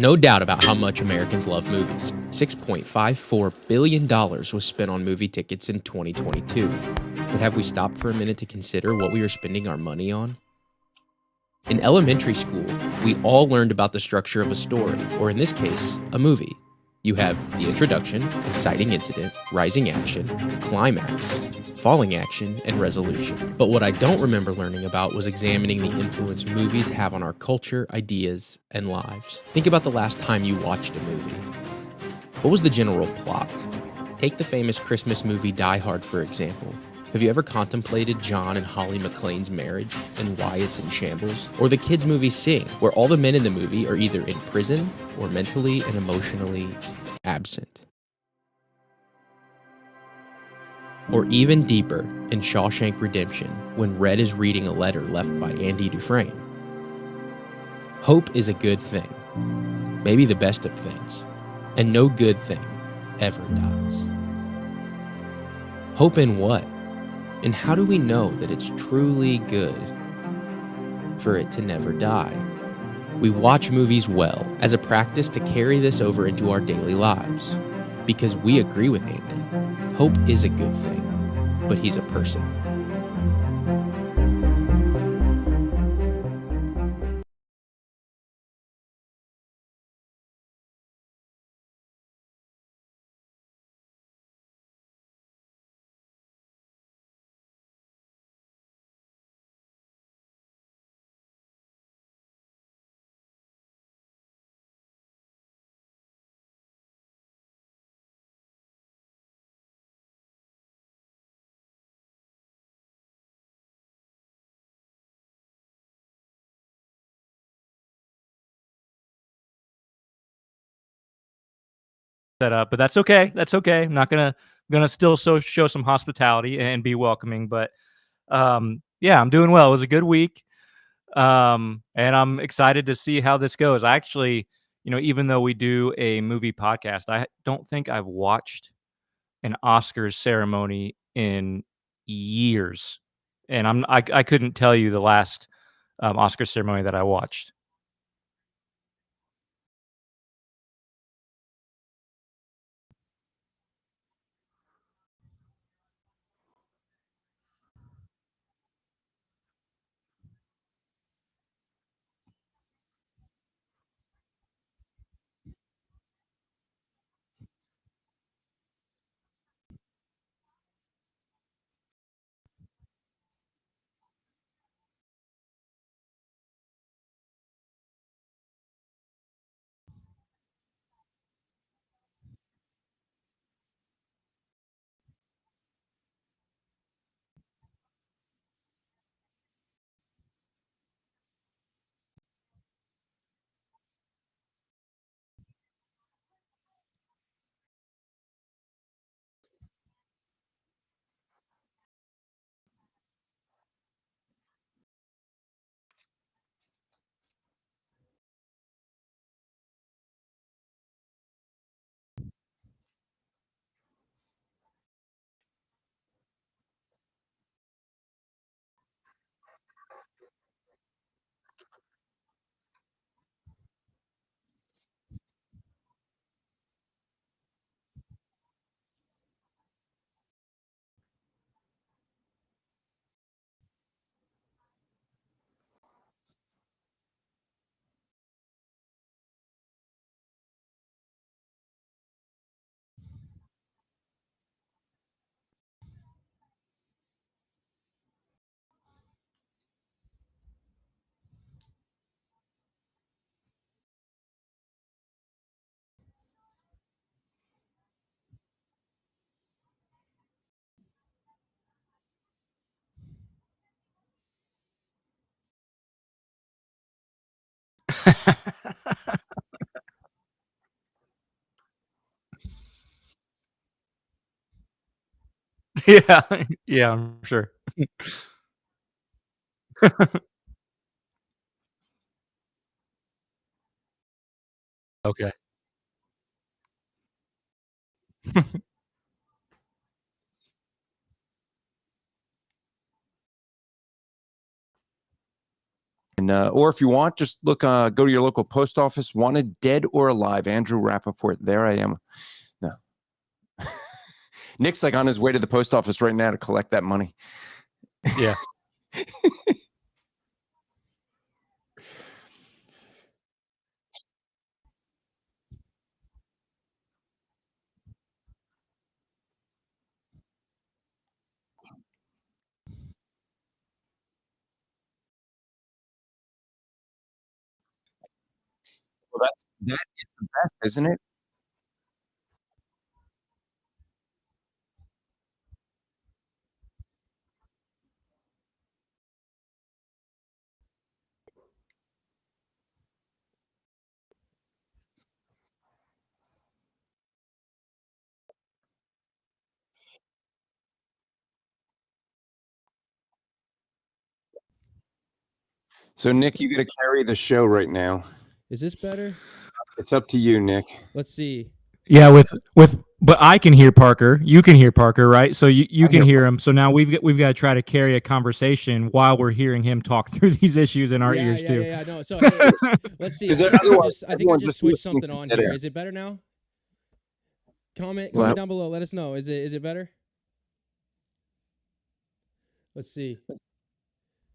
no doubt about how much Americans love movies. $6.54 billion was spent on movie tickets in 2022. But have we stopped for a minute to consider what we are spending our money on? In elementary school, we all learned about the structure of a story, or in this case, a movie. You have the introduction, inciting incident, rising action, climax, falling action, and resolution. But what I don't remember learning about was examining the influence movies have on our culture, ideas, and lives. Think about the last time you watched a movie. What was the general plot? Take the famous Christmas movie Die Hard, for example. Have you ever contemplated John and Holly McClane's marriage and why it's in shambles? Or the kids' movie Sing, where all the men in the movie are either in prison or mentally and emotionally absent. Or even deeper, in Shawshank Redemption, when Red is reading a letter left by Andy Dufresne. Hope is a good thing, maybe the best of things, and no good thing ever dies. Hope in what? And how do we know that it's truly good for it to never die? We watch movies well as a practice to carry this over into our daily lives. Because we agree with Andy. Hope is a good thing, but he's a person. Set up, but that's okay. That's okay. I'm not gonna still show some hospitality and be welcoming, but yeah, I'm doing well. It was a good week, and I'm excited to see how this goes. I actually, even though we do a movie podcast, I don't think I've watched an Oscars ceremony in years, and I couldn't tell you the last Oscar ceremony that I watched. Yeah, yeah, I'm sure. Okay. And or if you want, just look, go to your local post office. Wanted dead or alive, Andrew Rappaport. There I am. No, Nick's like on his way to the post office right now to collect that money. Yeah. Well, that is the best, isn't it? So, Nick, you got to carry the show right now. Is this better? It's up to you, Nick. Let's see. Yeah, but I can hear Parker. You can hear Parker, right? So you can hear him. So now we've got to try to carry a conversation while we're hearing him talk through these issues in our ears too. Yeah, no. So hey, let's see. I think I just switched something on here. Is it better now? Comment down below. Let us know. Is it better? Let's see.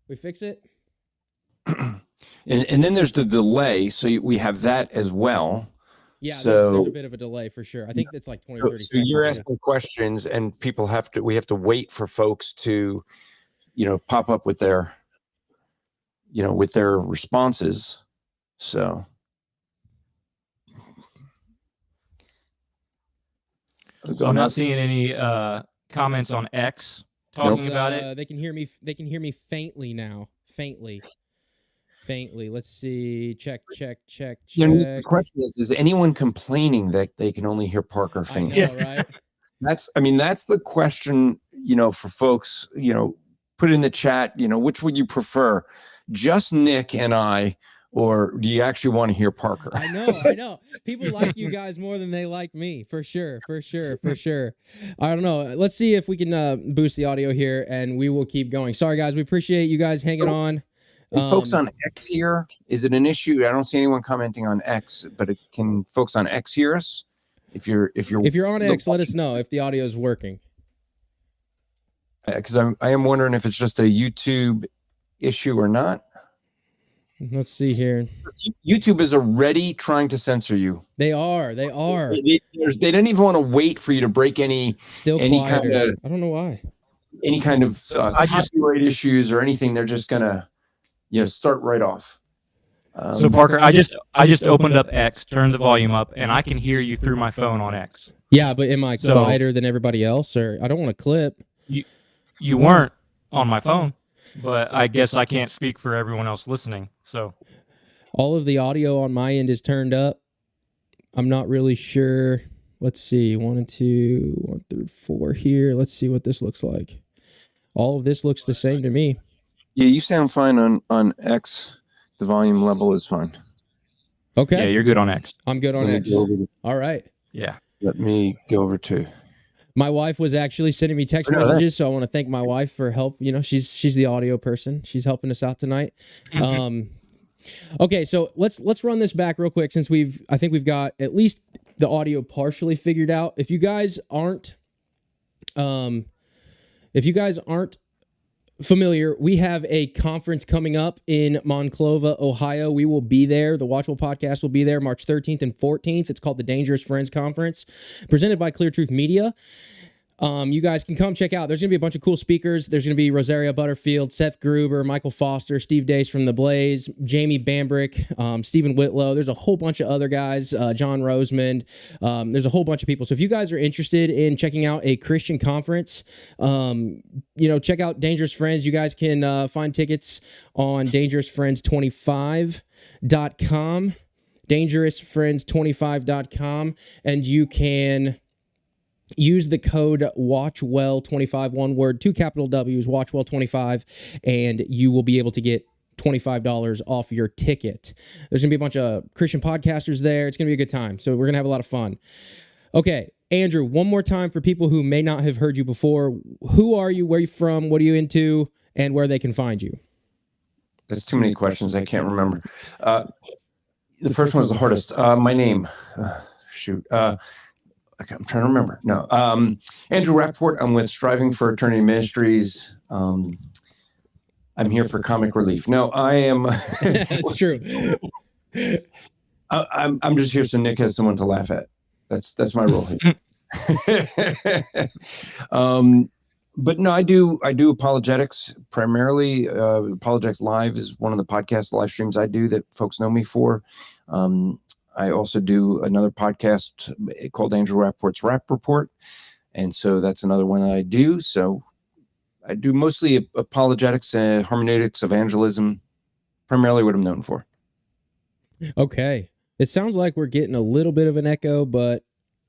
We fix it. And then there's the delay, so we have that as well. Yeah, so there's a bit of a delay for sure. I think it's like 20, 30 seconds. So you're asking questions, and we have to wait for folks to, pop up with their, with their responses. So. I'm not seeing any comments on X talking about it. They can hear me. They can hear me faintly now. Faintly. Let's see. Check. The question is anyone complaining that they can only hear Parker faintly? I know, right? That's the question, for folks, put in the chat, which would you prefer? Just Nick and I, or do you actually want to hear Parker? I know. People like you guys more than they like me, for sure. I don't know. Let's see if we can boost the audio here, and we will keep going. Sorry, guys. We appreciate you guys hanging on. Folks on X here, is it an issue? I don't see anyone commenting on X, but can folks on X hear us? If you're on X, let us know if the audio is working. Because I am wondering if it's just a YouTube issue or not. Let's see here. YouTube is already trying to censor you. They are. They don't even want to wait for you to break any kind of, I don't know why. Any kind of copyright issues or anything. They're just gonna start right off. So Parker, I just opened up X, turned the volume up, and I can hear you through my phone on X. Yeah, but am I quieter than everybody else, or I don't want to clip? You weren't on my phone, but I guess I can't speak for everyone else listening. So all of the audio on my end is turned up. I'm not really sure. Let's see, 1 and 2, 1 through 4 here. Let's see what this looks like. All of this looks the same to me. Yeah, you sound fine on X. The volume level is fine. Okay. Yeah, you're good on X. I'm good on X. All right. Yeah. Let me go over to. My wife was actually sending me text messages, so I want to thank my wife for help. She's the audio person. She's helping us out tonight. Okay, so let's run this back real quick since I think we've got at least the audio partially figured out. If you guys aren't familiar, we have a conference coming up in Monclova, Ohio. We will be there. The WatchWell Podcast will be there March 13th and 14th. It's called the Dangerous Friends Conference, presented by Clear Truth Media. You guys can come check out. There's going to be a bunch of cool speakers. There's going to be Rosaria Butterfield, Seth Gruber, Michael Foster, Steve Dace from The Blaze, Jamie Bambrick, Stephen Whitlow. There's a whole bunch of other guys, John Rosemond. There's a whole bunch of people. So if you guys are interested in checking out a Christian conference, check out Dangerous Friends. You guys can find tickets on dangerousfriends25.com, dangerousfriends25.com, and you can use the code WatchWell25, one word, 2 capital W's, WatchWell25, and you will be able to get $25 off your ticket. There's going to be a bunch of Christian podcasters there. It's going to be a good time. So we're going to have a lot of fun. Okay, Andrew, one more time for people who may not have heard you before. Who are you? Where are you from? What are you into? And where they can find you? That's too many questions. I can't remember. The first one was the hardest. My name. Shoot. Okay, I'm trying to remember. No. Andrew Rappaport. I'm with Striving for Eternity Ministries. I'm here for comic relief. No, I am. That's true. I'm just here so Nick has someone to laugh at. That's my role here. But no, I do apologetics primarily. Apologetics Live is one of the podcast live streams I do that folks know me for. I also do another podcast called Andrew Rappaport's Rap Report. And so that's another one that I do. So I do mostly apologetics, hermeneutics, evangelism, primarily what I'm known for. Okay. It sounds like we're getting a little bit of an echo, but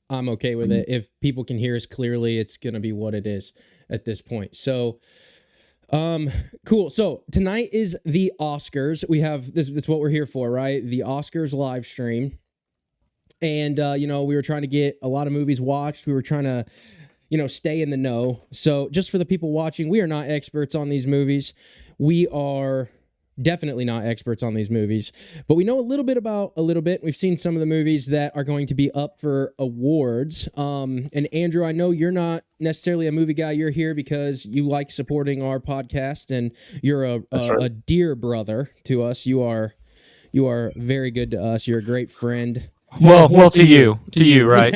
I'm okay with it. If people can hear us clearly, it's going to be what it is at this point. So, cool. So tonight is the Oscars. We have this. That's what we're here for, right? The Oscars live stream. And, we were trying to get a lot of movies watched. We were trying to, stay in the know. So just for the people watching, we are not experts on these movies. We are definitely not experts on these movies, but we know a little bit. We've seen some of the movies that are going to be up for awards. And Andrew, I know you're not necessarily a movie guy. You're here because you like supporting our podcast, and you're a dear brother to us. You are very good to us. You're a great friend. Well, to you, right?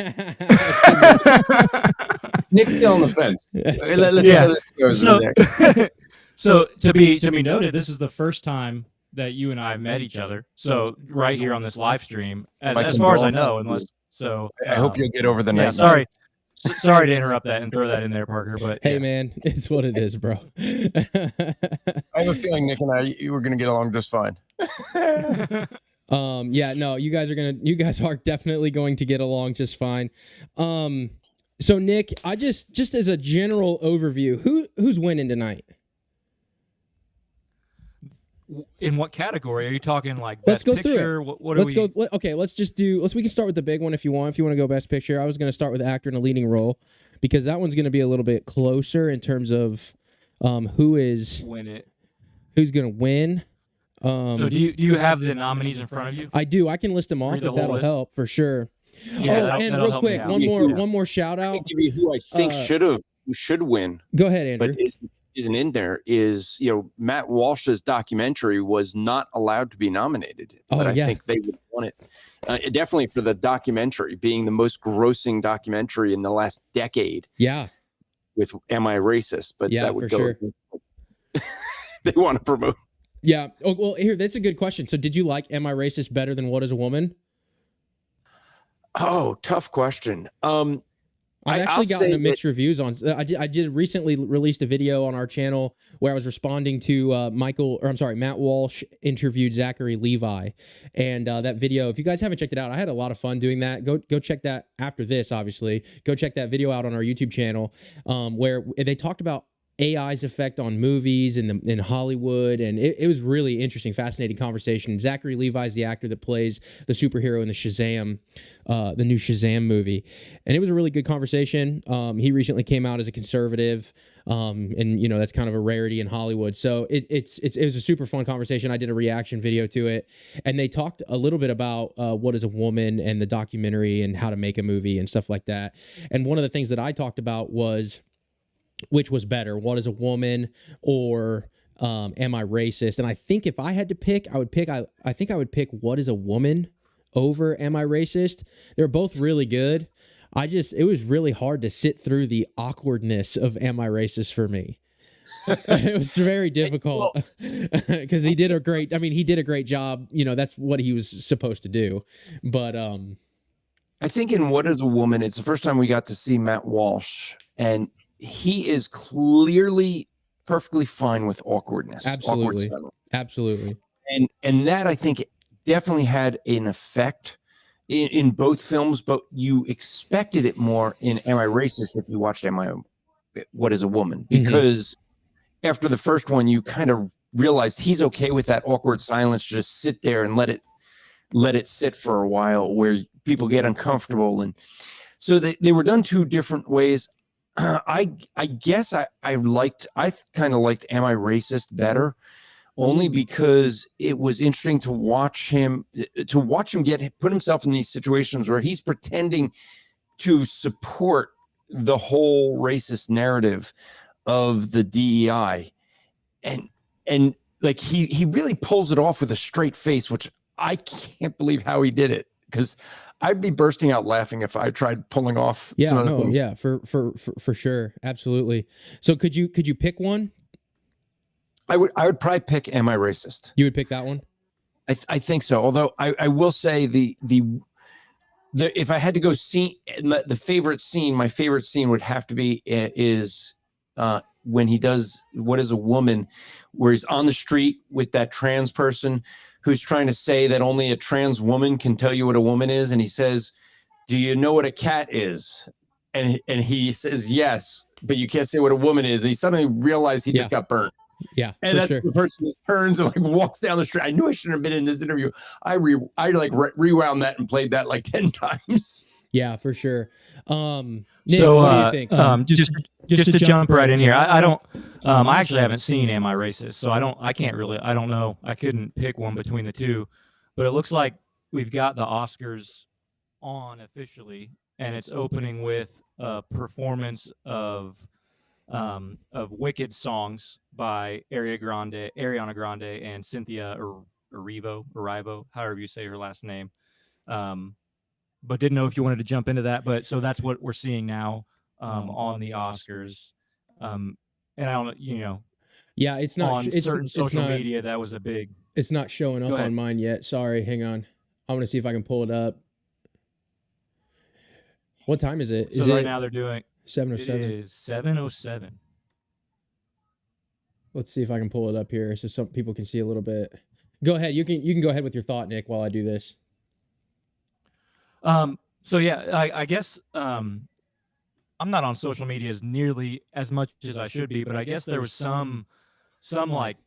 Nick's still on the fence. So to be noted, this is the first time that you and I have met each other. So right here on this live stream, as far as I know, I hope you'll get over the night. Sorry to interrupt that and throw that in there, Parker. But hey, man, it's what it is, bro. I have a feeling Nick and I were going to get along just fine. You guys are definitely going to get along just fine. So Nick, I just as a general overview, who's winning tonight? In what category are you talking? Like, let's go picture? Through it. What let's go. Okay, we can start with the big one if you want. If you want to go best picture, I was going to start with actor in a leading role because that one's going to be a little bit closer in terms of who's going to win. So do you have the nominees in front of you? I do. I can list them off if that'll help for sure. Yeah, and real quick, one more shout out. I can give you who I think should win. Go ahead, Andrew. But isn't in there is Matt Walsh's documentary was not allowed to be nominated, but I think they would want it definitely for the documentary being the most grossing documentary in the last decade. Yeah, with Am I Racist? But that would go. Sure. They want to promote. Yeah. Oh, well, here that's a good question. So, did you like Am I Racist better than What Is a Woman? Oh, tough question. I've actually gotten mixed reviews on. I did recently released a video on our channel where I was responding to Matt Walsh interviewed Zachary Levi, and that video. If you guys haven't checked it out, I had a lot of fun doing that. Go check that after this. Obviously, go check that video out on our YouTube channel, where they talked about AI's effect on movies in Hollywood, and it was really interesting, fascinating conversation. Zachary Levi is the actor that plays the superhero in the new Shazam movie, and it was a really good conversation. He recently came out as a conservative, and that's kind of a rarity in Hollywood. So it was a super fun conversation. I did a reaction video to it, and they talked a little bit about What Is a Woman and the documentary and how to make a movie and stuff like that. And one of the things that I talked about was, which was better, What Is a Woman or Am I Racist? And I think if I had to pick, I would pick What Is a Woman over Am I Racist? They're both really good. It was really hard to sit through the awkwardness of Am I Racist for me. It was very difficult because he did a great job. That's what he was supposed to do. But I think in What Is a Woman, it's the first time we got to see Matt Walsh, and he is clearly perfectly fine with awkwardness. Absolutely. And that I think definitely had an effect in both films, but you expected it more in Am I Racist if you watched What Is a Woman? Because after the first one, you kind of realized he's okay with that awkward silence, just sit there and let it sit for a while where people get uncomfortable. And so they were done two different ways. I guess I kind of liked Am I Racist better, only because it was interesting to watch him put himself in these situations where he's pretending to support the whole racist narrative of the DEI, and like he really pulls it off with a straight face, which I can't believe how he did it, because I'd be bursting out laughing if I tried pulling off some of the things. Yeah, for sure, absolutely. So could you pick one? I would probably pick Am I Racist? You would pick that one? I think so. Although I will say the if I had to go see the favorite scene, my favorite scene would have to be is when he does What Is a Woman, where he's on the street with that trans person who's trying to say that only a trans woman can tell you what a woman is, and he says, "Do you know what a cat is?" And he says, "Yes, but you can't say what a woman is." And he suddenly realized he just got burnt. Yeah, and that's the person just turns and like walks down the street. I knew I shouldn't have been in this interview. I rewound that and played that like 10 times. Yeah, for sure. Nick, so what do you think? Just to jump right in here, I don't. I actually haven't seen Am I Racist, so I don't know. I couldn't pick one between the two, but it looks like we've got the Oscars on officially, and it's opening with a performance of Wicked songs by Ariana Grande and Cynthia Erivo, however you say her last name. But didn't know if you wanted to jump into that. But so that's what we're seeing now on the Oscars. And I don't, yeah, it's not on certain social media. That was a big. It's not showing up on mine yet. Sorry, hang on. I want to see if I can pull it up. What time is it? So right now they're doing 7:07. It is 7:07. Let's see if I can pull it up here so some people can see a little bit. Go ahead. You can go ahead with your thought, Nick, while I do this. So yeah, I guess I'm not on social media as nearly as much as I should be, but I guess there was some like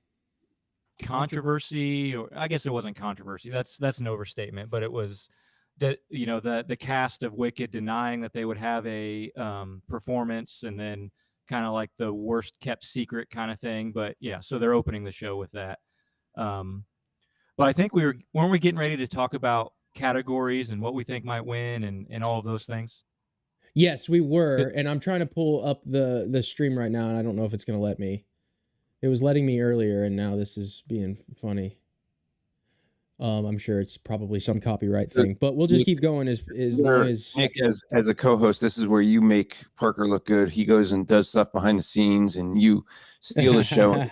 controversy, or I guess it wasn't controversy. That's an overstatement, but it was that the cast of Wicked denying that they would have a performance, and then kind of like the worst kept secret kind of thing. But yeah, so they're opening the show with that. But I think weren't we getting ready to talk about categories and what we think might win and all of those things? Yes, we were, and I'm trying to pull up the stream right now, and I don't know if it's going to let me. It was letting me earlier, and now this is being funny. I'm sure it's probably some copyright thing, but we'll just keep going as long as Nick, as a co-host, this is where you make Parker look good. He goes and does stuff behind the scenes, and you steal the show.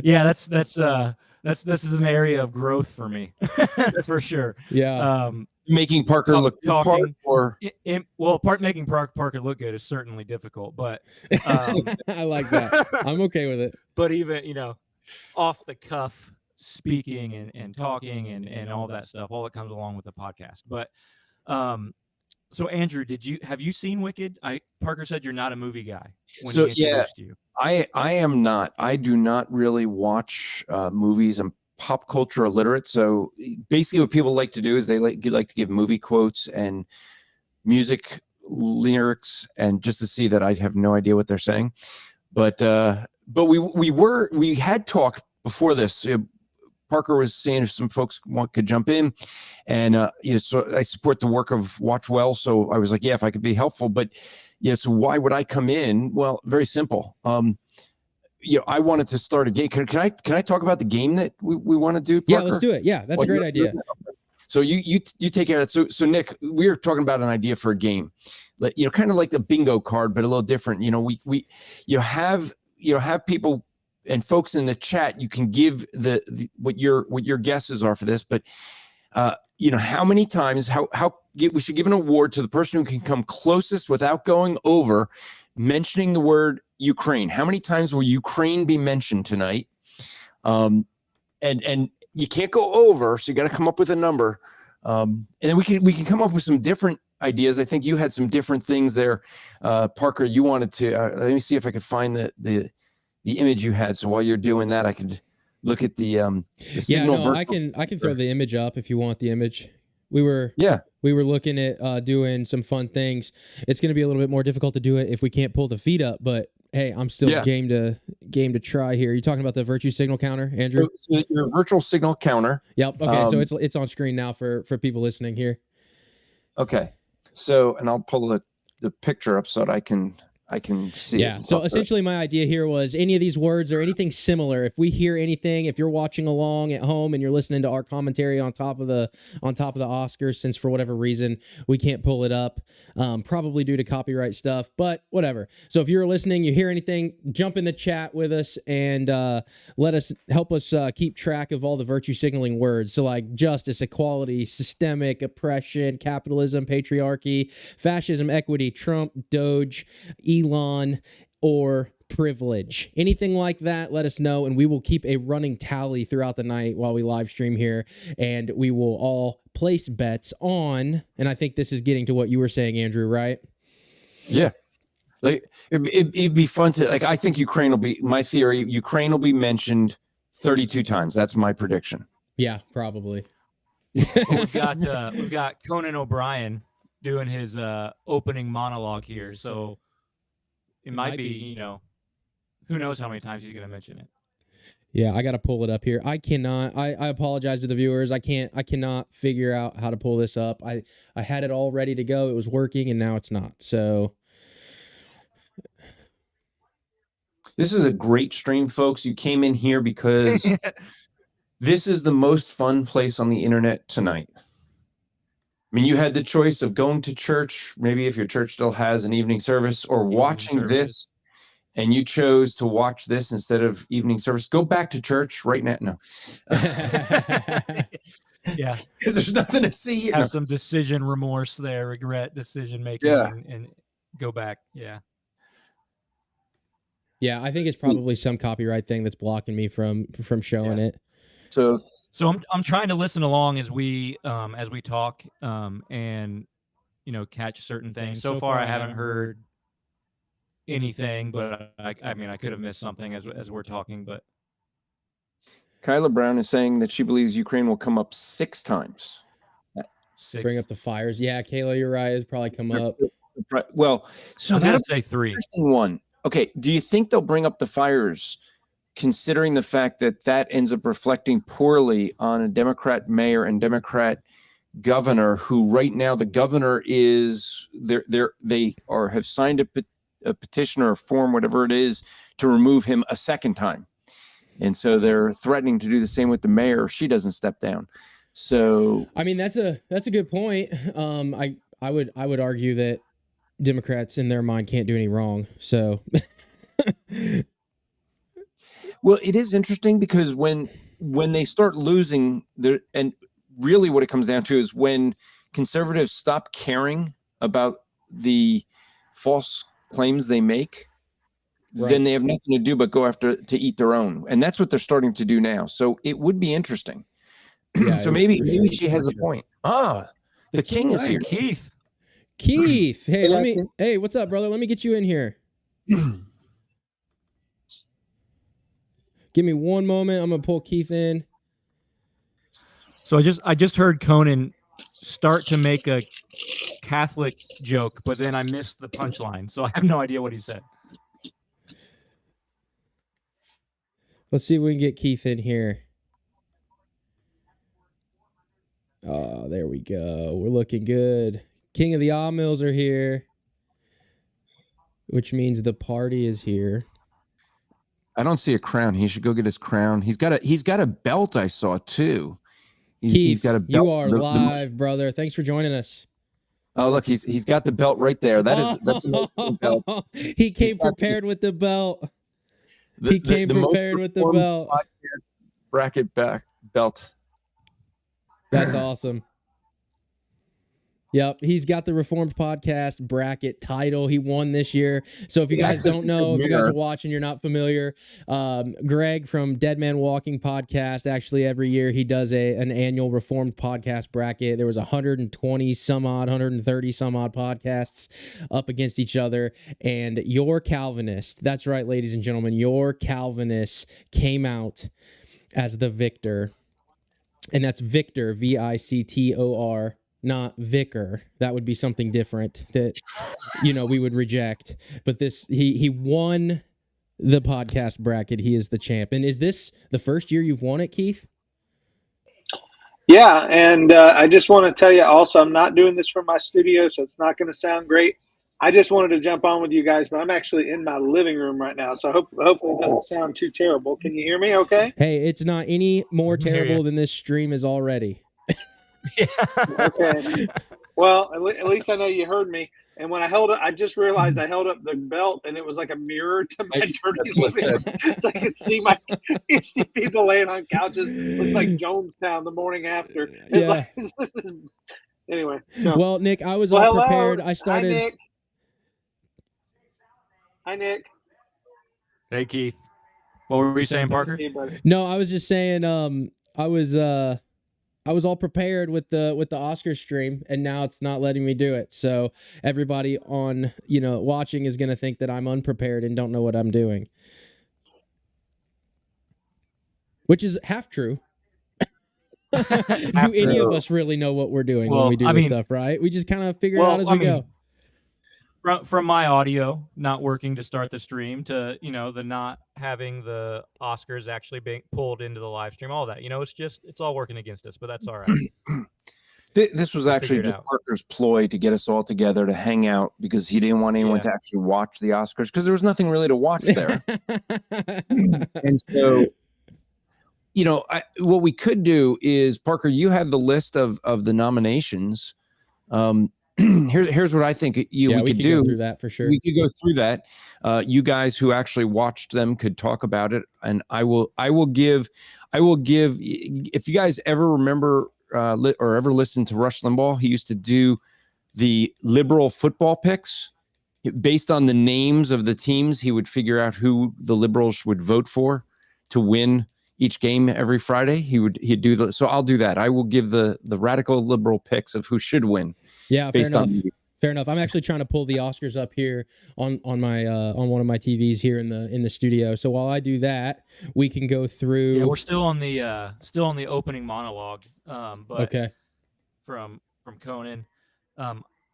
Yeah, this is an area of growth for me, for sure. Yeah. Making Parker look talking, making Parker look good is certainly difficult, but I like that. I'm okay with it. But even off the cuff speaking and talking and all that stuff, all that comes along with the podcast. But so Andrew, have you seen Wicked? Parker said you're not a movie guy when he introduced you. I am not. I do not really watch movies. I'm pop culture illiterate. So basically what people like to do is they like to give movie quotes and music lyrics, and just to see that I have no idea what they're saying. But we had talked before this. Parker was saying if some folks could jump in, and so I support the work of WatchWell. So I was like, yeah, if I could be helpful. But yeah, so why would I come in? Well, very simple. I wanted to start a game. Can I talk about the game that we want to do, Parker? Yeah, let's do it. Yeah, that's a great idea. So you take care of that. So Nick, we were talking about an idea for a game, kind of like the bingo card, but a little different. We have people and folks in the chat. You can give what your guesses are for this, but how many times we should give an award to the person who can come closest without going over mentioning the word Ukraine. How many times will Ukraine be mentioned tonight? And you can't go over, so you got to come up with a number. And then we can come up with some different ideas. I think you had some different things there, Parker. You wanted to. Let me see if I could find the image you had. So while you're doing that, I could look at the signal. I can throw the image up if you want the image. We were looking at doing some fun things. It's going to be a little bit more difficult to do it if we can't pull the feed up, but hey, I'm still game to game to try here. You're talking about the virtue signal counter, Andrew? So your virtual signal counter. Yep. Okay. So it's on screen now for people listening here. Okay. So, and I'll pull the picture up so that I can see. Yeah. So essentially my idea here was any of these words or anything similar. If we hear anything, if you're watching along at home and you're listening to our commentary on top of the Oscars, since for whatever reason we can't pull it up, probably due to copyright stuff, but whatever. So if you're listening, you hear anything, jump in the chat with us and help us keep track of all the virtue signaling words. So like justice, equality, systemic oppression, capitalism, patriarchy, fascism, equity, Trump, Doge, Elon, or privilege. Anything like that, let us know, and we will keep a running tally throughout the night while we live stream here, and we will all place bets on, and I think this is getting to what you were saying, Andrew, right? Yeah. Like it'd be fun to, like, I think Ukraine will be mentioned 32 times. That's my prediction. Yeah, probably. We've got Conan O'Brien doing his opening monologue here, so it might be, who knows how many times he's going to mention it. Yeah, I got to pull it up here. I cannot. I apologize to the viewers. I cannot figure out how to pull this up. I had it all ready to go. It was working, and now it's not. So this is a great stream, folks. You came in here because this is the most fun place on the internet tonight. I mean, you had the choice of going to church, maybe if your church still has an evening service, or watching this, and you chose to watch this instead of evening service. Go back to church right now. No. Yeah. Because there's nothing to see. Have some decision remorse there, regret decision making, and go back. Yeah. Yeah, I think it's probably some copyright thing that's blocking me from showing it. So I'm trying to listen along as we talk and catch certain things. So far I haven't heard anything, but I mean I could have missed something as we're talking. But Kyla Brown is saying that she believes Ukraine will come up 6 times. 6. Bring up the fires. Yeah, Kayla, you're right. It's probably come up. Well, so that'd say 3. Interesting one. Okay, do you think they'll bring up the fires, considering the fact that ends up reflecting poorly on a Democrat mayor and Democrat governor, who right now the governor is have signed a petition or a form, whatever it is, to remove him a second time, and so they're threatening to do the same with the mayor if she doesn't step down. So I mean that's a good point. I would argue that Democrats in their mind can't do any wrong. So well, it is interesting because when they start losing and really what it comes down to is when conservatives stop caring about the false claims they make, then they have nothing to do but go after to eat their own. And that's what they're starting to do now. So it would be interesting. Yeah, so maybe she has a point. The king is here. Keith, hey, what's up, brother? Let me get you in here. Give me one moment. I'm gonna pull Keith in. So I just heard Conan start to make a Catholic joke, but then I missed the punchline, so I have no idea what he said. Let's see if we can get Keith in here. Oh, there we go. We're looking good. King of the Ah Mills are here, which means the party is here. I don't see a crown. He should go get his crown. He's got a belt I saw too. Keith, he's got a belt. You are live, brother. Thanks for joining us. Oh, look, he's got the belt right there. That's a belt. He came prepared with the belt. He came prepared with the belt. Bracket back belt. That's awesome. Yep, he's got the Reformed Podcast bracket title. He won this year. So if you guys don't know, if you guys are watching, you're not familiar, Greg from Dead Man Walking Podcast, actually every year he does an annual Reformed Podcast bracket. There was 130 some odd podcasts up against each other. And your Calvinist, that's right, ladies and gentlemen, your Calvinist came out as the victor. And that's Victor, Victor. Not vicar. That would be something different that we would reject. But this he won the podcast bracket. He is the champ. And is this the first year you've won it, Keith? Yeah, and I just want to tell you also, I'm not doing this from my studio, so it's not going to sound great. I just wanted to jump on with you guys, but I'm actually in my living room right now, so hopefully it doesn't sound too terrible. Can you hear me okay? Hey, it's not any more terrible than this stream is already. Yeah. Okay. Well, at least I know you heard me. And when I held it, I just realized I held up the belt, and it was like a mirror to my dirty living room, so I could see people laying on couches. Looks like Jonestown the morning after. Anyway. So, well, Nick, I was all prepared. I started. Hi, Nick. Hey, Keith. What were we saying, Parker? No, I was just saying. I was all prepared with the Oscar stream, and now it's not letting me do it. So everybody on watching is gonna think that I'm unprepared and don't know what I'm doing, which is half true. Do any of us really know what we're doing when we do this stuff, right? We just kind of figure it out as we go. From my audio not working to start the stream to the not having the Oscars actually being pulled into the live stream, all that it's all working against us, but that's all right. This was actually just Parker's ploy to get us all together to hang out because he didn't want anyone to actually watch the Oscars because there was nothing really to watch there. And so what we could do is, Parker, you have the list of the nominations. Here's what I think we could do. Go through that for sure. We could go through that. You guys who actually watched them could talk about it, and I will give. If you guys ever remember or ever listened to Rush Limbaugh, he used to do the liberal football picks based on the names of the teams. He would figure out who the liberals would vote for to win each game every Friday. He'd do the. So I'll do that. I will give the radical liberal picks of who should win. Yeah, fair enough. I'm actually trying to pull the Oscars up here on my on one of my TVs here in the studio. So while I do that, we can go through. Yeah, we're still on the opening monologue. But okay. From Conan,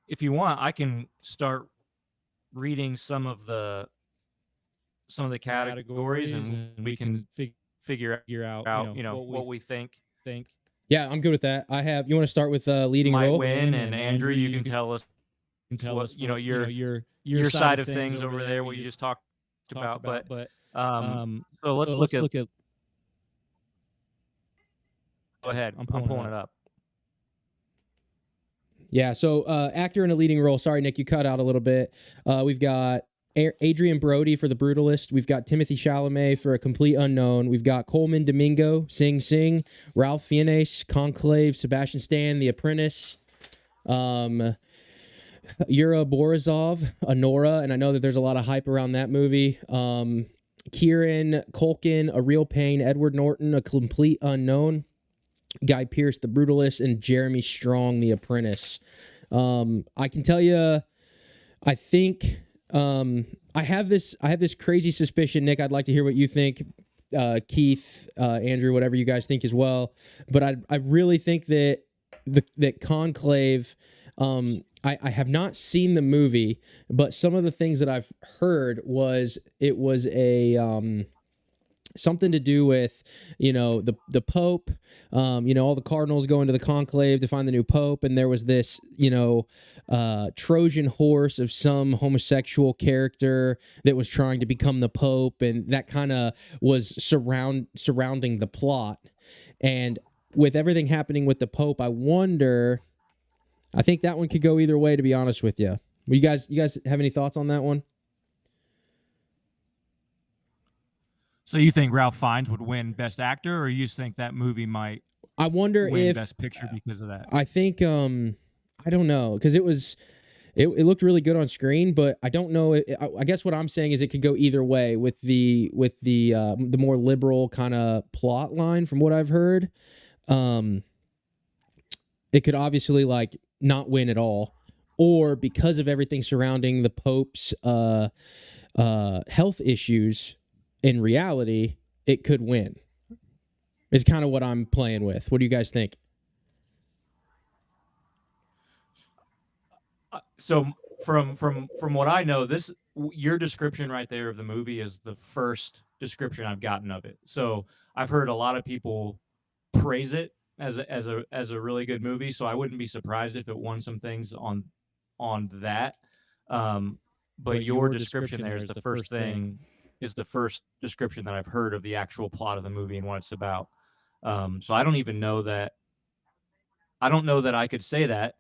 if you want, I can start reading some of the categories, and we can figure out what we think. Yeah, I'm good with that. You want to start with leading might role? Win, and Andrew, you can tell us your side of things over there, what you just talked about. But so let's look at. Go ahead. I'm pulling it up. Yeah. So actor in a leading role. Sorry, Nick, you cut out a little bit. We've got Adrian Brody for The Brutalist. We've got Timothée Chalamet for A Complete Unknown. We've got Coleman Domingo, Sing Sing, Ralph Fiennes, Conclave, Sebastian Stan, The Apprentice, Yura Borisov, Anora, and I know that there's a lot of hype around that movie. Kieran Culkin, A Real Pain, Edward Norton, A Complete Unknown, Guy Pearce, The Brutalist, and Jeremy Strong, The Apprentice. I can tell you, I think I have this crazy suspicion, Nick. I'd like to hear what you think, Keith, Andrew, whatever you guys think as well. But I really think that that Conclave. I have not seen the movie, but some of the things that I've heard was it was a something to do with the Pope, all the cardinals going to the conclave to find the new Pope, and there was this Trojan horse of some homosexual character that was trying to become the Pope, and that kind of was surrounding the plot. And with everything happening with the Pope, I think that one could go either way, to be honest with you. You guys have any thoughts on that one? So you think Ralph Fiennes would win Best Actor, or you just think that movie might win Best Picture because of that? I think I don't know, because it looked really good on screen, but I don't know. I guess what I'm saying is it could go either way with the more liberal kind of plot line from what I've heard. It could obviously not win at all, or because of everything surrounding the Pope's health issues, in reality, it could win. Is kind of what I'm playing with. What do you guys think? So from what I know, your description right there of the movie is the first description I've gotten of it. So I've heard a lot of people praise it as a really good movie. So I wouldn't be surprised if it won some things on that. But your description there is the first description that I've heard of the actual plot of the movie and what it's about. So I don't even know that. I don't know that I could say that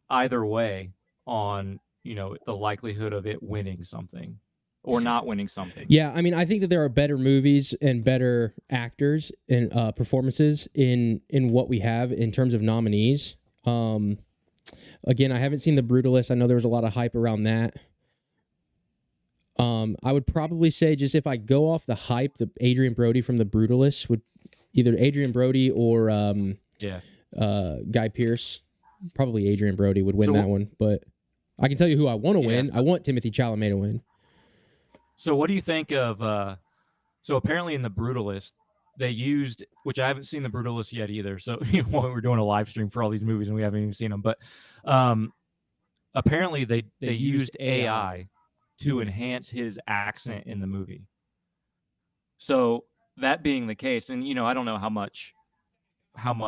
either way on, the likelihood of it winning something or not winning something. Yeah, I mean, I think that there are better movies and better actors and performances in what we have in terms of nominees. Again, I haven't seen The Brutalist. I know there was a lot of hype around that. I would probably say, just if I go off the hype, the Adrian Brody from The Brutalist would either Adrian Brody or Guy Pearce. Probably Adrian Brody would win that one, but I can tell you who I want to win. I want Timothée Chalamet to win. So what do you think of so apparently in The Brutalist they used, which I haven't seen The Brutalist yet either, so we're doing a live stream for all these movies and we haven't even seen them, but apparently they used AI to enhance his accent in the movie. So that being the case, and I don't know how much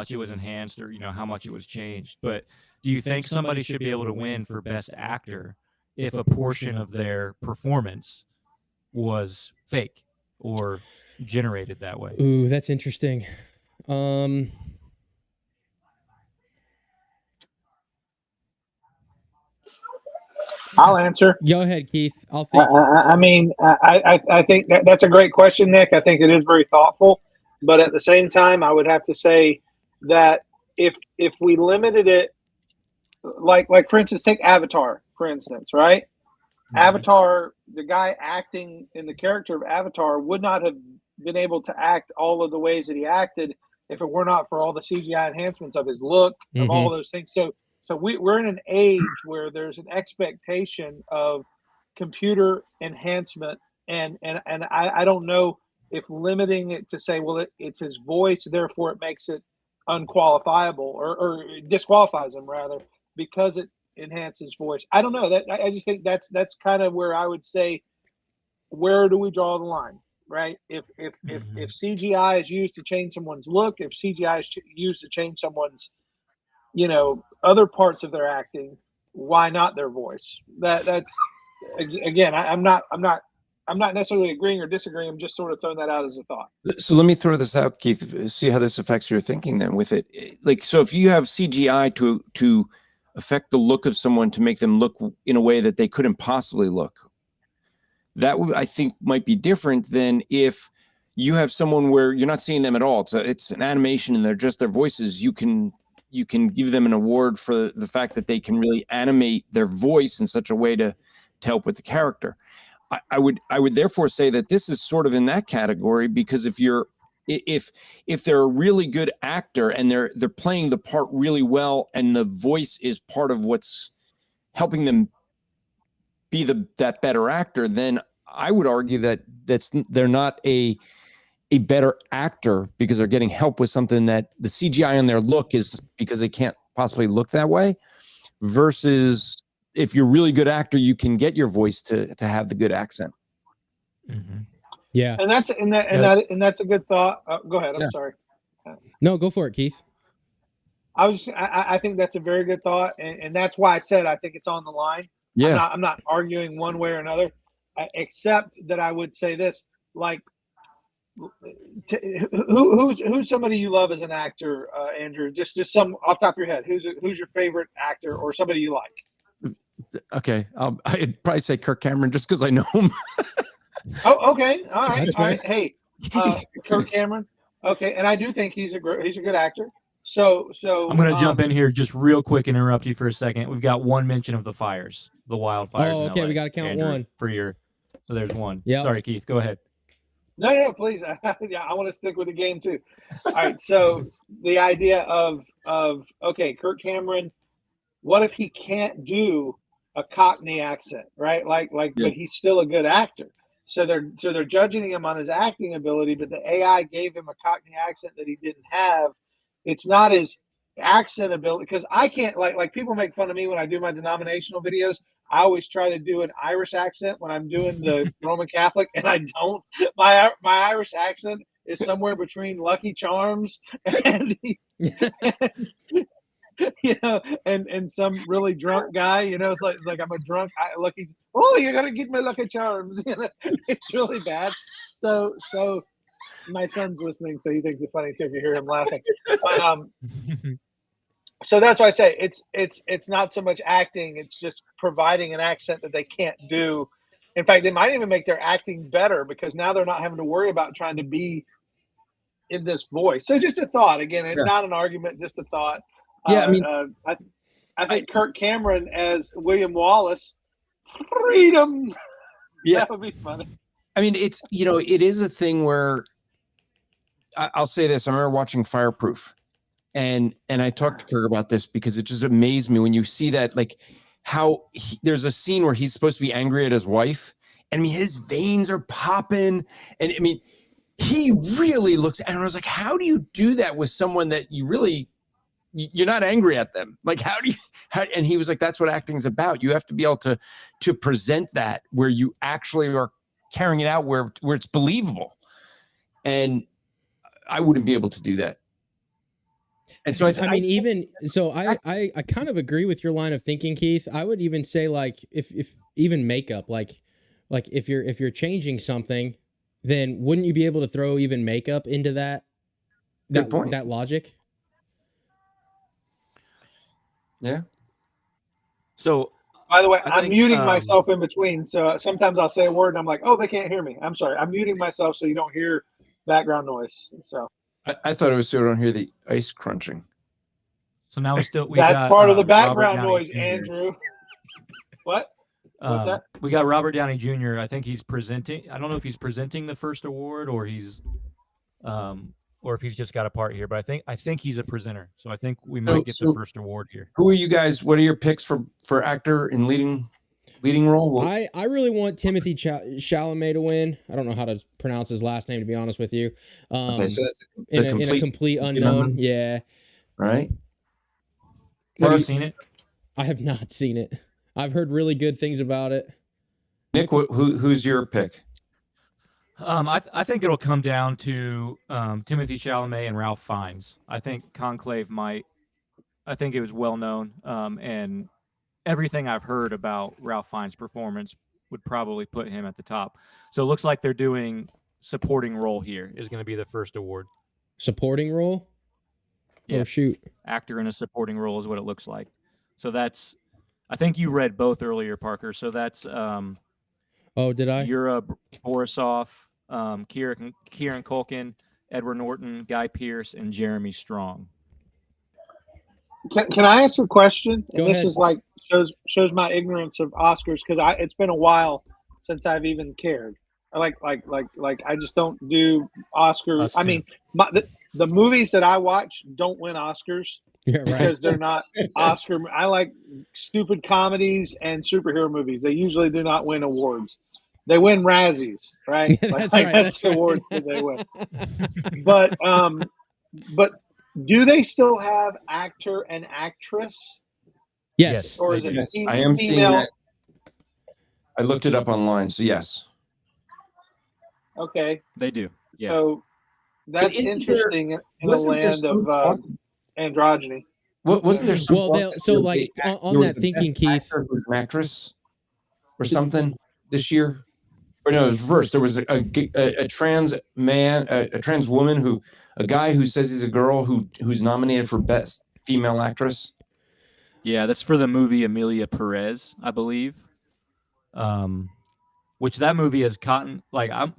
it was enhanced or how much it was changed, but do you think somebody should be able to win for Best Actor if a portion of their performance was fake or generated that way? Ooh, that's interesting. I'll answer. Go ahead, Keith. I'll think. I think that's a great question, Nick. I think it is very thoughtful, but at the same time, I would have to say that if we limited it, like for instance, take Avatar, for instance, right? Mm-hmm. Avatar, the guy acting in the character of Avatar would not have been able to act all of the ways that he acted if it were not for all the CGI enhancements of his look, of all those things. So we're in an age where there's an expectation of computer enhancement, and I don't know if limiting it to say, well, it's his voice, therefore it makes it unqualifiable or disqualifies him rather because it enhances voice. I don't know. That I just think that's kind of where I would say, where do we draw the line, right? If CGI is used to change someone's look, if CGI is used to change someone's other parts of their acting, why not their voice? That's again, I'm not necessarily agreeing or disagreeing. I'm just sort of throwing that out as a thought. So let me throw this out, Keith. See how this affects your thinking then with it. Like, so if you have CGI to affect the look of someone to make them look in a way that they couldn't possibly look, that would, I think, might be different than if you have someone where you're not seeing them at all. It's an animation and they're just their voices. You can give them an award for the fact that they can really animate their voice in such a way to help with the character. I would therefore say that this is sort of in that category, because if they're a really good actor and they're playing the part really well and the voice is part of what's helping them be that better actor, then I would argue that they're not a better actor because they're getting help with something that the CGI on their look is because they can't possibly look that way, versus if you're a really good actor, you can get your voice to have the good accent. Mm-hmm. Yeah. And that's a good thought. Go ahead. I'm sorry. No, go for it, Keith. I think that's a very good thought. And that's why I said, I think it's on the line. Yeah. I'm not arguing one way or another, except that I would say this, like, who's somebody you love as an actor, Andrew? Just some off the top of your head. Who's your favorite actor or somebody you like? Okay, I'd probably say Kirk Cameron just because I know him. Oh, okay, all right, all right. Hey, Kirk Cameron. Okay, and I do think he's a good actor. So I'm going to jump in here just real quick and interrupt you for a second. We've got one mention of the wildfires. Oh, okay, we got to count Andrew, one for your. So there's one. Yeah. Sorry, Keith. Go ahead. No, please. Yeah, I want to stick with the game too. All right. So the idea of okay, Kirk Cameron. What if he can't do a Cockney accent, right? Like, yeah. But he's still a good actor. So they're judging him on his acting ability, but the AI gave him a Cockney accent that he didn't have. It's not his accent ability, because I can't like people make fun of me when I do my denominational videos. I always try to do an Irish accent when I'm doing the Roman Catholic, and I don't. My Irish accent is somewhere between Lucky Charms and and some really drunk guy. It's like I'm a drunk Lucky. Oh, you gotta get my Lucky Charms. It's really bad. So my son's listening, so he thinks it's funny too if you hear him laughing. But, so that's why I say it's not so much acting; it's just providing an accent that they can't do. In fact, it might even make their acting better because now they're not having to worry about trying to be in this voice. So just a thought. Again, it's not an argument, just a thought. Yeah, I think Kirk Cameron as William Wallace, freedom. Yeah, that would be funny. I mean, it's it is a thing where I'll say this. I remember watching Fireproof. And I talked to Kirk about this because it just amazed me when you see that, like how there's a scene where he's supposed to be angry at his wife. And I mean, his veins are popping. And I mean, he really looks, and I was like, how do you do that with someone that you're not angry at them? Like, and he was like, that's what acting is about. You have to be able to present that where you actually are carrying it out where it's believable. And I wouldn't be able to do that. And so I kind of agree with your line of thinking, Keith. I would even say like if even makeup, like if you're changing something, then wouldn't you be able to throw even makeup into that logic? Yeah. So by the way, I'm muting myself in between. So sometimes I'll say a word and I'm like, oh, they can't hear me. I'm sorry. I'm muting myself so you don't hear background noise. So I thought it was so I don't hear the ice crunching. So now we that's got, part of the background noise, Jr. Andrew. What? What's that? We got Robert Downey Jr. I think he's presenting. I don't know if he's presenting the first award or he's, or if he's just got a part here. But I think he's a presenter. So I think we might get the first award here. Who are you guys? What are your picks for actor in leading role? I really want Timothy Chalamet to win. I don't know how to pronounce his last name, to be honest with you. Okay, so that's in a complete unknown. Yeah. Right. Have you seen it? I have not seen it. I've heard really good things about it. Nick, who's your pick? I think it'll come down to Timothy Chalamet and Ralph Fiennes. I think Conclave might. I think it was well known, and everything I've heard about Ralph Fiennes' performance would probably put him at the top. So it looks like they're doing supporting role here is going to be the first award. Supporting role? Yeah. Oh, shoot. Actor in a supporting role is what it looks like. So that's, I think you read both earlier, Parker. So that's oh, did I? Yura Borisov, Kieran Culkin, Edward Norton, Guy Pearce, and Jeremy Strong. Can I ask a question? Go and this ahead. is like shows my ignorance of Oscars because it's been a while since I've even cared. Like I just don't do Oscars. I mean, the movies that I watch don't win Oscars because they're not Oscar. I like stupid comedies and superhero movies. They usually do not win awards. They win Razzies, right? That's that's the awards that they win. But do they still have actor and actress? Yes. Or is it Yes, female? I am seeing that. I looked it up online, so yes. Okay. They do. Yeah. So that's interesting in the land of androgyny. Wasn't there some on that thinking, Keith, who's an actress or something this year? Or no, it was reversed. There was a trans man, a trans woman a guy who says he's a girl who's nominated for best female actress. Yeah, that's for the movie Amelia Perez, I believe. Which that movie has caught, like I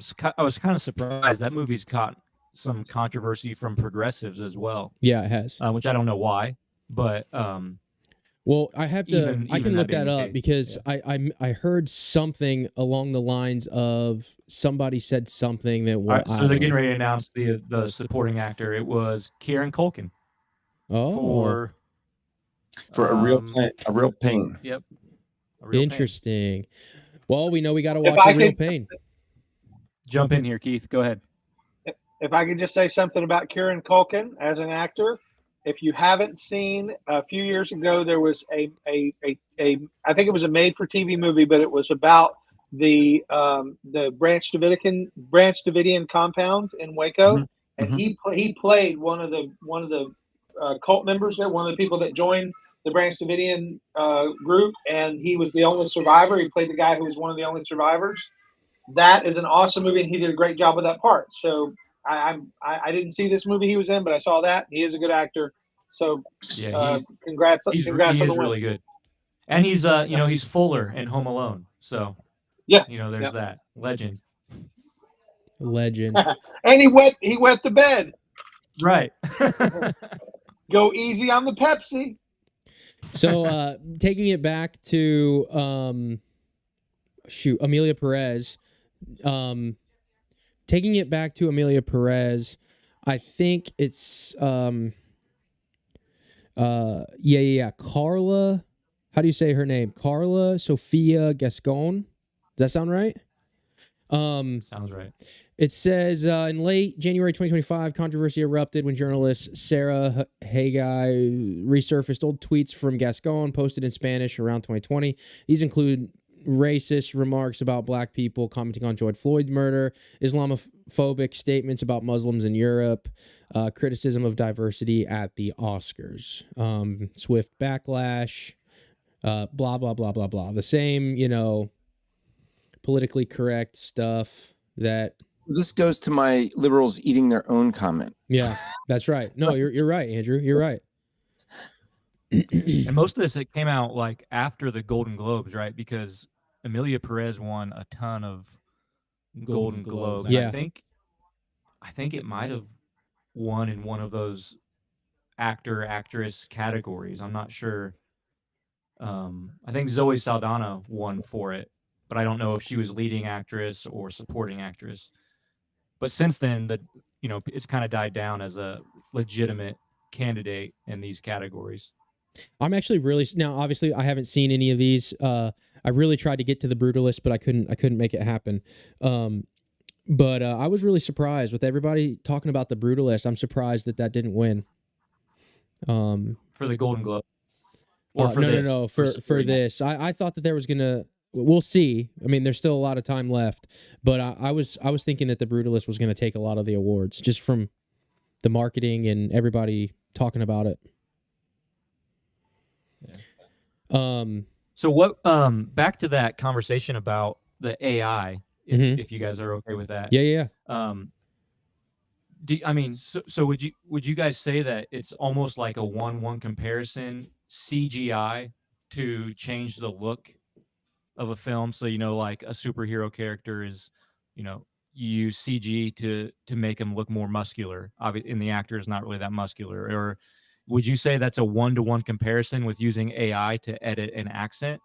was kind of surprised that movie's caught some controversy from progressives as well. Yeah, it has. Which I don't know why, but well, I have to. I can look that up because I heard something along the lines of somebody said something that was. So they're getting ready to announce the supporting actor. It was Kieran Culkin. Oh, for a real pain. Yep. Interesting. Pain. Well, we know we got to watch A Real Pain. Jump in here, Keith. Go ahead. If I could just say something about Kieran Culkin as an actor, If you haven't seen, a few years ago there was a I think it was a made-for-TV movie, but it was about the Branch Davidian compound in Waco, Mhm. and Mhm. he played one of the cult members there, one of the people that joined the Branch Davidian group, and he was the only survivor. He played the guy who was one of the only survivors. That is an awesome movie, and he did a great job with that part. So I didn't see this movie he was in, but I saw that. He is a good actor. So Yeah, congrats he on the is win. really good, and he's he's Fuller in Home Alone. So Yeah, there's that legend. Legend. and he wet the bed. Right. Go easy on the Pepsi. So taking it back to Amelia Perez. Taking it back to Amelia Perez, I think it's Carla. How do you say her name? Carla Sofia Gascon. Does that sound right? Sounds right. It says in late January 2025, controversy erupted when journalist Sarah Haggai resurfaced old tweets from Gascon posted in Spanish around 2020. These include racist remarks about black people, commenting on George Floyd's murder, Islamophobic statements about Muslims in Europe, criticism of diversity at the Oscars, swift backlash, blah, blah, blah, blah, blah. The same, politically correct stuff that... This goes to my liberals eating their own comment. Yeah, that's right. No, you're right, Andrew. You're right. And most of this, it came out like after the Golden Globes, right? Because Amelia Perez won a ton of Golden Globes. Yeah. I think it might have won in one of those actor-actress categories. I'm not sure. I think Zoe Saldana won for it, but I don't know if she was leading actress or supporting actress. But since then, it's kind of died down as a legitimate candidate in these categories. I'm actually really now. Obviously, I haven't seen any of these. I really tried to get to the Brutalist, but I couldn't make it happen. But I was really surprised with everybody talking about the Brutalist. I'm surprised that didn't win. For the Golden Globe. Or for this. I thought that there was gonna. We'll see. I mean, there's still a lot of time left, but I was thinking that the Brutalist was gonna take a lot of the awards just from the marketing and everybody talking about it. Yeah. So what? Back to that conversation about the AI. If you guys are okay with that. Yeah. So would you guys say that it's almost like a 1-1 comparison CGI to change the look of a film? So like a superhero character is, you use CG to make him look more muscular. Obviously, and the actor is not really that muscular. Or would you say that's a 1-to-1 comparison with using AI to edit an accent?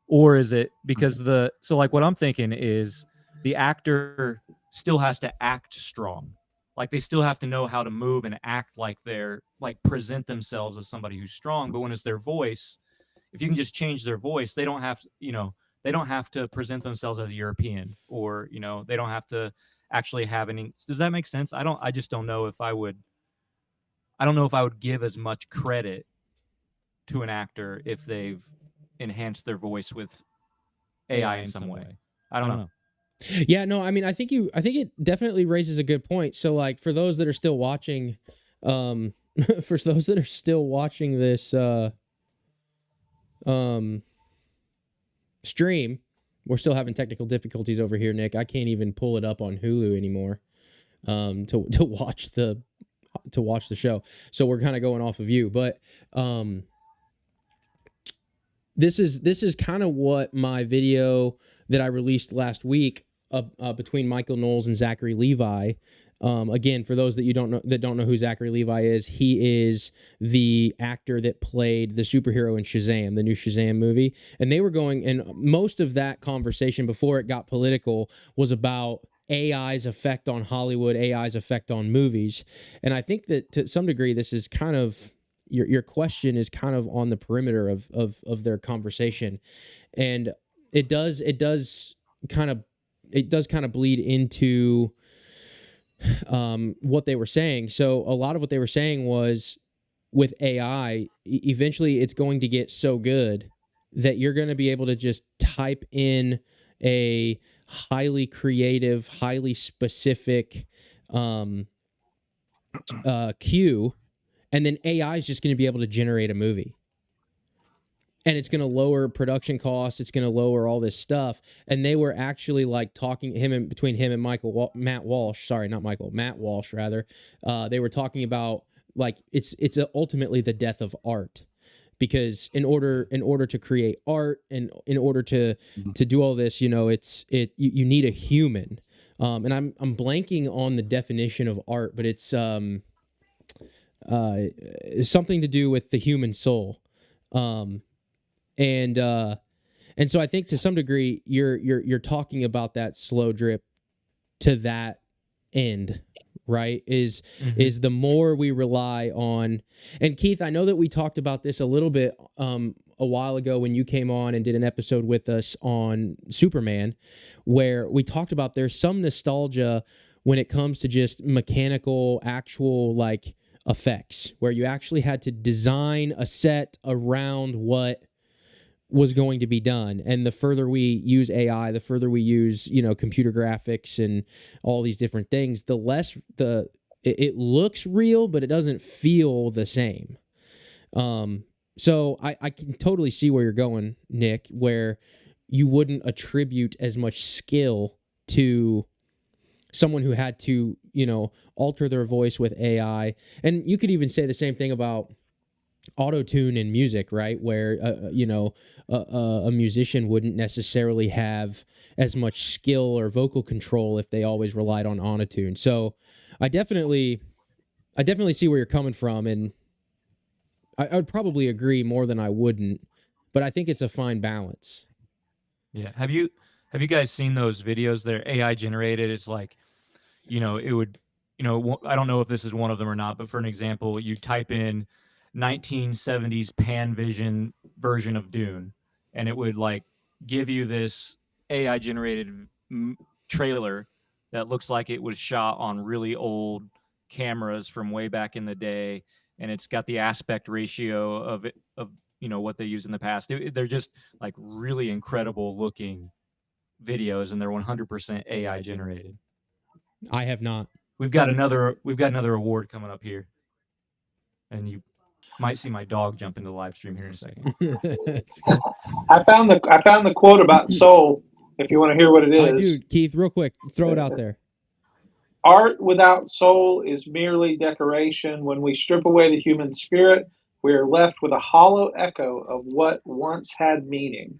Or is it because what I'm thinking is the actor still has to act strong. Like they still have to know how to move and act like they're present themselves as somebody who's strong. But when it's their voice, if you can just change their voice, they don't have to present themselves as a European, or, they don't have to actually have any. Does that make sense? I just don't know if I would give as much credit to an actor if they've enhanced their voice with AI in some way. I don't know. Yeah, no, I mean, I think it definitely raises a good point. So like for those that are still watching, this stream, we're still having technical difficulties over here, Nick. I can't even pull it up on Hulu anymore to watch the show. So we're kind of going off of you, but this is kind of what my video that I released last week between Michael Knowles and Zachary Levi. Again, for those that don't know who Zachary Levi is, he is the actor that played the superhero in Shazam, the new Shazam movie. And they were and most of that conversation before it got political was about AI's effect on Hollywood, AI's effect on movies. And I think that to some degree, this is kind of your question is kind of on the perimeter of their conversation. And it does kind of bleed into what they were saying. So a lot of what they were saying was with AI, eventually it's going to get so good that you're going to be able to just type in a highly creative, highly specific cue, and then AI is just going to be able to generate a movie. And it's going to lower production costs. It's going to lower all this stuff. And they were actually like talking between him and Matt Walsh. They were talking about like it's ultimately the death of art, because in order to create art and in order to do all this, you need a human. And I'm blanking on the definition of art, but it's something to do with the human soul. And so I think to some degree you're talking about that slow drip to that end, right? Is the more we rely on, and Keith, I know that we talked about this a little bit a while ago when you came on and did an episode with us on Superman, where we talked about there's some nostalgia when it comes to just mechanical, actual like effects, where you actually had to design a set around what was going to be done. And the further we use AI, the further we use, computer graphics and all these different things, the less it looks real, but it doesn't feel the same. So I can totally see where you're going, Nick, where you wouldn't attribute as much skill to someone who had to, alter their voice with AI. And you could even say the same thing about auto-tune in music, right? Where a musician wouldn't necessarily have as much skill or vocal control if they always relied on auto-tune. So I definitely see where you're coming from, and I would probably agree more than I wouldn't, but I think it's a fine balance. Yeah. Have you guys seen those videos? They're AI generated. It's like, it would, I don't know if this is one of them or not, but for an example, you type in 1970s Panvision version of Dune, and it would like give you this AI generated trailer that looks like it was shot on really old cameras from way back in the day, and it's got the aspect ratio of what they used in the past. They're just like really incredible looking videos, and they're 100% AI generated. I have not. We've got another award coming up here, and you might see my dog jump into the live stream here in a second. I found the quote about soul. If you want to hear what it is, dude, Keith, real quick, throw it out there. Art without soul is merely decoration. When we strip away the human spirit, we are left with a hollow echo of what once had meaning.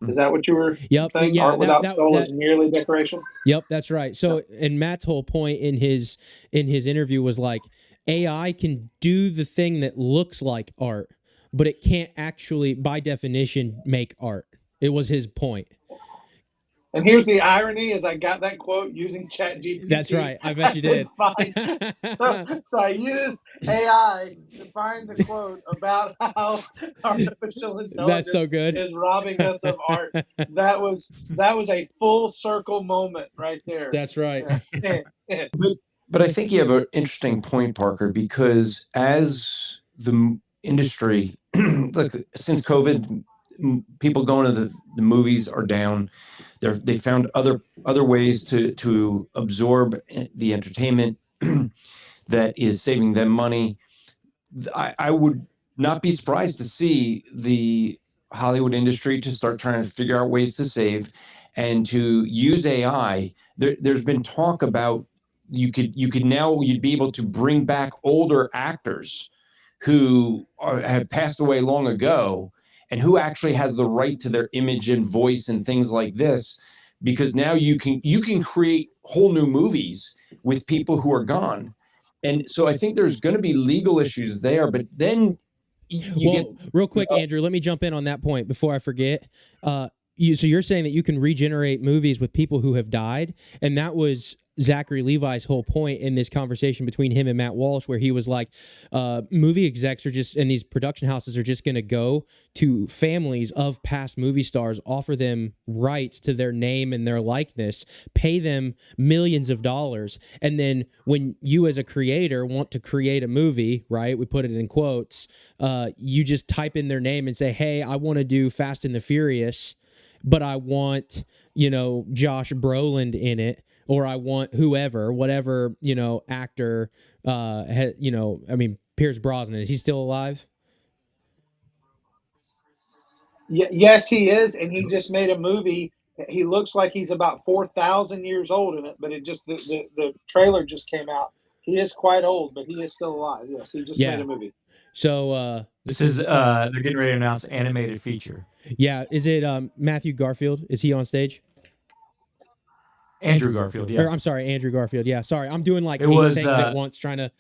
Is that what you were saying? Yeah, Art without soul is merely decoration? Yep, that's right. So, and Matt's whole point in his interview was like, AI can do the thing that looks like art, but it can't actually, by definition, make art. It was his point. And here's the irony: is I got that quote using ChatGPT. That's right. I bet you did. Fine. So I used AI to find the quote about how artificial intelligence That's so good. is robbing us of art. That was a full circle moment right there. That's right. But I think you have an interesting point, Parker, because as the industry, look, since COVID, people going to the movies are down. They found other ways to absorb the entertainment that is saving them money. I would not be surprised to see the Hollywood industry to start trying to figure out ways to save and to use AI. There's been talk about you'd be able to bring back older actors who have passed away long ago and who actually has the right to their image and voice and things like this, because now you can create whole new movies with people who are gone. And so I think there's going to be legal issues there, but then real quick, Andrew, let me jump in on that point before I forget. so you're saying that you can regenerate movies with people who have died, and that was Zachary Levi's whole point in this conversation between him and Matt Walsh, where he was like, movie execs are just, and these production houses are just going to go to families of past movie stars, offer them rights to their name and their likeness, pay them millions of dollars. And then when you as a creator want to create a movie, right, we put it in quotes, you just type in their name and say, hey, I want to do Fast and the Furious, but I want, Josh Brolin in it, or I want whatever, actor, Pierce Brosnan, is he still alive? Yes, he is. And he just made a movie. He looks like he's about 4,000 years old in it, but the trailer just came out. He is quite old, but he is still alive. Yes, he just made a movie. So this is they're getting ready to announce animated feature. Yeah, is it Matthew Garfield? Is he on stage? Andrew Garfield, yeah. Or, I'm sorry, Andrew Garfield. Yeah, sorry, I'm doing like 8 things at once, trying to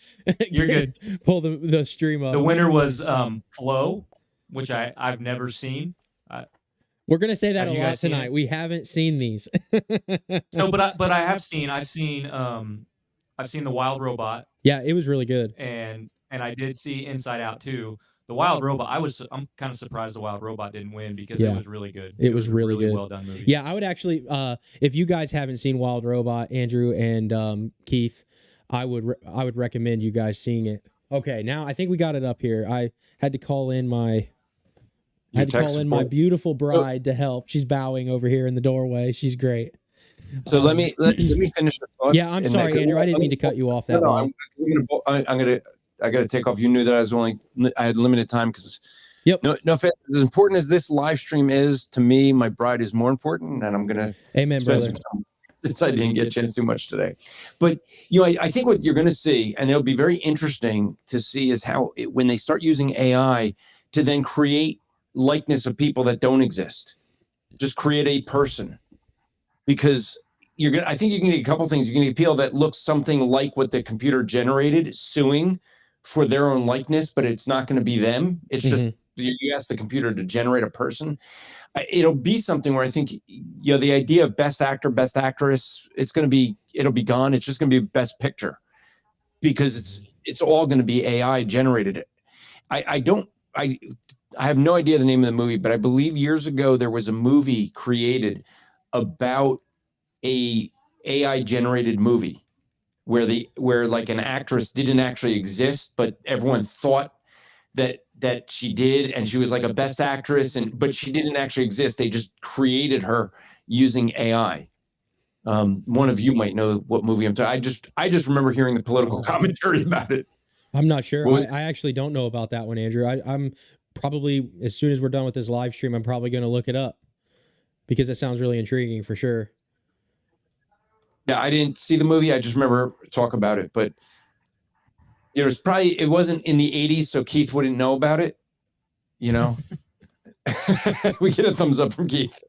you're good. Pull the stream up. The winner was Flow, which I've never seen. We're gonna say that a lot tonight. We haven't seen these. No, but I've seen The Wild Robot. Yeah, it was really good. And I did see Inside Out too. The Wild Robot, I'm kind of surprised The Wild Robot didn't win because it was really good. It was really good. Well done movie. Yeah, I would actually, if you guys haven't seen Wild Robot, Andrew and Keith, I would recommend you guys seeing it. Okay, now I think we got it up here. I had to call in my beautiful bride to help. She's bowing over here in the doorway. She's great. So let me finish the thought. Yeah, I'm sorry, Andrew. I didn't mean to cut you off that long. I got to take off. You knew that I had limited time because. Yep. No, as important as this live stream is to me, my bride is more important, and I'm gonna. Amen, brother. Since I didn't get a chance too much today, but I think what you're going to see, and it'll be very interesting to see, is how when they start using AI to then create likeness of people that don't exist, just create a person, because I think you can get a couple things. You can get people that look something like what the computer generated, suing for their own likeness, but it's not going to be them. It's just you ask the computer to generate a person. It'll be something where I think the idea of best actor, best actress, it'll be gone. It's just going to be best picture, because it's all going to be AI generated. I have no idea the name of the movie, but I believe years ago there was a movie created about a AI generated movie where like an actress didn't actually exist, but everyone thought that she did, and she was like a best actress, but she didn't actually exist. They just created her using AI. One of you might know what movie I'm talking. I just remember hearing the political commentary about it. I'm not sure. I actually don't know about that one, Andrew. I'm probably, as soon as we're done with this live stream, I'm probably going to look it up, because it sounds really intriguing for sure. Yeah, I didn't see the movie. I just remember talk about it, but it wasn't in the 80s, so Keith wouldn't know about it. We get a thumbs up from Keith.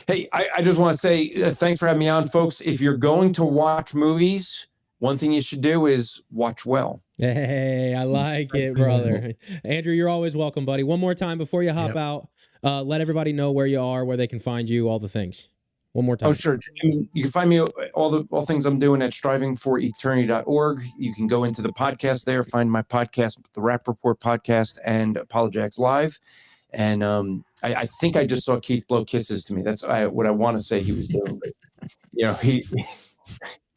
Hey, I just want to say thanks for having me on, folks. If you're going to watch movies, one thing you should do is watch well. Hey, I like it, brother. Andrew, you're always welcome, buddy. One more time before you hop out, let everybody know where you are, where they can find you, all the things. One more time. Oh, sure. You can find me all things I'm doing at strivingforeternity.org. You can go into the podcast there, find my podcast, the Rap Report podcast, and Apologetics Live. And I think I just saw Keith blow kisses to me. That's what I want to say he was doing. But, he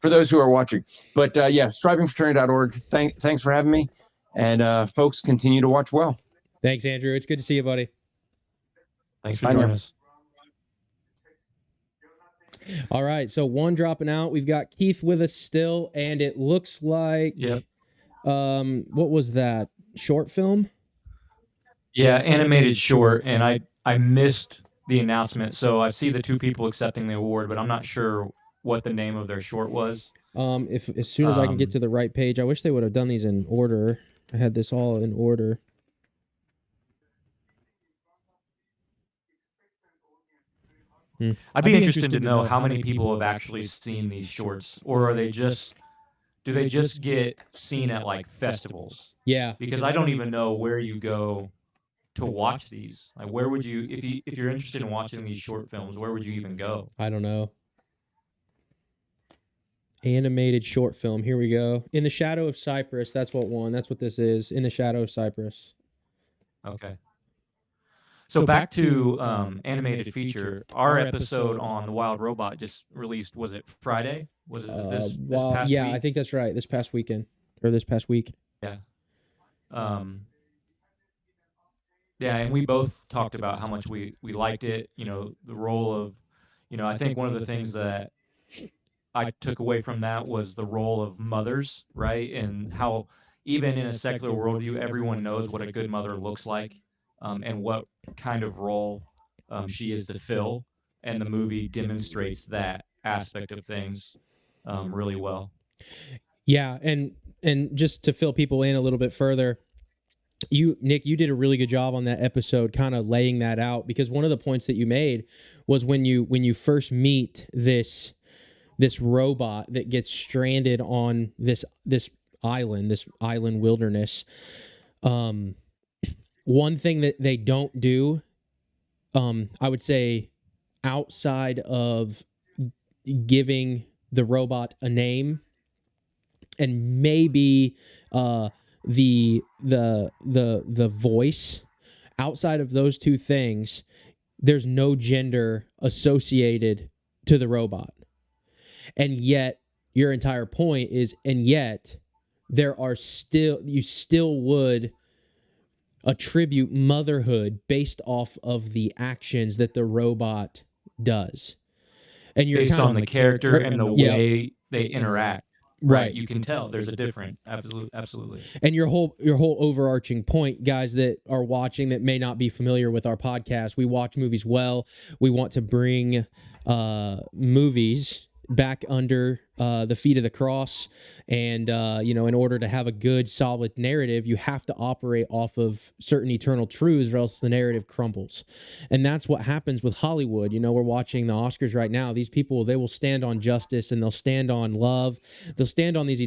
for those who are watching. But strivingforeternity.org. Thanks for having me. And folks, continue to watch well. Thanks, Andrew. It's good to see you, buddy. Thanks for joining us. All right, so one dropping out. We've got Keith with us still, and it looks like, what was that? Short film? Yeah, animated short, and I missed the announcement, so I see the two people accepting the award, but I'm not sure what the name of their short was. If as soon as I can get to the right page, I wish they would have done these in order. I had this all in order. I'd be interested to know how many people have actually seen these shorts, or do they just get seen at like festivals? Yeah, because I don't even know where you go to watch these? Like, where would you, if you're interested in watching these short films, where would you even go? I don't know. Animated short film. Here we go. In the Shadow of Cypress. That's what won. That's what this is. In the Shadow of Cypress. Okay. So back to animated feature. Our episode on the Wild Robot just released. Was it Friday? Was it this past yeah, week? I think that's right. This past weekend or this past week. Yeah. Yeah, and we both talked about how much we liked it. You know, the role of, you know, I think one of the things that I took away from that was the role of mothers, right? And how even in a secular worldview, everyone knows what a good mother looks like, and what kind of role she is to fill. And the movie demonstrates that aspect of things really well. Yeah, and just to fill people in a little bit further, Nick, you did a really good job on that episode, kind of laying that out, because one of the points that you made was when you first meet this robot that gets stranded on this island wilderness. One thing that they don't do, I would say, outside of giving the robot a name and maybe the voice, outside of those two things, there's no gender associated to the robot. And yet your entire point is, and yet you still would attribute motherhood based off of the actions that the robot does. And you're based on the character and the way they interact. Right. You can tell there's a difference. Absolutely. And your whole overarching point, guys that are watching that may not be familiar with our podcast, we watch movies well. We want to bring movies back under the feet of the cross. And, in order to have a good, solid narrative, you have to operate off of certain eternal truths or else the narrative crumbles. And that's what happens with Hollywood. We're watching the Oscars right now. These people, they will stand on justice and they'll stand on love. They'll stand on these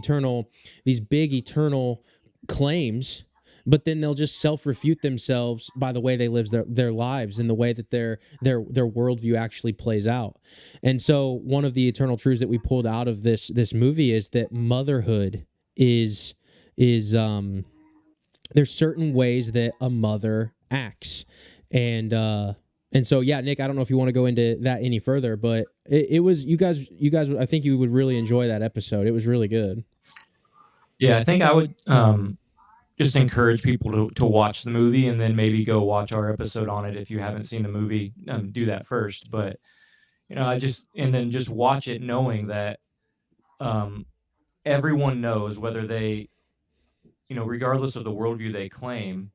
big eternal claims, but then they'll just self-refute themselves by the way they live their lives and the way that their worldview actually plays out. And so one of the eternal truths that we pulled out of this movie is that motherhood is there's certain ways that a mother acts. And so, yeah, Nick, I don't know if you want to go into that any further, but it was, you guys, I think you would really enjoy that episode. It was really good. Yeah, I think I would just encourage people to watch the movie and then maybe go watch our episode on it if you haven't seen the movie. Do that first, but just watch it knowing that everyone knows, whether they, regardless of the worldview they claim,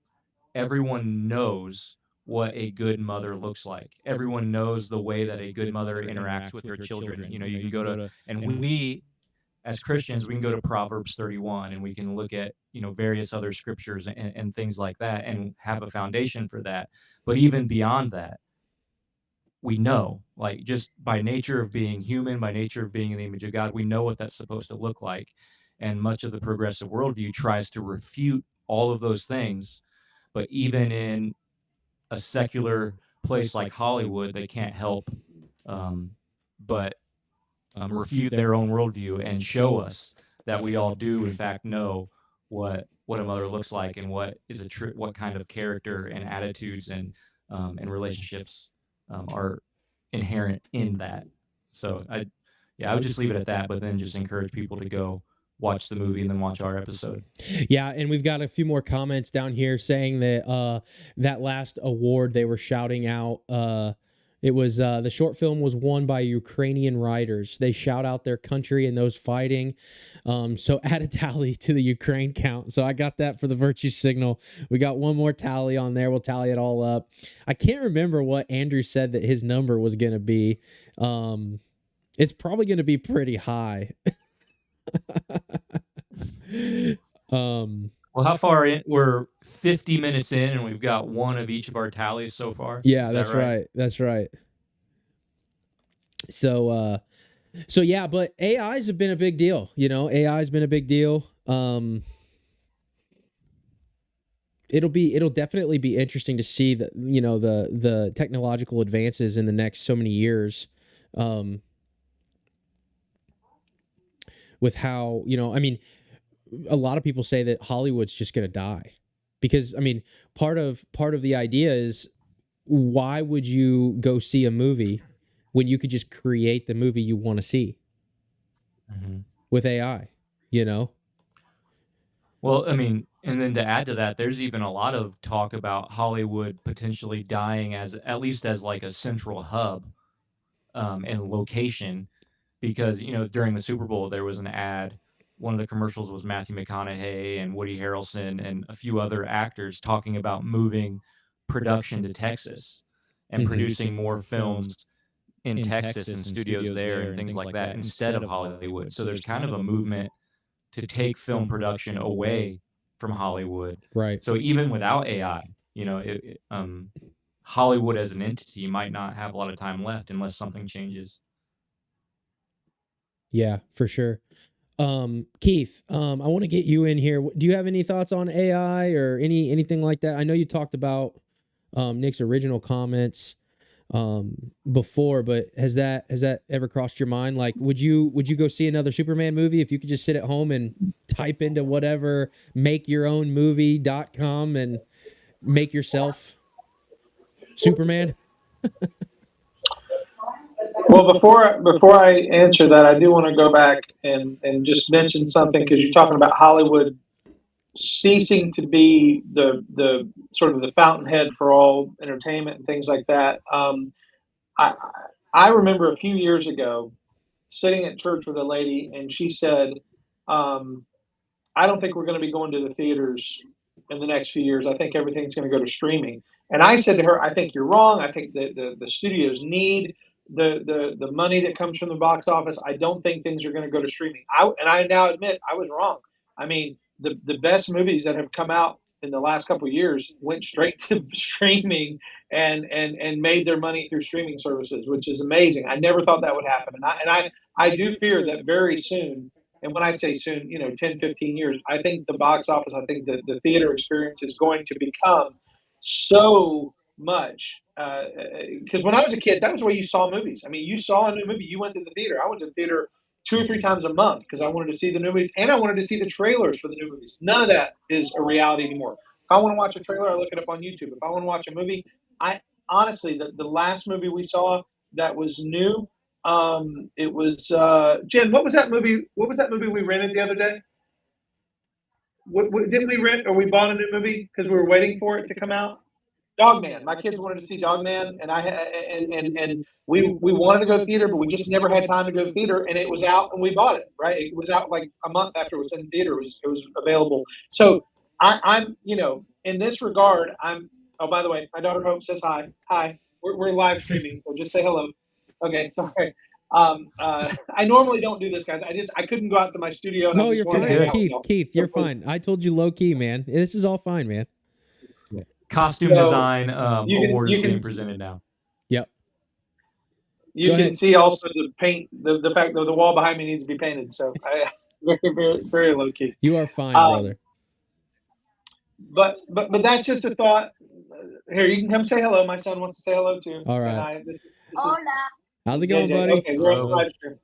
everyone knows what a good mother looks like. Everyone knows the way that a good mother interacts with her children. You can go to, and we, as Christians, we can go to Proverbs 31 and we can look at, various other scriptures and things like that and have a foundation for that. But even beyond that, we know, like, just by nature of being human, by nature of being in the image of God, we know what that's supposed to look like. And much of the progressive worldview tries to refute all of those things. But even in a secular place like Hollywood, they can't help but refute their own worldview and show us that we all do, in fact, know what a mother looks like and what is what kind of character and attitudes and relationships are inherent in that. So I would just leave it at that, but then just encourage people to go watch the movie and then watch our episode. Yeah, and we've got a few more comments down here saying that that last award they were shouting out, it was the short film was won by Ukrainian riders. They shout out their country and those fighting. So add a tally to the Ukraine count. So I got that for the virtue signal. We got one more tally on there. We'll tally it all up. I can't remember what Andrew said that his number was going to be. It's probably going to be pretty high. Well, how far in? We're 50 minutes in, and we've got one of each of our tallies so far. Yeah, that's right? That's right. So yeah, but AIs have been a big deal. AI's been a big deal. it'll definitely be interesting to see the technological advances in the next so many years, with how, I mean, a lot of people say that Hollywood's just going to die because, I mean, part of the idea is, why would you go see a movie when you could just create the movie you want to see with AI, Well, I mean, and then to add to that, there's even a lot of talk about Hollywood potentially dying as, at least as like a central hub, and location, because, during the Super Bowl, there was an ad. One of the commercials was Matthew McConaughey and Woody Harrelson and a few other actors talking about moving production to Texas and producing more films in Texas and studios there and things like that instead of Hollywood. So there's kind of a movement to take film production away from Hollywood. Right. So even without AI, Hollywood as an entity might not have a lot of time left unless something changes. Yeah, for sure. Keith, I want to get you in here. Do you have any thoughts on AI or anything like that? I know you talked about Nick's original comments before, but has that ever crossed your mind? Like, would you go see another Superman movie if you could just sit at home and type into whatever makeyourOwnmovie.com and make yourself Superman? Well, before I answer that, I do want to go back and just mention something, because you're talking about Hollywood ceasing to be the sort of the fountainhead for all entertainment and things like that. I remember a few years ago sitting at church with a lady, and she said, I don't think we're going to be going to the theaters in the next few years. I think everything's going to go to streaming. And I said to her, I think you're wrong. I think that the studios need the money that comes from the box office. I don't think things are going to go to streaming. I now admit I was wrong. I mean, the best movies that have come out in the last couple of years went straight to streaming and made their money through streaming services, which is amazing. I never thought that would happen. And I do fear that very soon, and when I say soon, 10, 15 years, I think the box office, I think the theater experience is going to become so much. Because when I was a kid, that was where you saw movies. I mean, you saw a new movie, you went to the theater. I went to the theater 2 or 3 times a month because I wanted to see the new movies, and I wanted to see the trailers for the new movies. None of that is a reality anymore. If I want to watch a trailer, I look it up on YouTube. If I want to watch a movie, I honestly, the last movie we saw that was new, it was Jen. What was that movie? What was that movie we rented the other day? What didn't we rent, or we bought a new movie because we were waiting for it to come out? Dogman. My kids wanted to see Dogman, and we wanted to go to theater, but we just never had time to go to theater. And it was out, and we bought it. Right, it was out like a month after it was in theater. It was available. So I'm in this regard, I'm. Oh, by the way, my daughter Hope says hi. Hi, we're live streaming, so just say hello. Okay, sorry. I normally don't do this, guys. I couldn't go out to my studio. And No, you're fine, Keith. You're fine. I told you low key, man. This is all fine, man. Costume design award is being presented now. Yep. You can see also the paint, the fact that the wall behind me needs to be painted. So very, very, very low key. You are fine, brother. But that's just a thought. Here, you can come say hello. My son wants to say hello too. All right. Hola. How's it going, JJ. buddy? Okay, we're on the live stream.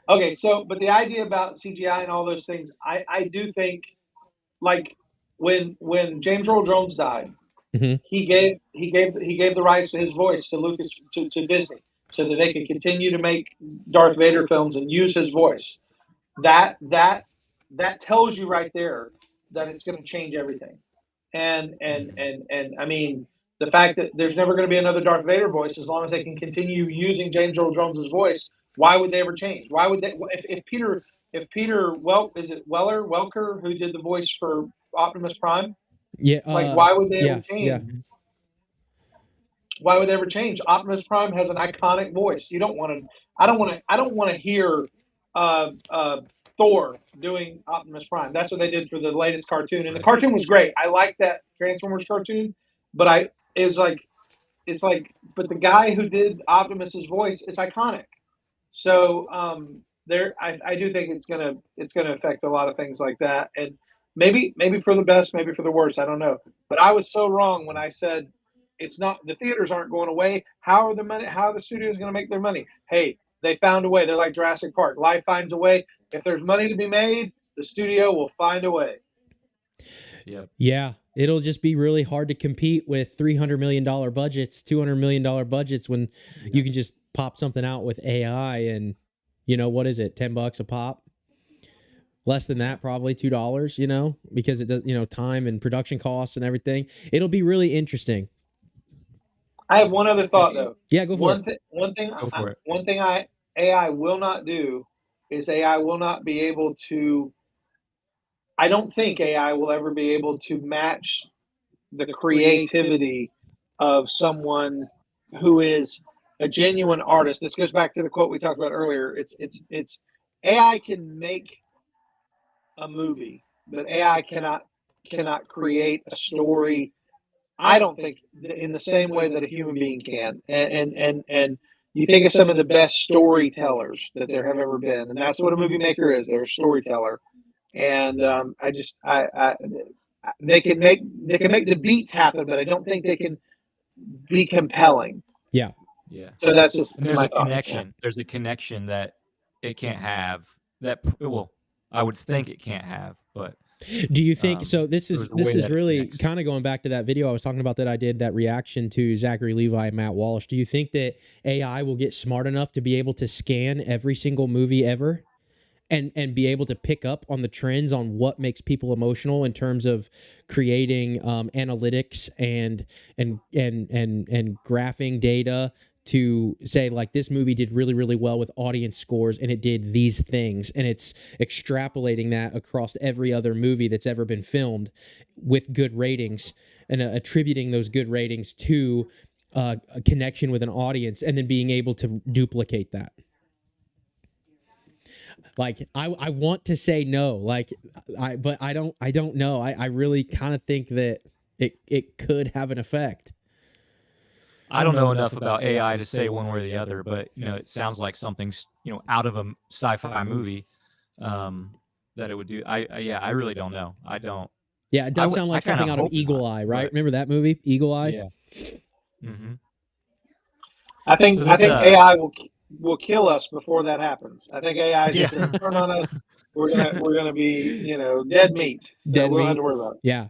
Okay, so but the idea about CGI and all those things, I do think, like when James Earl Jones died, he gave the rights to his voice to Lucas to Disney so that they could continue to make Darth Vader films and use his voice. That tells you right there that it's going to change everything. And I mean, the fact that there's never going to be another Darth Vader voice, as long as they can continue using James Earl Jones' voice, why would they ever change? Why would they? If Peter Welker, who did the voice for Optimus Prime? Yeah. Why would they ever change? Yeah. Why would they ever change? Optimus Prime has an iconic voice. You don't want to. I don't want to hear Thor doing Optimus Prime. That's what they did for the latest cartoon, and the cartoon was great. I liked that Transformers cartoon, but but the guy who did Optimus's voice is iconic. So I do think it's gonna affect a lot of things like that. And maybe for the best, maybe for the worst. I don't know. But I was so wrong when I said it's not. The theaters aren't going away. How are the studios going to make their money? Hey, they found a way. They're like Jurassic Park. Life finds a way. If there's money to be made, the studio will find a way. Yep. Yeah. It'll just be really hard to compete with $300 million budgets, $200 million budgets when you can just pop something out with AI and, what is it? $10 a pop? Less than that, probably $2, because it does, time and production costs and everything. It'll be really interesting. I have one other thought though. Yeah, go for it. One thing AI will not do is AI will not be able to. I don't think AI will ever be able to match the creativity of someone who is a genuine artist. This goes back to the quote we talked about earlier. It's AI can make a movie, but AI cannot create a story. I don't think in the same way that a human being can. And you think of some of the best storytellers that there have ever been, and that's what a movie maker is. They're a storyteller. And they can make the beats happen, but I don't think they can be compelling. Yeah. So that's just there's a connection. There's a connection that it can't have. I would think it can't have. But do you think so? This is really kind of going back to that video I was talking about that I did, that reaction to Zachary Levi and Matt Walsh. Do you think that AI will get smart enough to be able to scan every single movie ever? And be able to pick up on the trends on what makes people emotional in terms of creating analytics and graphing data to say, like, this movie did really, really well with audience scores and it did these things, and it's extrapolating that across every other movie that's ever been filmed with good ratings and attributing those good ratings to a connection with an audience and then being able to duplicate that. Like, I want to say no, but I don't know. I really kind of think that it could have an effect. I don't know enough about AI to say one way or the other, but it sounds like something's out of a sci-fi movie that it would do. I really don't know. I don't. Yeah, it does sound like something out of Eagle Eye, right? Remember that movie, Eagle Eye? Yeah. Mm-hmm. I think AI will kill us before that happens. I think AI is just going to turn on us. We're gonna be dead meat. So we'll have to worry about it. Yeah.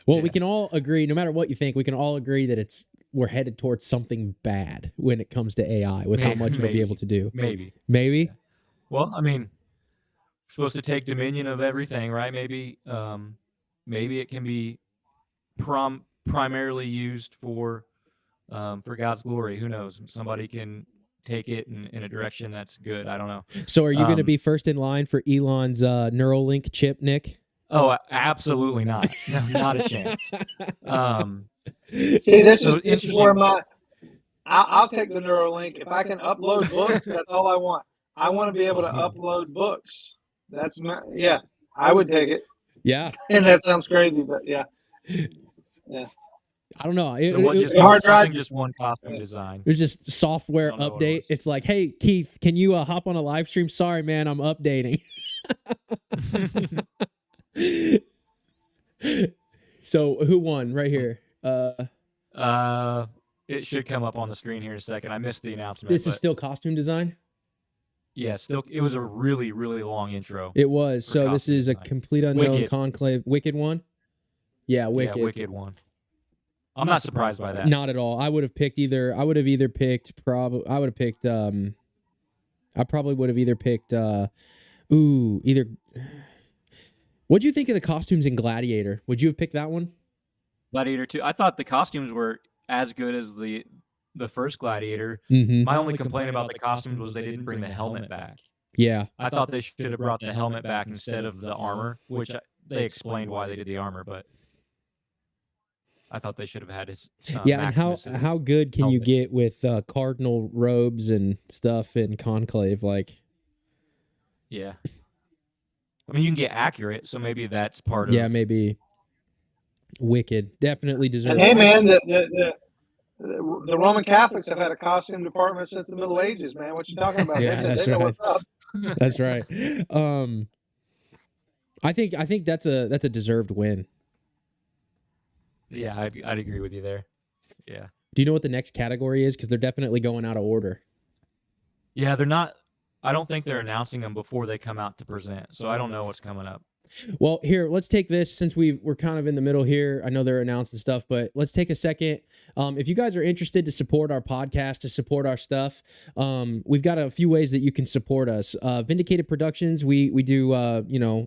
Well, we can all agree, no matter what you think, we can all agree that we're headed towards something bad when it comes to AI with how much it'll be able to do. Maybe. Yeah. Well, I mean, we're supposed to take dominion of everything, right? Maybe it can be primarily used for God's glory. Who knows? Somebody can take it in a direction that's good. I don't know. So are you going to be first in line for Elon's Neuralink chip, Nick? Oh, absolutely not. No, not a chance. See, this is where I'll take the Neuralink. If I can upload books, that's all I want. I want to be able to upload books. I would take it. Yeah. And that sounds crazy, but yeah. I don't know. Hard drive, just one costume design. It's just software update. It's like, hey, Keith, can you hop on a live stream? Sorry, man, I'm updating. So who won right here? It should come up on the screen here in a second. I missed the announcement. This is still costume design? Yeah, still. It was a really, really long intro. It was. So this is a complete unknown conclave. Wicked one? Yeah, Wicked. Yeah, Wicked one. I'm not surprised by that. Not at all. I would have picked either. I probably would have either picked. Either. What'd you think of the costumes in Gladiator? Would you have picked that one? Gladiator 2. I thought the costumes were as good as the first Gladiator. Mm-hmm. My only complaint about the costumes was they didn't bring the helmet back. Yeah. I thought they should have brought the helmet back instead of the armor, which they explained why they did the armor, but I thought they should have had his. And how good can you get with cardinal robes and stuff in Conclave? Yeah. I mean, you can get accurate, so maybe that's part of. Yeah, maybe. Wicked definitely deserves. And hey, man, the Roman Catholics have had a costume department since the Middle Ages, man. What you talking about? Yeah, they know what's up. That's right. I think that's a deserved win. Yeah, I'd agree with you there. Yeah. Do you know what the next category is? Because they're definitely going out of order. Yeah, they're not. I don't think they're announcing them before they come out to present, so I don't know what's coming up. Well, here, let's take this since we're kind of in the middle here. I know they're announcing stuff, but let's take a second. If you guys are interested to support our podcast, to support our stuff, we've got a few ways that you can support us. Vindicated Productions, we do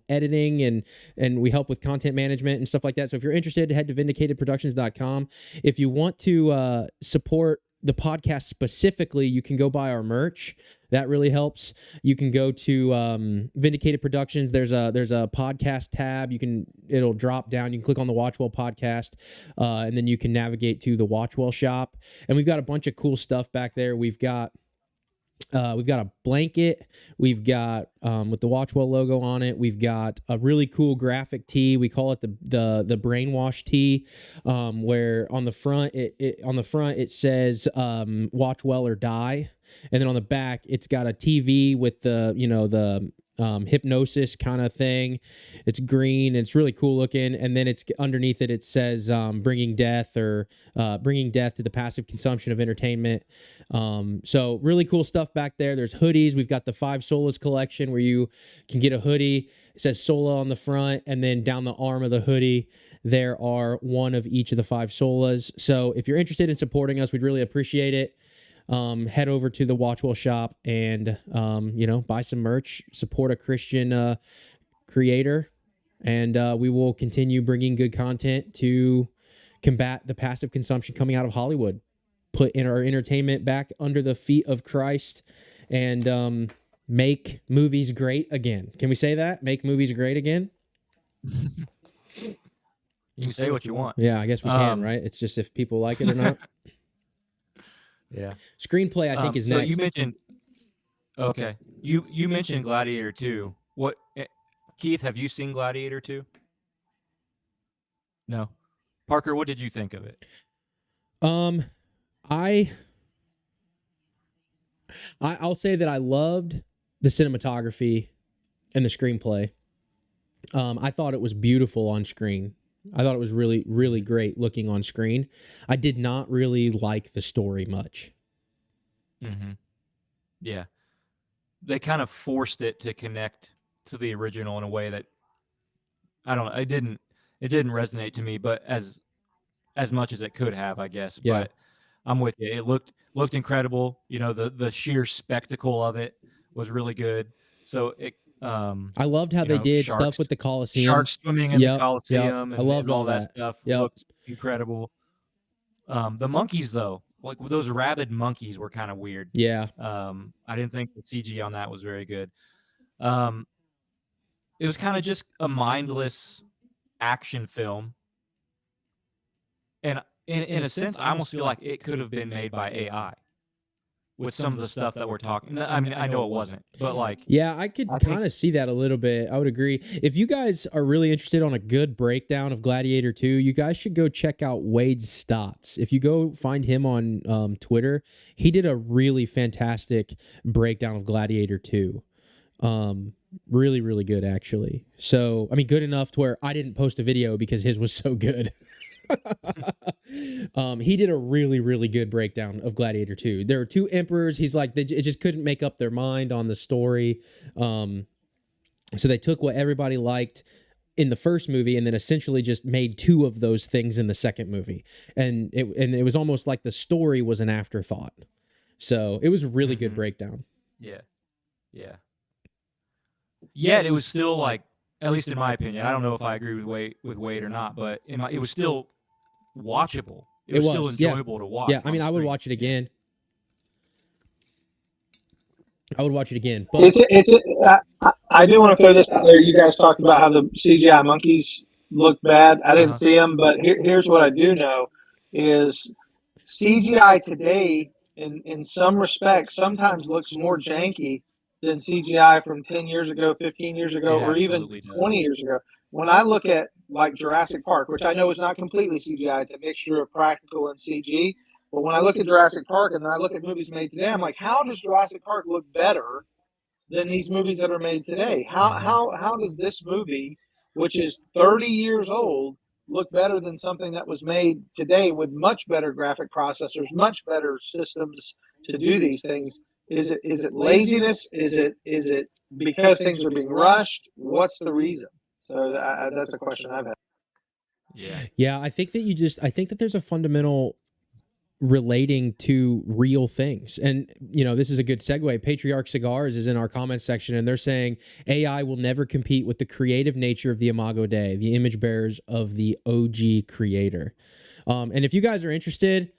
editing and we help with content management and stuff like that. So if you're interested, head to vindicatedproductions.com. If you want to support the podcast specifically, you can go buy our merch. That really helps. You can go to Vindicated Productions. There's a podcast tab. It'll drop down. You can click on the WatchWell Podcast, and then you can navigate to the WatchWell shop. And we've got a bunch of cool stuff back there. We've got a blanket. We've got with the WatchWell logo on it. We've got a really cool graphic tee. We call it the brainwash tee, where on the front it says "Watch Well or Die," and then on the back it's got a TV with the hypnosis kind of thing. It's green. It's really cool looking, and then it's underneath it. It says bringing death to the passive consumption of entertainment. So really cool stuff back there. There's hoodies. We've got the 5 Solas collection where you can get a hoodie. It says Sola on the front, and then down the arm of the hoodie there are one of each of the 5 Solas. So if you're interested in supporting us, we'd really appreciate it. Head over to the WatchWell shop and buy some merch, support a Christian creator, and we will continue bringing good content to combat the passive consumption coming out of Hollywood, put in our entertainment back under the feet of Christ, and make movies great again. Can we say that? Make movies great again? You can say what you want. Yeah, I guess we can, right? It's just if people like it or not. Yeah. Screenplay, I think, is so next. you mentioned. Okay. You mentioned Gladiator 2. What, Keith? Have you seen Gladiator 2? No. Parker, what did you think of it? I'll say that I loved the cinematography and the screenplay. I thought it was beautiful on screen. I thought it was really, really great looking on screen. I did not really like the story much. Mm-hmm. Yeah. They kind of forced it to connect to the original in a way that, I don't know, it didn't resonate to me, but as much as it could have, I guess. Yeah. But I'm with you. It looked incredible. The sheer spectacle of it was really good. So it I loved how they did stuff with the Coliseum. Sharks swimming in the Coliseum. Yep. I loved all that stuff. Yep. Looked incredible. The monkeys, though, like those rabid monkeys, were kind of weird. Yeah. I didn't think the CG on that was very good. It was kind of just a mindless action film. And in a sense, I almost feel like it could have been made by AI. With some of the stuff that we're talking. I mean, I know it wasn't, but like... Yeah, I could kind of see that a little bit. I would agree. If you guys are really interested on a good breakdown of Gladiator 2, you guys should go check out Wade Stotts. If you go find him on Twitter, he did a really fantastic breakdown of Gladiator 2. Really, really good, actually. So, I mean, good enough to where I didn't post a video because his was so good. He did a really, really good breakdown of Gladiator 2. There are 2 emperors. He's like, it just couldn't make up their mind on the story. So they took what everybody liked in the first movie and then essentially just made 2 of those things in the second movie. And it was almost like the story was an afterthought. So it was a really good breakdown. Yeah. Yeah. Yet it was still like, at least in my opinion, I don't know if I agree with Wade or not, but it was still watchable. It was still enjoyable to watch. Yeah, I mean, I would watch it again. I would watch it again. But I do want to throw this out there. You guys talked about how the CGI monkeys looked bad. I didn't see them, but here's what I do know is CGI today, in some respects, sometimes looks more janky than CGI from 10 years ago, 15 years ago, or even 20 years ago. When I look at like Jurassic Park, which I know is not completely CGI, it's a mixture of practical and CG. But when I look at Jurassic Park and then I look at movies made today, I'm like, how does Jurassic Park look better than these movies that are made today. How does this movie, which is 30 years old, look better than something that was made today with much better graphic processors, much better systems to do these things? Is it laziness? Is it because things are being rushed? What's the reason? So that's a question I've had. Yeah, I think that there's a fundamental relating to real things. And, this is a good segue. Patriarch Cigars is in our comments section, and they're saying AI will never compete with the creative nature of the Imago Dei, the image bearers of the OG creator. And if you guys are interested,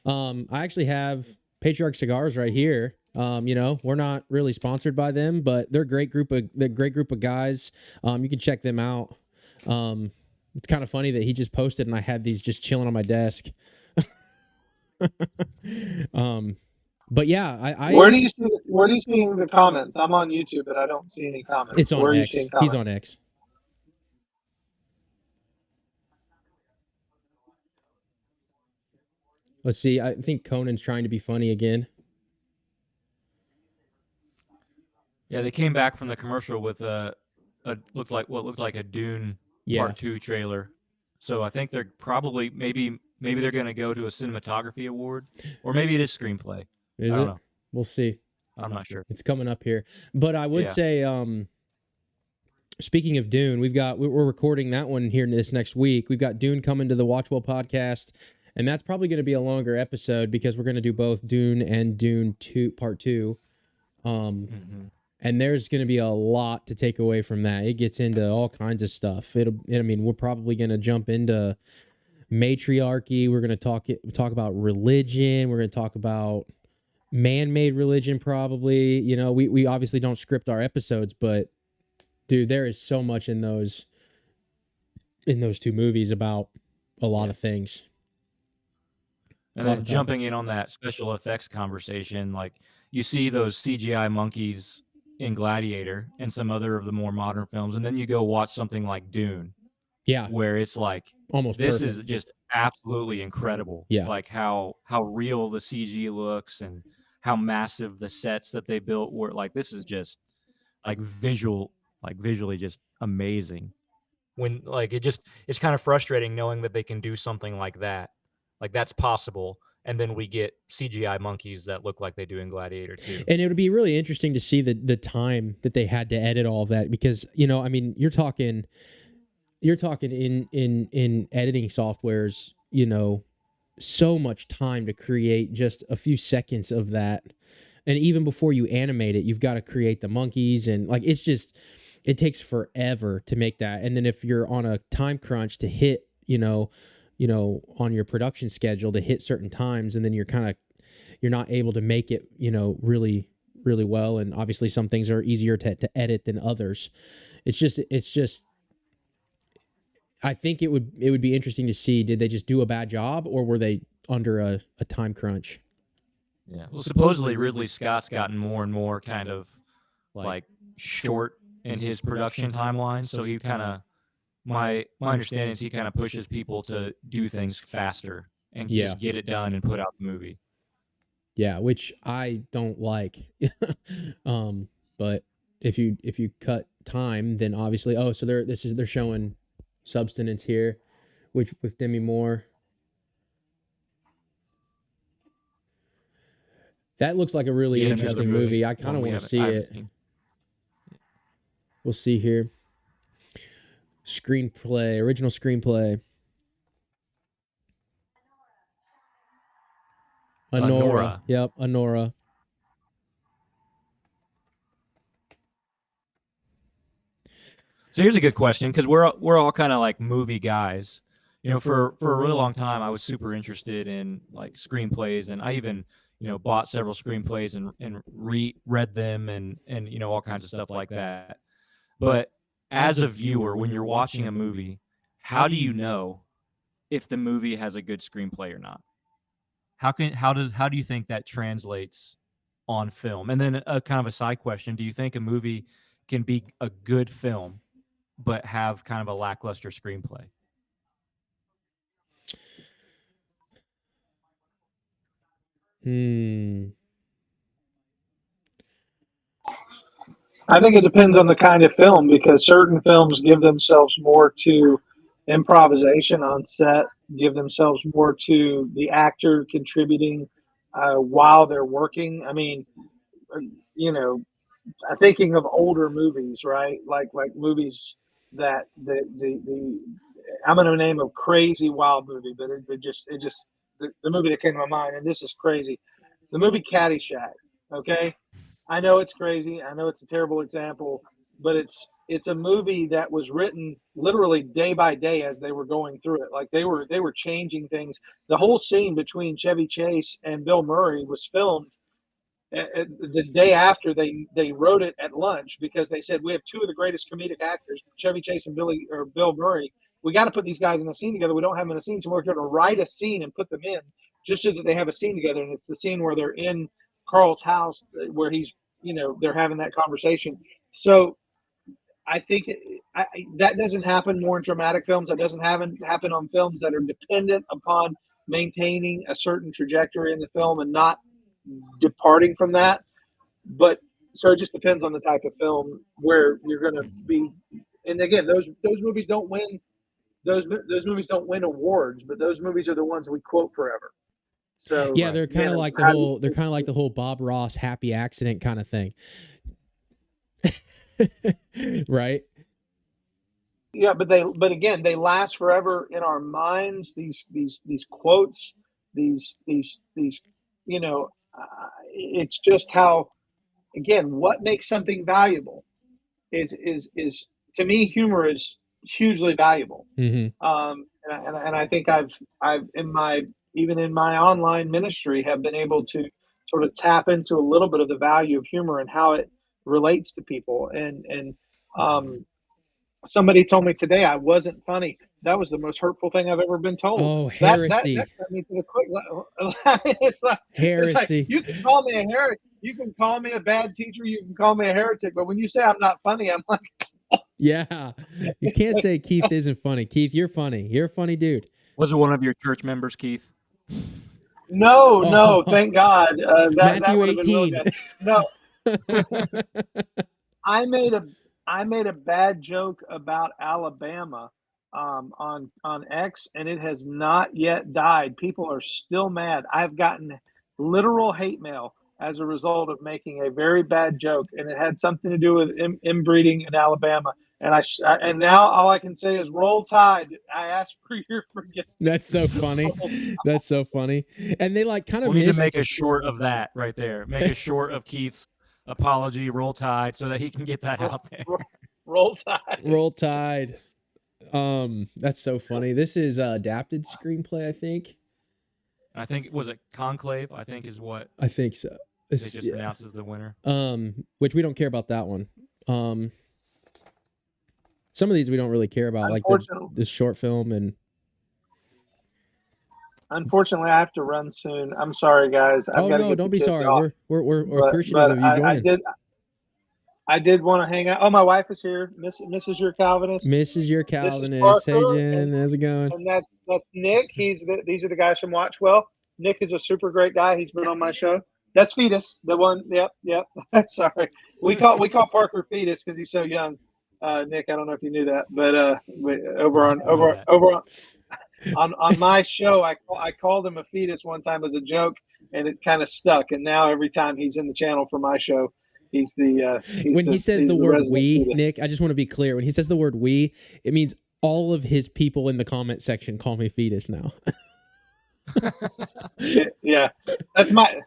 I actually have Patriarch Cigars right here. We're not really sponsored by them, but they're a great group of guys. You can check them out. It's kind of funny that he just posted and I had these just chilling on my desk. But yeah, I where do you see the comments? I'm on YouTube, but I don't see any comments. It's on X. He's on X. Let's see. I think Conan's trying to be funny again. Yeah, they came back from the commercial with what looked like a Dune Part 2 trailer. So I think they're probably maybe they're going to go to a cinematography award, or maybe it is screenplay. I don't know. We'll see. I'm not sure. It's coming up here, but I would say, speaking of Dune, we're recording that one here this next week. We've got Dune coming to the WatchWell podcast, and that's probably going to be a longer episode because we're going to do both Dune and Dune 2 Part 2. And there's going to be a lot to take away from that. It gets into all kinds of stuff. We're probably going to jump into matriarchy. We're going to talk about religion. We're going to talk about man-made religion, probably. We obviously don't script our episodes, but dude, there is so much in those two movies about a lot of things. And then jumping in on that special effects conversation, like you see those CGI monkeys in Gladiator and some other of the more modern films, and then you go watch something like Dune, where it's like almost this perfect. is just absolutely incredible. Like how real the CG looks and how massive the sets that they built were. Like this is just visually just amazing. When it's kind of frustrating knowing that they can do something like that, like that's possible. And then we get CGI monkeys that look like they do in Gladiator 2. And it would be really interesting to see the time that they had to edit all of that, because you're talking in editing softwares, so much time to create just a few seconds of that. And even before you animate it, you've got to create the monkeys, and it takes forever to make that. And then if you're on a time crunch to hit, on your production schedule to hit certain times, and then you're not able to make it, really, really well. And obviously some things are easier to edit than others. It's just, I think it would be interesting to see, did they just do a bad job, or were they under a time crunch? Yeah. Well, supposedly Ridley Scott's gotten more and more kind of like short in his production timeline. So he kind of, my understanding is he kind of pushes people to do things faster and just get it done and put out the movie. Yeah, which I don't like. But if you cut time, then obviously, so they're showing Substance here, which with Demi Moore. That looks like a really interesting movie. I kind of want to see it. We'll see here. Screenplay, original screenplay. Anora. Yep, Anora. So here's a good question, because we're all kind of like movie guys. For a really long time, I was super interested in like screenplays, and I even bought several screenplays and read them and all kinds of stuff like that. But as a viewer, when you're watching a movie, how do you know if the movie has a good screenplay or not? How do you think that translates on film? And then a kind of a side question: do you think a movie can be a good film but have kind of a lackluster screenplay? I think it depends on the kind of film, because certain films give themselves more to improvisation on set, give themselves more to the actor contributing while they're working. I mean, you know, thinking of older movies, right? Like movies that the I'm going to name a crazy wild movie, but it just the movie that came to my mind, and this is crazy, the movie Caddyshack. Okay, I know it's crazy. I know it's a terrible example, but it's a movie that was written literally day by day as they were going through it. Like they were changing things. The whole scene between Chevy Chase and Bill Murray was filmed the day after they wrote it at lunch, because they said we have two of the greatest comedic actors, Chevy Chase and Bill Murray. We got to put these guys in a scene together. We don't have them in a scene, so we're going to write a scene and put them in just so that they have a scene together. And it's the scene where they're in Carl's house, where he's, they're having that conversation. So I think that doesn't happen more in dramatic films. That doesn't happen on films that are dependent upon maintaining a certain trajectory in the film and not departing from that. But so it just depends on the type of film where you're going to be. And again, those movies don't win. Those movies don't win awards, but those movies are the ones we quote forever. So yeah, they're kind of like the whole Bob Ross happy accident kind of thing. Right? Yeah, but again, they last forever in our minds. These quotes, these it's just how, again, what makes something valuable is to me, humor is hugely valuable. Mm-hmm. And I think I've in my online ministry have been able to sort of tap into a little bit of the value of humor and how it relates to people. And somebody told me today I wasn't funny. That was the most hurtful thing I've ever been told. Oh, heresy! That cut me to the quick. It's like heresy. You can call me a heretic. You can call me a bad teacher. You can call me a heretic. But when you say I'm not funny, I'm like, yeah, you can't say Keith isn't funny. Keith, you're funny. You're a funny dude. Was it one of your church members, Keith? No, thank God. Matthew 18. No, I made a bad joke about Alabama on X, and it has not yet died. People are still mad. I've gotten literal hate mail as a result of making a very bad joke, and it had something to do with inbreeding in Alabama. And now all I can say is roll tide. I ask for your forgiveness. That's so funny. That's so funny. And they like kind of need to make a short of that right there. Make a short of Keith's apology, roll tide, so that he can get that out there. Roll tide. Roll tide. That's so funny. This is adapted screenplay, I think. Was it Conclave? I think is what. I think so. They just announced as the winner. Which we don't care about that one. Some of these we don't really care about, like the short film and. Unfortunately, I have to run soon. I'm sorry, guys. Don't be sorry. We're appreciative of you joining. I did want to hang out. Oh, my wife is here. Mrs. Your Calvinist. Mrs. Your Calvinist. Hey, Jen. How's it going? And that's Nick. These are the guys from WatchWell. Nick is a super great guy. He's been on my show. That's Fetus, the one. Yep. Sorry, we call Parker Fetus because he's so young. Nick, I don't know if you knew that, but on my show, I called him a fetus one time as a joke, and it kind of stuck. And now every time he's in the channel for my show, he's the when he says the word "we," fetus. Nick, I just want to be clear. When he says the word "we," it means all of his people in the comment section call me fetus now. Yeah, that's my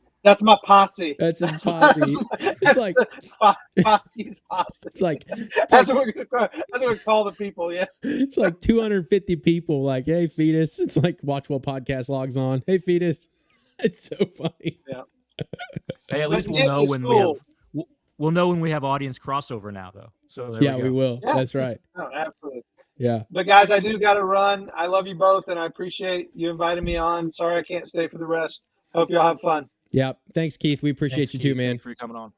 posse. That's his posse. It's like posse's posse. It's like that's what we call the people. Yeah, it's like 250 people. Like, hey, fetus. It's like WatchWell Podcast logs on. Hey, fetus. It's so funny. Yeah. Hey, at least we'll know when we'll know when we have audience crossover now, though. So we will. Yeah. That's right. Oh, absolutely. Yeah. But guys, I do got to run. I love you both, and I appreciate you inviting me on. Sorry I can't stay for the rest. Hope y'all have fun. Yeah. Thanks, Keith. We appreciate you too, man. Thanks for coming on.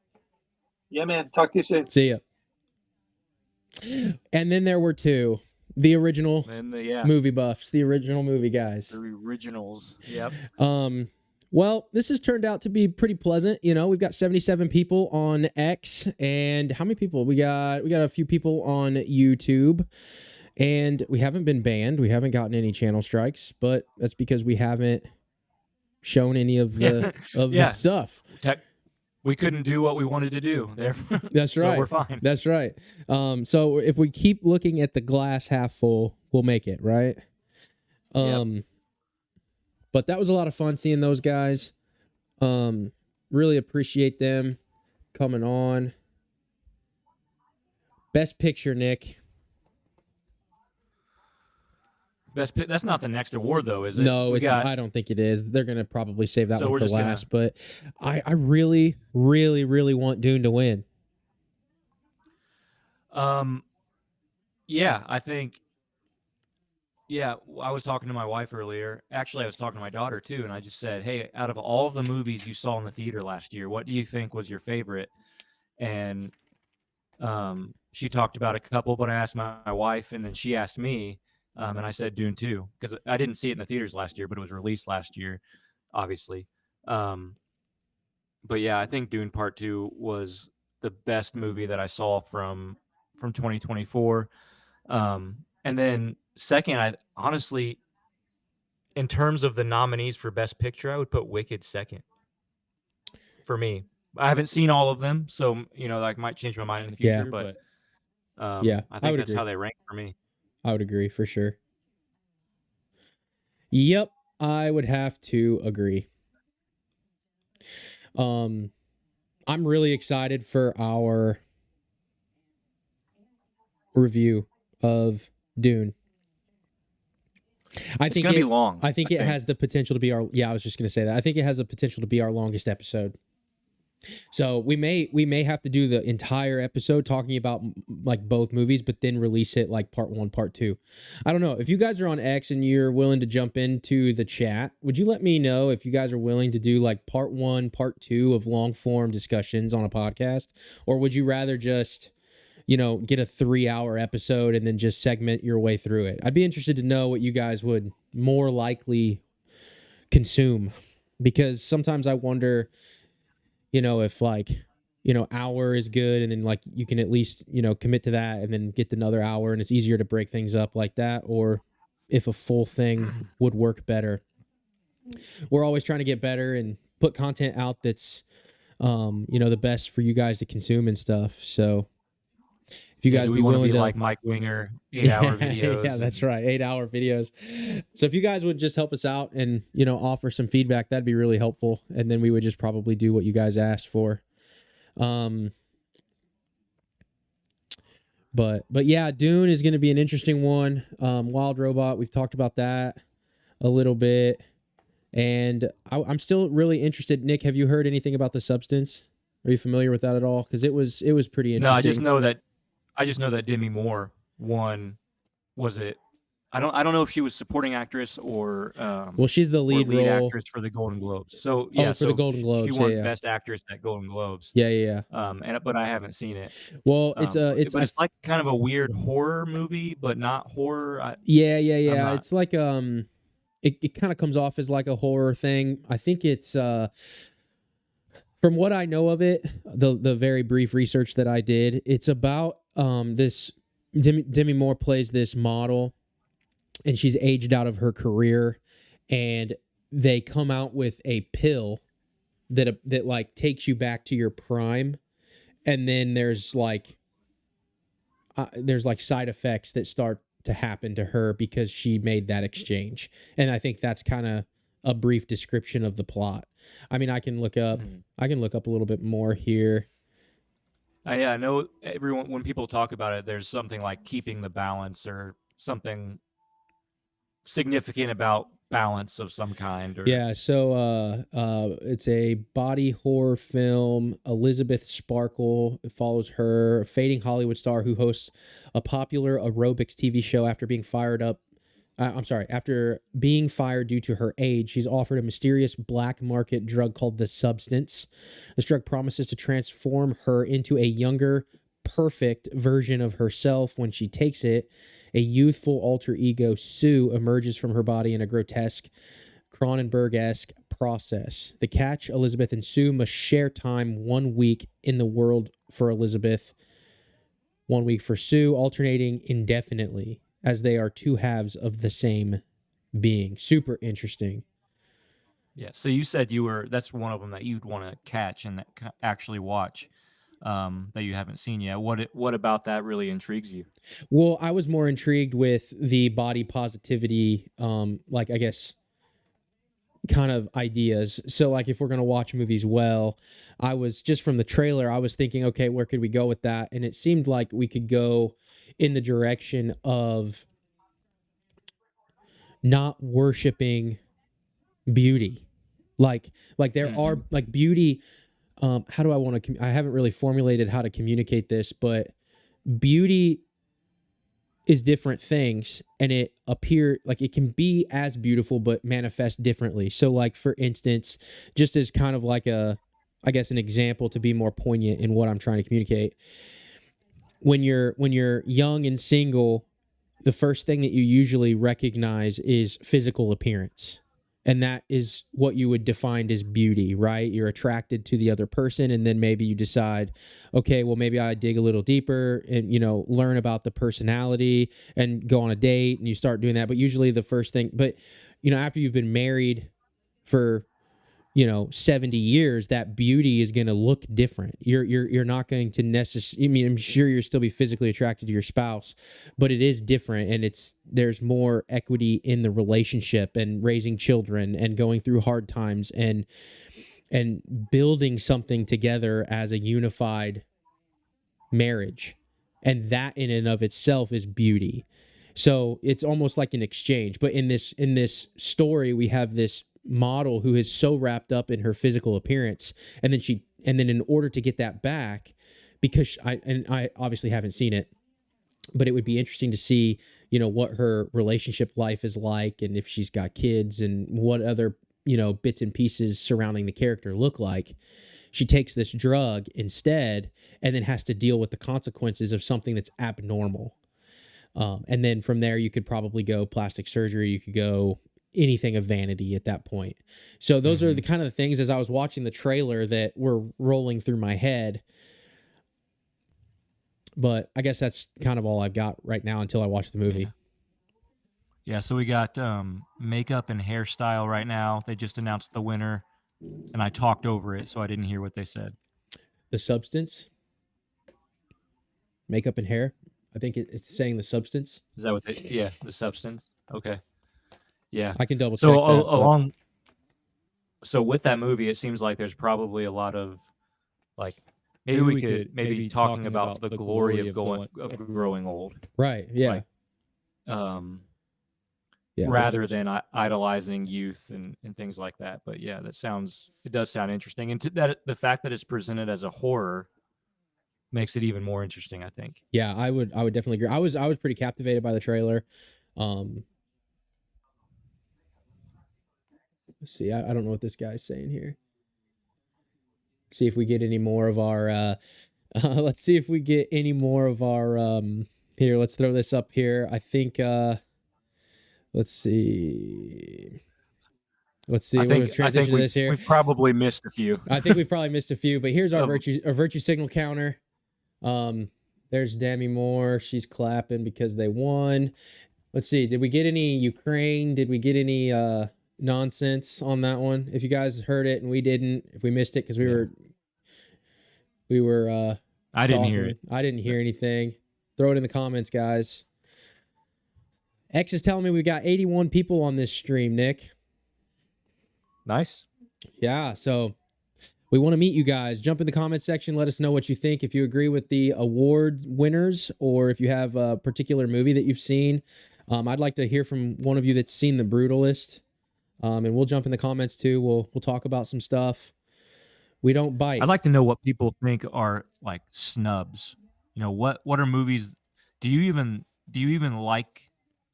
Yeah, man. Talk to you soon. See ya. And then there were two. The original movie buffs. The original movie guys. The originals. Yep. Well, this has turned out to be pretty pleasant. You know, we've got 77 people on X, and how many people? We got a few people on YouTube, and we haven't been banned. We haven't gotten any channel strikes, but that's because we haven't shown any of the the stuff. We couldn't do what we wanted to do. Therefore, that's right. So we're fine. That's right. So if we keep looking at the glass half full, we'll make it, right? Yep. But that was a lot of fun seeing those guys. Really appreciate them coming on. Best picture, Nick. That's not the next award, though, is it? No, I don't think it is. They're going to probably save that one for last. But I really, really, really want Dune to win. Yeah, I think. Yeah, I was talking to my wife earlier. Actually, I was talking to my daughter, too, and I just said, hey, out of all of the movies you saw in the theater last year, what do you think was your favorite? And she talked about a couple, but I asked my wife, and then she asked me, and I said Dune 2, because I didn't see it in the theaters last year, but it was released last year, obviously. But yeah, I think Dune Part 2 was the best movie that I saw from 2024. And then second, I honestly, in terms of the nominees for Best Picture, I would put Wicked second for me. I haven't seen all of them, so I might change my mind in the future. But I think that's agree. how they rank for me. I would agree for sure. Yep, I would have to agree. I'm really excited for our review of Dune. It's going to be long. I think it has the potential to be our. Yeah, I was just going to say that. I think it has the potential to be our longest episode. So we may have to do the entire episode talking about like both movies, but then release it like part 1, part 2. I don't know if you guys are on X and you're willing to jump into the chat. Would you let me know if you guys are willing to do like part 1, part 2 of long form discussions on a podcast, or would you rather just get a 3-hour episode and then just segment your way through it? I'd be interested to know what you guys would more likely consume, because sometimes I wonder, if hour is good and then like you can at least, commit to that and then get another hour and it's easier to break things up like that, or if a full thing would work better. We're always trying to get better and put content out that's, the best for you guys to consume and stuff. So if you guys be willing to be to like Mike Winger, 8-hour videos. Yeah, that's right. 8-hour videos. So if you guys would just help us out and, offer some feedback, that'd be really helpful. And then we would just probably do what you guys asked for. But yeah, Dune is going to be an interesting one. Wild Robot, we've talked about that a little bit. And I'm still really interested. Nick, have you heard anything about The Substance? Are you familiar with that at all? Because it was pretty interesting. No, I just know that Demi Moore won. Was it? I don't know if she was supporting actress or well, she's the lead role actress for the Golden Globes. So yeah, for the Golden Globes, she won Best Actress at Golden Globes. Yeah. But I haven't seen it. Well, it's like kind of a weird horror movie, but not horror. Yeah. It's like it kind of comes off as like a horror thing. I think it's from what I know of it, the very brief research that I did, it's about this Demi Moore plays this model, and she's aged out of her career, and they come out with a pill that like takes you back to your prime, and then there's like side effects that start to happen to her because she made that exchange. And I think that's kind of a brief description of the plot. I mean, I can look up a little bit more here. Yeah, I know everyone, when people talk about it, there's something like keeping the balance or something significant about balance of some kind. Or... Yeah, so it's a body horror film. Elizabeth Sparkle, it follows her, a fading Hollywood star who hosts a popular aerobics TV show after being fired due to her age. She's offered a mysterious black market drug called The Substance. This drug promises to transform her into a younger, perfect version of herself. When she takes it, a youthful alter ego, Sue, emerges from her body in a grotesque Cronenberg-esque process. The catch, Elizabeth and Sue must share time 1 week in the world for Elizabeth, 1 week for Sue, alternating indefinitely as they are two halves of the same being. Super interesting. Yeah. So you said that's one of them that you'd want to catch and actually watch, that you haven't seen yet. What about that really intrigues you? Well, I was more intrigued with the body positivity, like I guess kind of ideas. So like if we're going to watch movies, well, I was just from the trailer, I was thinking, okay, where could we go with that? And it seemed like we could go in the direction of not worshiping beauty. Like there are like beauty. How do I want to, I haven't really formulated how to communicate this, but beauty is different things, and it can be as beautiful but manifest differently. So like for instance, just as kind of like an example to be more poignant in what I'm trying to communicate, when you're young and single, the first thing that you usually recognize is physical appearance. And that is what you would define as beauty, right? You're attracted to the other person, and then maybe you decide, okay, well, maybe I dig a little deeper and, learn about the personality and go on a date, and you start doing that. But usually the first thing, after you've been married for 70 years, that beauty is going to look different. You're not going to necessarily, I'm sure you'll still be physically attracted to your spouse, but it is different, and there's more equity in the relationship and raising children and going through hard times and building something together as a unified marriage. And that in and of itself is beauty. So it's almost like an exchange. But in this story, we have this model who is so wrapped up in her physical appearance, and then in order to get that back, because I obviously haven't seen it, but it would be interesting to see what her relationship life is like, and if she's got kids, and what other bits and pieces surrounding the character look like. She takes this drug instead, and then has to deal with the consequences of something that's abnormal. And then from there, you could probably go plastic surgery. You could go anything of vanity at that point. So those are the kind of things, as I was watching the trailer, that were rolling through my head. But I guess that's kind of all I've got right now until I watch the movie. Yeah, so we got makeup and hairstyle right now. They just announced the winner, and I talked over it, so I didn't hear what they said. The substance? Makeup and hair? I think it's saying the substance. Is that what the substance? Okay. Yeah. I can double check that. So with that movie, it seems like there's probably a lot of maybe we could talking about the glory of growing old. Right. Yeah. Rather than idolizing youth and things like that. But yeah, it does sound interesting. And the fact that it's presented as a horror makes it even more interesting, I think. Yeah, I would definitely agree. I was pretty captivated by the trailer. Let's see. I don't know what this guy's saying here. See if we get any more of our let's see if we get any more of our here, let's throw this up here. I think let's see. I think this here. We've probably missed a few. I think we've probably missed a few, but here's our virtue signal counter. There's Demi Moore. She's clapping because they won. Let's see. Did we get any Ukraine? Did we get any nonsense on that one? If you guys heard it and we didn't, if we missed it because we were I didn't hear it. I didn't hear anything. Throw it in the comments, guys. X is telling me we got 81 people on this stream, Nick. Nice. Yeah, so we want to meet you guys. Jump in the comment section. Let us know what you think. If you agree with the award winners, or if you have a particular movie that you've seen. I'd like to hear from one of you that's seen The Brutalist. And we'll jump in the comments too. We'll talk about some stuff. We don't bite. I'd like to know what people think are like snubs. What are movies? Do you even like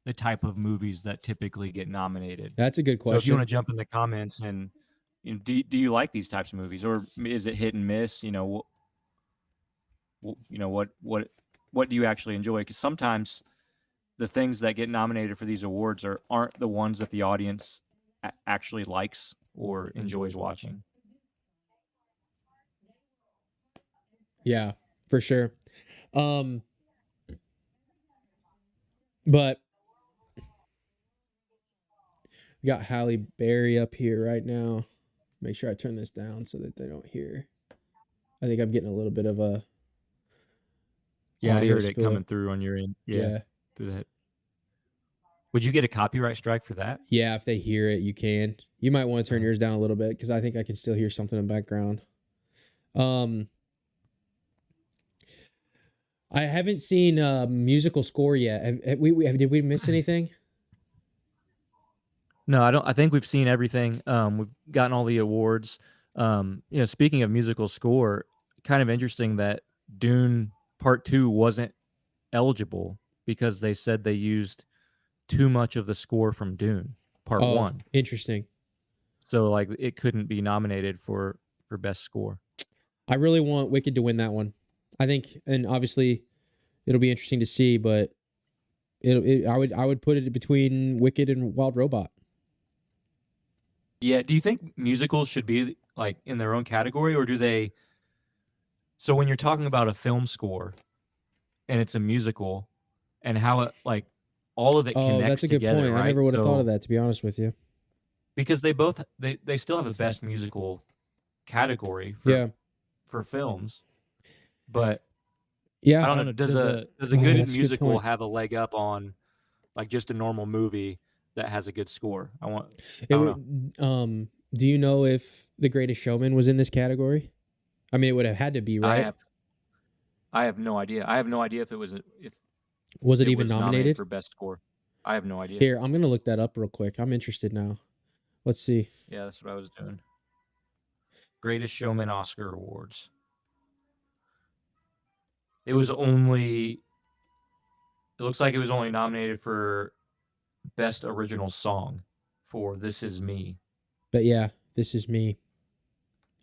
the type of movies that typically get nominated? That's a good question. So if you want to jump in the comments and do you like these types of movies, or is it hit and miss? What do you actually enjoy? Because sometimes the things that get nominated for these awards aren't the ones that the audience actually likes or enjoys watching. Yeah, for sure. But we got Halle Berry up here right now. Make sure I turn this down so that they don't hear. I think I'm getting a little bit of a Yeah, I audio heard it spill. coming through on your end. Yeah. Through that. Would you get a copyright strike for that? Yeah, if they hear it, you can. You might want to turn yours down a little bit because I think I can still hear something in the background. I haven't seen musical score yet. Did we miss anything? No, I don't. I think we've seen everything. We've gotten all the awards. Speaking of musical score, kind of interesting that Dune Part 2 wasn't eligible because they said they used too much of the score from Dune Part 1. Interesting. So like it couldn't be nominated for best score. I really want Wicked to win that one. I think, and obviously, it'll be interesting to see. But I would put it between Wicked and Wild Robot. Yeah. Do you think musicals should be like in their own category, or do they? So when you're talking about a film score, and it's a musical, and how it like all of it connects that's a good together, point. right? I never would have thought of that, to be honest with you. Because they still have a best musical category for films, but yeah, I don't know. Does a good musical point. have a leg up on like just a normal movie that has a good score? I don't know. Do you know if The Greatest Showman was in this category? I mean, it would have had to be, right? I have no idea. I have no idea if it was was it even nominated for best score. I have no idea. Here, I'm gonna look that up real quick. I'm interested now. Let's see. Yeah, that's what I was doing. Greatest Showman Oscar Awards. It looks like it was only nominated for Best Original Song for This Is Me. But yeah, This Is Me.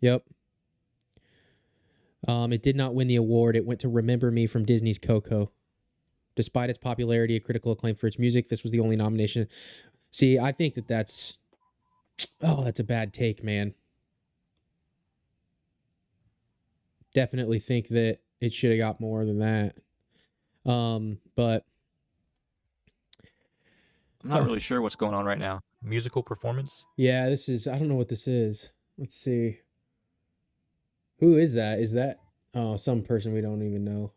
Yep. It did not win the award. It went to Remember Me from Disney's Coco. Despite its popularity and critical acclaim for its music, this was the only nomination. See, I think that's a bad take, man. Definitely think that it should have got more than that. But I'm not really sure what's going on right now. Musical performance? Yeah, I don't know what this is. Let's see. Who is that? Is that some person we don't even know?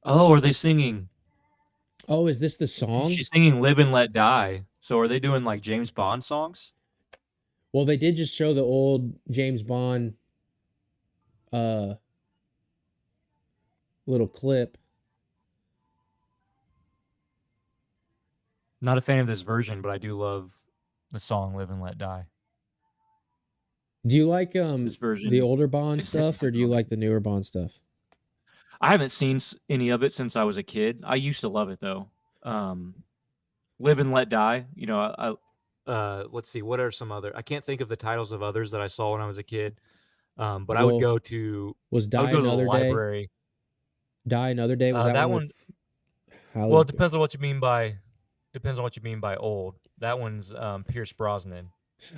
Oh, are they singing? Oh, is this the song? She's singing Live and Let Die. So are they doing like James Bond songs? Well, they did just show the old James Bond little clip. Not a fan of this version, but I do love the song Live and Let Die. Do you like this version the older Bond stuff, or do you like the newer Bond stuff? I haven't seen any of it since I was a kid. I used to love it though. Live and Let Die. You know, let's see. What are some other? I can't think of the titles of others that I saw when I was a kid. But I would go to Die Another Day. Library. Die Another Day was that one. Well, it depends on what you mean by. Depends on what you mean by old. That one's Pierce Brosnan.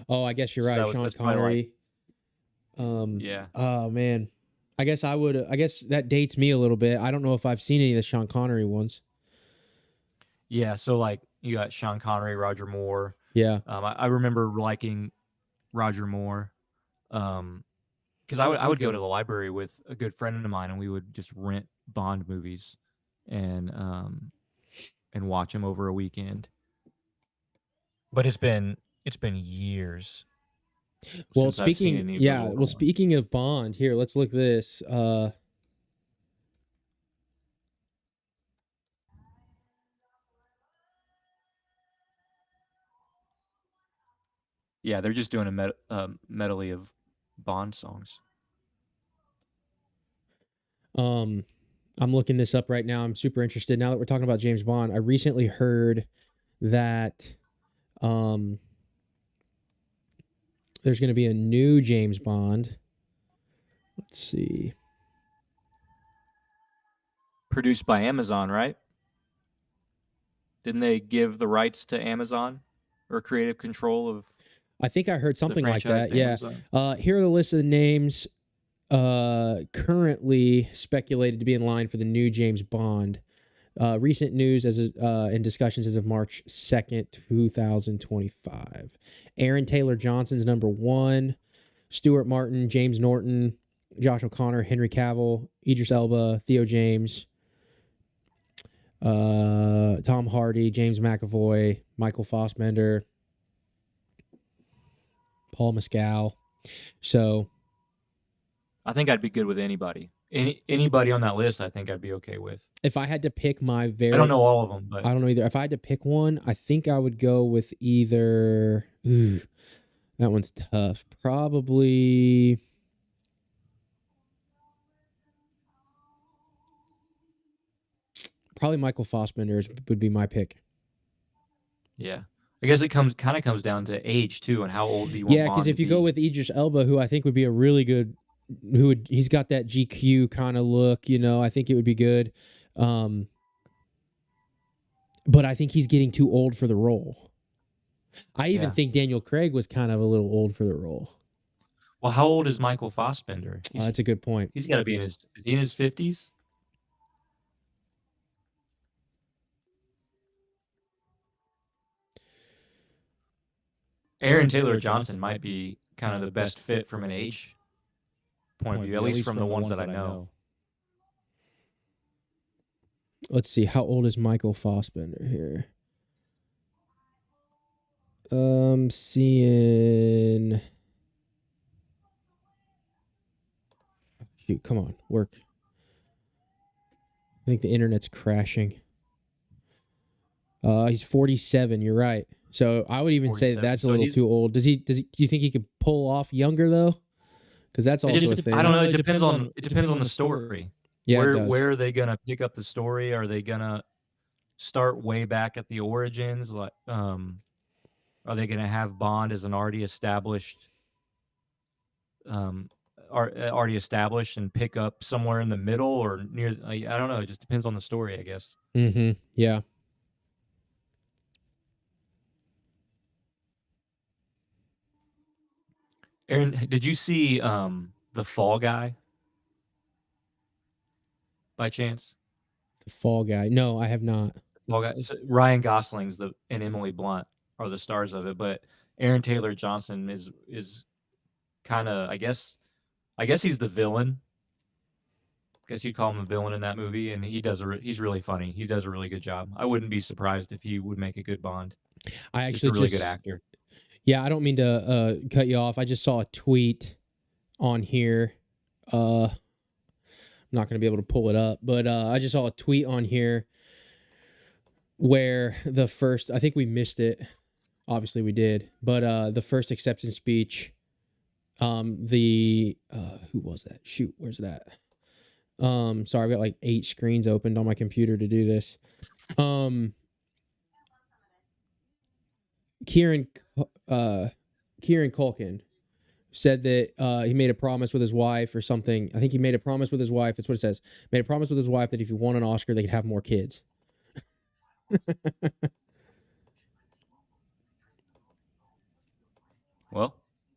Oh, I guess you're right. Sean Connery. Yeah. Oh man, I guess that dates me a little bit. I don't know if I've seen any of the Sean Connery ones. Yeah. So like you got Sean Connery, Roger Moore. Yeah. I remember liking Roger Moore. Because I would go to the library with a good friend of mine, and we would just rent Bond movies, and watch them over a weekend. But it's been years. Well, speaking of Bond, here, let's look at this. Yeah, they're just doing a medley of Bond songs. I'm looking this up right now. I'm super interested. Now that we're talking about James Bond, I recently heard that there's going to be a new James Bond. Let's see. Produced by Amazon, right? Didn't they give the rights to Amazon or creative control of I think I heard the something like franchise that. to Yeah. Amazon? Here are the list of the names currently speculated to be in line for the new James Bond. Recent news and discussions as of March 2nd, 2025. Aaron Taylor Johnson's number 1. Stuart Martin, James Norton, Josh O'Connor, Henry Cavill, Idris Elba, Theo James, Tom Hardy, James McAvoy, Michael Fassbender, Paul Mescal. So I think I'd be good with anybody. Anybody on that list, I think I'd be okay with. if I had to pick my I don't know all of them, but I don't know either. If I had to pick one, I think I would go with either. Ooh, that one's tough. Probably. Michael Fassbender would be my pick. yeah. I guess it comes down to age too, and how old do you want Yeah, Bond because to if you be. go with Idris Elba, who I think would be a really good, he's got that GQ kind of look, I think it would be good. But I think he's getting too old for the role. I even think Daniel Craig was kind of a little old for the role. Well, how old is Michael Fassbender? That's a good point. He's got to be is he in his 50s? Aaron Taylor Johnson might be kind of the best fit from an age point of view, at least from the ones that I know. Let's see. How old is Michael Fassbender here? Seeing. Shoot, come on, work. I think the internet's crashing. He's 47. You're right. So I would even say that's a little too old. Do you think he could pull off younger though? Because that's also a thing. I don't know. It depends on the story. Yeah, where are they gonna pick up the story? Are they gonna start way back at the origins? Like, are they gonna have Bond as an already established, and pick up somewhere in the middle or near? I don't know. It just depends on the story, I guess. Mm-hmm. Yeah. Aaron, did you see The Fall Guy by chance? The Fall Guy? No, I have not. Fall Guy. Ryan Gosling's and Emily Blunt are the stars of it, but Aaron Taylor Johnson is kind of, I guess he's the villain. I guess you'd call him a villain in that movie, and he's really funny. He does a really good job. I wouldn't be surprised if he would make a good Bond. I actually just a really good actor. Yeah, I don't mean to cut you off. I just saw a tweet on here. I'm not going to be able to pull it up, but I just saw a tweet on here where the first, I think we missed it. Obviously we did, but the first acceptance speech, who was that? Shoot, where's it at? Sorry, I've got like 8 screens opened on my computer to do this. Kieran Culkin said that he made a promise with his wife or something. I think he made a promise with his wife. That's what it says. Made a promise with his wife that if he won an Oscar, they could have more kids. Well,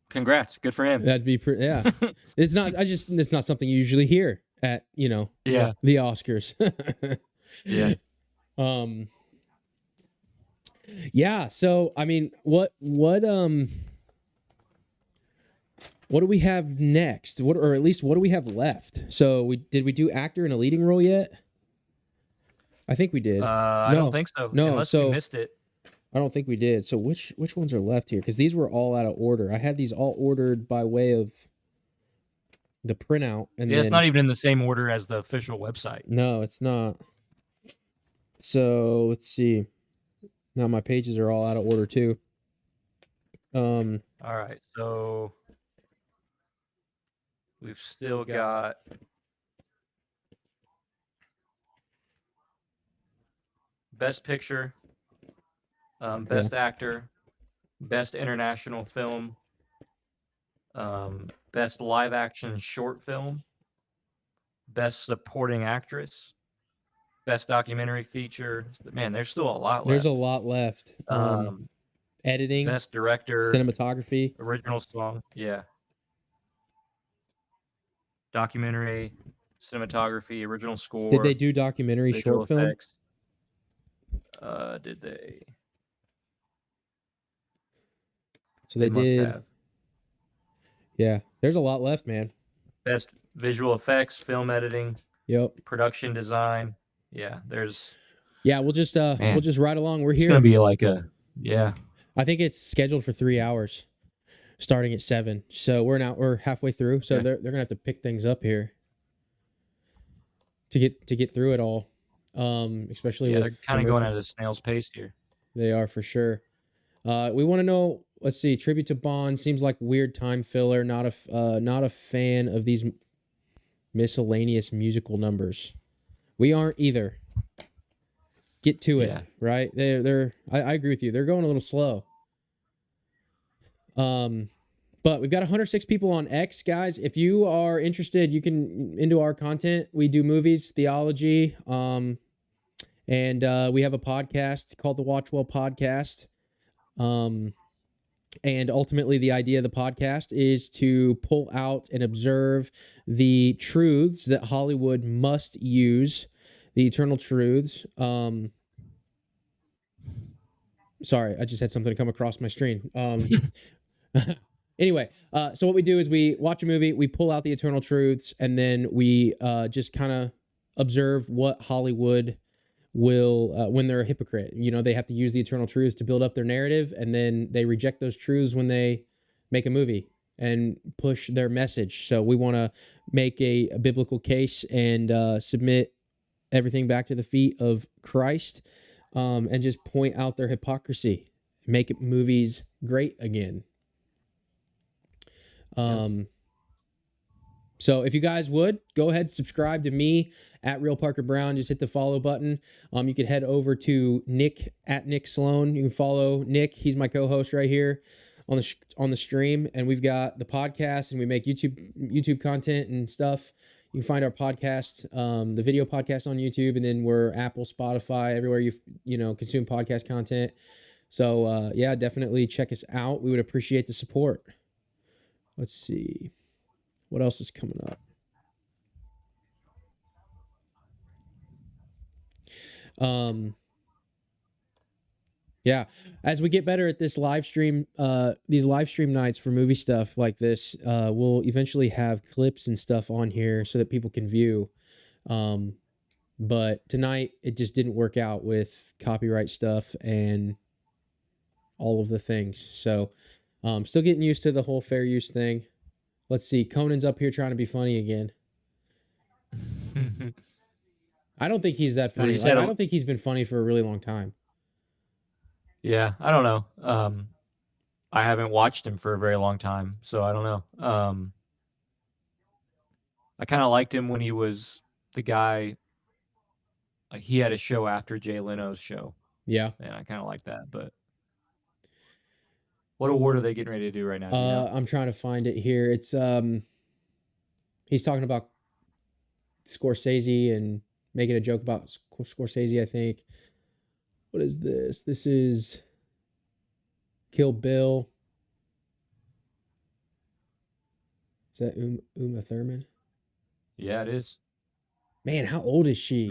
congrats. Good for him. That'd be yeah. It's not something you usually hear at, the Oscars. Yeah. Yeah, so I mean, what do we have next? Or at least what do we have left? So did we do actor in a leading role yet? I think we did. I don't think so. No, unless we missed it. I don't think we did. So which ones are left here? Because these were all out of order. I had these all ordered by way of the printout, and it's not even in the same order as the official website. No, it's not. So let's see. Now my pages are all out of order too. All right, so we've still got Best Picture, Best Actor, Best International Film, Best Live Action Short Film, Best Supporting Actress, Best documentary feature. Man, there's still a lot left. There's a lot left. Editing, best director, cinematography, original song. Yeah. Documentary, cinematography, original score. Did they do documentary short film? Effects. Did they? So they must did. have. Yeah, there's a lot left, man. Best visual effects, film editing. Yep. Production design. Yeah, there's. Yeah, we'll just ride along. We're It's here. gonna be like yeah. I think it's scheduled for 3 hours, starting at 7. So we're halfway through. So they're gonna have to pick things up here to get through it all. Especially with they're kind of going at a snail's pace here. They are for sure. We want to know. Let's see. Tribute to Bond seems like weird time filler. Not a fan of these miscellaneous musical numbers. We aren't either. Get to it, right? I agree with you. They're going a little slow. But we've got 106 people on X, guys. If you are interested, you can into our content. We do movies, theology, and we have a podcast called the WatchWell Podcast. And ultimately, the idea of the podcast is to pull out and observe the truths that Hollywood must use, the eternal truths. Sorry, I just had something come across my screen. Anyway, so what we do is we watch a movie, we pull out the eternal truths, and then we just kind of observe what Hollywood will, when they're a hypocrite. You know, they have to use the eternal truths to build up their narrative, and then they reject those truths when they make a movie and push their message. So we want to make a biblical case and submit everything back to the feet of Christ, and just point out their hypocrisy, make movies great again. So if you guys would go ahead, subscribe to me at Real Parker Brown. Just hit the follow button. You could head over to Nick at Nick Sloan. You can follow Nick. He's my co-host right here on the stream. And we've got the podcast, and we make YouTube content and stuff. You can find our podcast, the video podcast on YouTube, and then we're Apple, Spotify, everywhere you consume podcast content. So yeah, definitely check us out. We would appreciate the support. Let's see. What else is coming up? Yeah, as we get better at this live stream, these live stream nights for movie stuff like this, we'll eventually have clips and stuff on here so that people can view. But tonight it just didn't work out with copyright stuff and all of the things. So still getting used to the whole fair use thing. Let's see. Conan's up here trying to be funny again. I don't think he's that funny. I don't think he's been funny for a really long time. Yeah, I don't know. I haven't watched him for a very long time, so I don't know. I kind of liked him when he was the guy. Like, he had a show after Jay Leno's show. Yeah. And I kind of like that, but what award are they getting ready to do right now? Do you know? I'm trying to find it here. It's he's talking about Scorsese and making a joke about Scorsese, I think. What is this? This is Kill Bill. Is that Uma Thurman? Yeah, it is. Man, how old is she?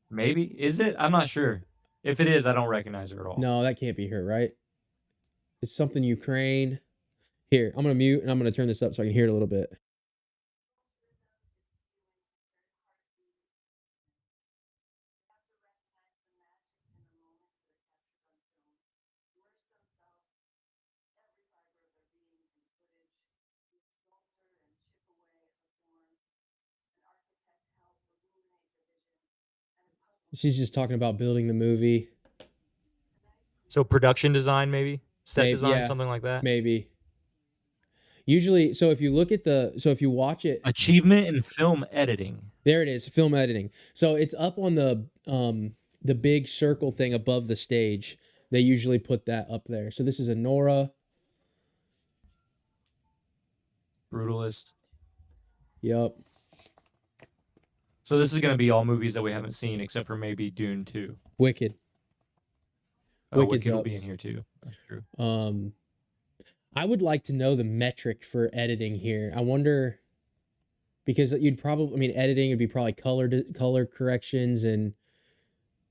Maybe. Is it? I'm not sure. If it is, I don't recognize her at all. No, that can't be her, right? It's something Ukraine. Here, I'm going to mute and I'm going to turn this up so I can hear it a little bit. She's just talking about building the movie. So production design, maybe? Set design, yeah, something like that? Maybe. Usually, so if you watch it. Achievement in film editing. There it is, film editing. So it's up on the big circle thing above the stage. They usually put that up there. So this is a Nora. Brutalist. Yep. So this is going to be all movies that we haven't seen, except for maybe Dune 2. Wicked. Oh, Wicked's Wicked will up. be in here too. That's true. I would like to know the metric for editing here. I wonder, because you'd probably, I mean, editing would be probably color corrections and,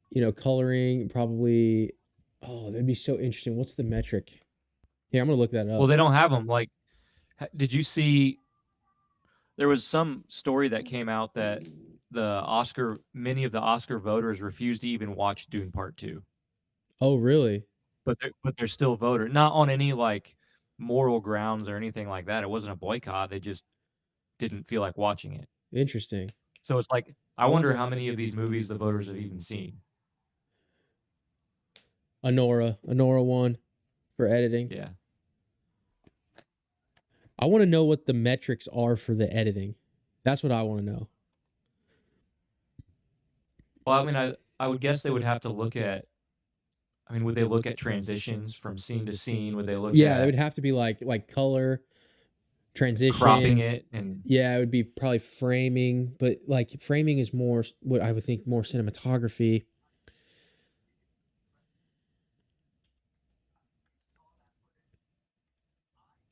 you know, coloring probably. Oh, that'd be so interesting. What's the metric? Here, I'm gonna look that up. Well, they don't have them. Like, did you see? There was some story that came out that many of the Oscar voters refused to even watch Dune Part 2. Oh, really? But they're still voter, not on any like moral grounds or anything like that. It wasn't a boycott. They just didn't feel like watching it. Interesting. So it's like, I wonder how many of these movies the voters have even seen. Honora won for editing. Yeah. I want to know what the metrics are for the editing. That's what I want to know. Well, I mean, I would guess they would have to look at. I mean, would they look at transitions from scene to scene? Would they look Yeah, at it would have to be like color, transitions, cropping it, and yeah, it would be probably framing, but like framing is more what I would think more cinematography.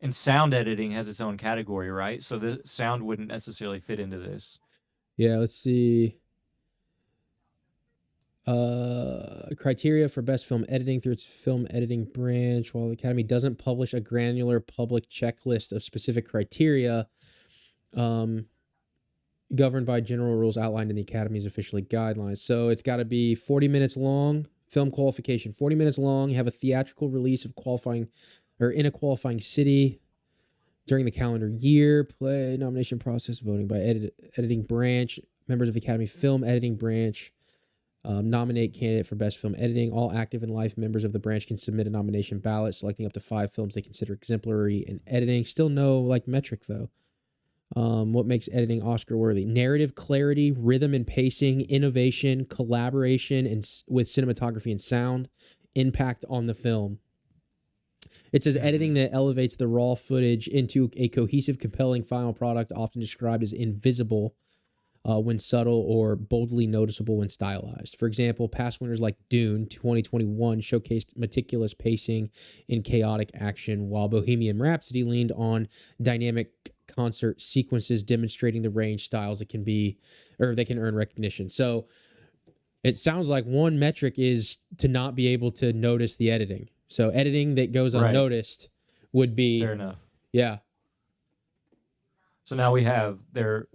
and sound editing has its own category, right? So the sound wouldn't necessarily fit into this. Yeah, let's see. Criteria for best film editing through its film editing branch. While the Academy doesn't publish a granular public checklist of specific criteria, governed by general rules outlined in the Academy's official guidelines. So it's got to be 40 minutes long. Film qualification, 40 minutes long. You have a theatrical release of qualifying or in a qualifying city during the calendar year. Play nomination process, voting by editing branch. Members of the Academy film editing branch. Nominate candidate for best film editing. All active and life members of the branch can submit a nomination ballot, selecting up to 5 films they consider exemplary in editing. Still no like metric though. What makes editing Oscar worthy? Narrative clarity, rhythm and pacing, innovation, collaboration, and with cinematography and sound, impact on the film. It says editing that elevates the raw footage into a cohesive, compelling final product, often described as invisible when subtle or boldly noticeable when stylized. For example, past winners like Dune 2021 showcased meticulous pacing and chaotic action, while Bohemian Rhapsody leaned on dynamic concert sequences demonstrating the range styles that they can earn recognition. So it sounds like one metric is to not be able to notice the editing. So editing that goes unnoticed would be fair enough. Yeah. So now we have they're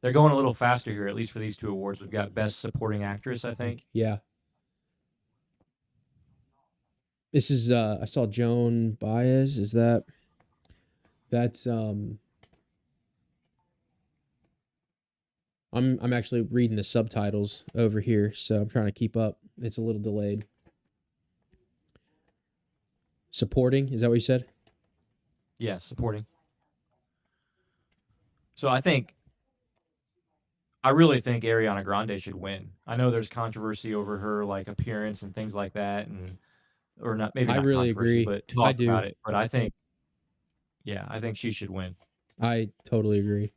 going a little faster here, at least for these 2 awards. We've got Best Supporting Actress, I think. Yeah. This is I saw Joan Baez. That's I'm actually reading the subtitles over here, so I'm trying to keep up. It's a little delayed. Supporting, is that what you said? Yeah, supporting. So I really think Ariana Grande should win. I know there's controversy over her like appearance and things like that, or not. Maybe not I really controversy, agree. but talk I do. about it. But I think she should win. I totally agree.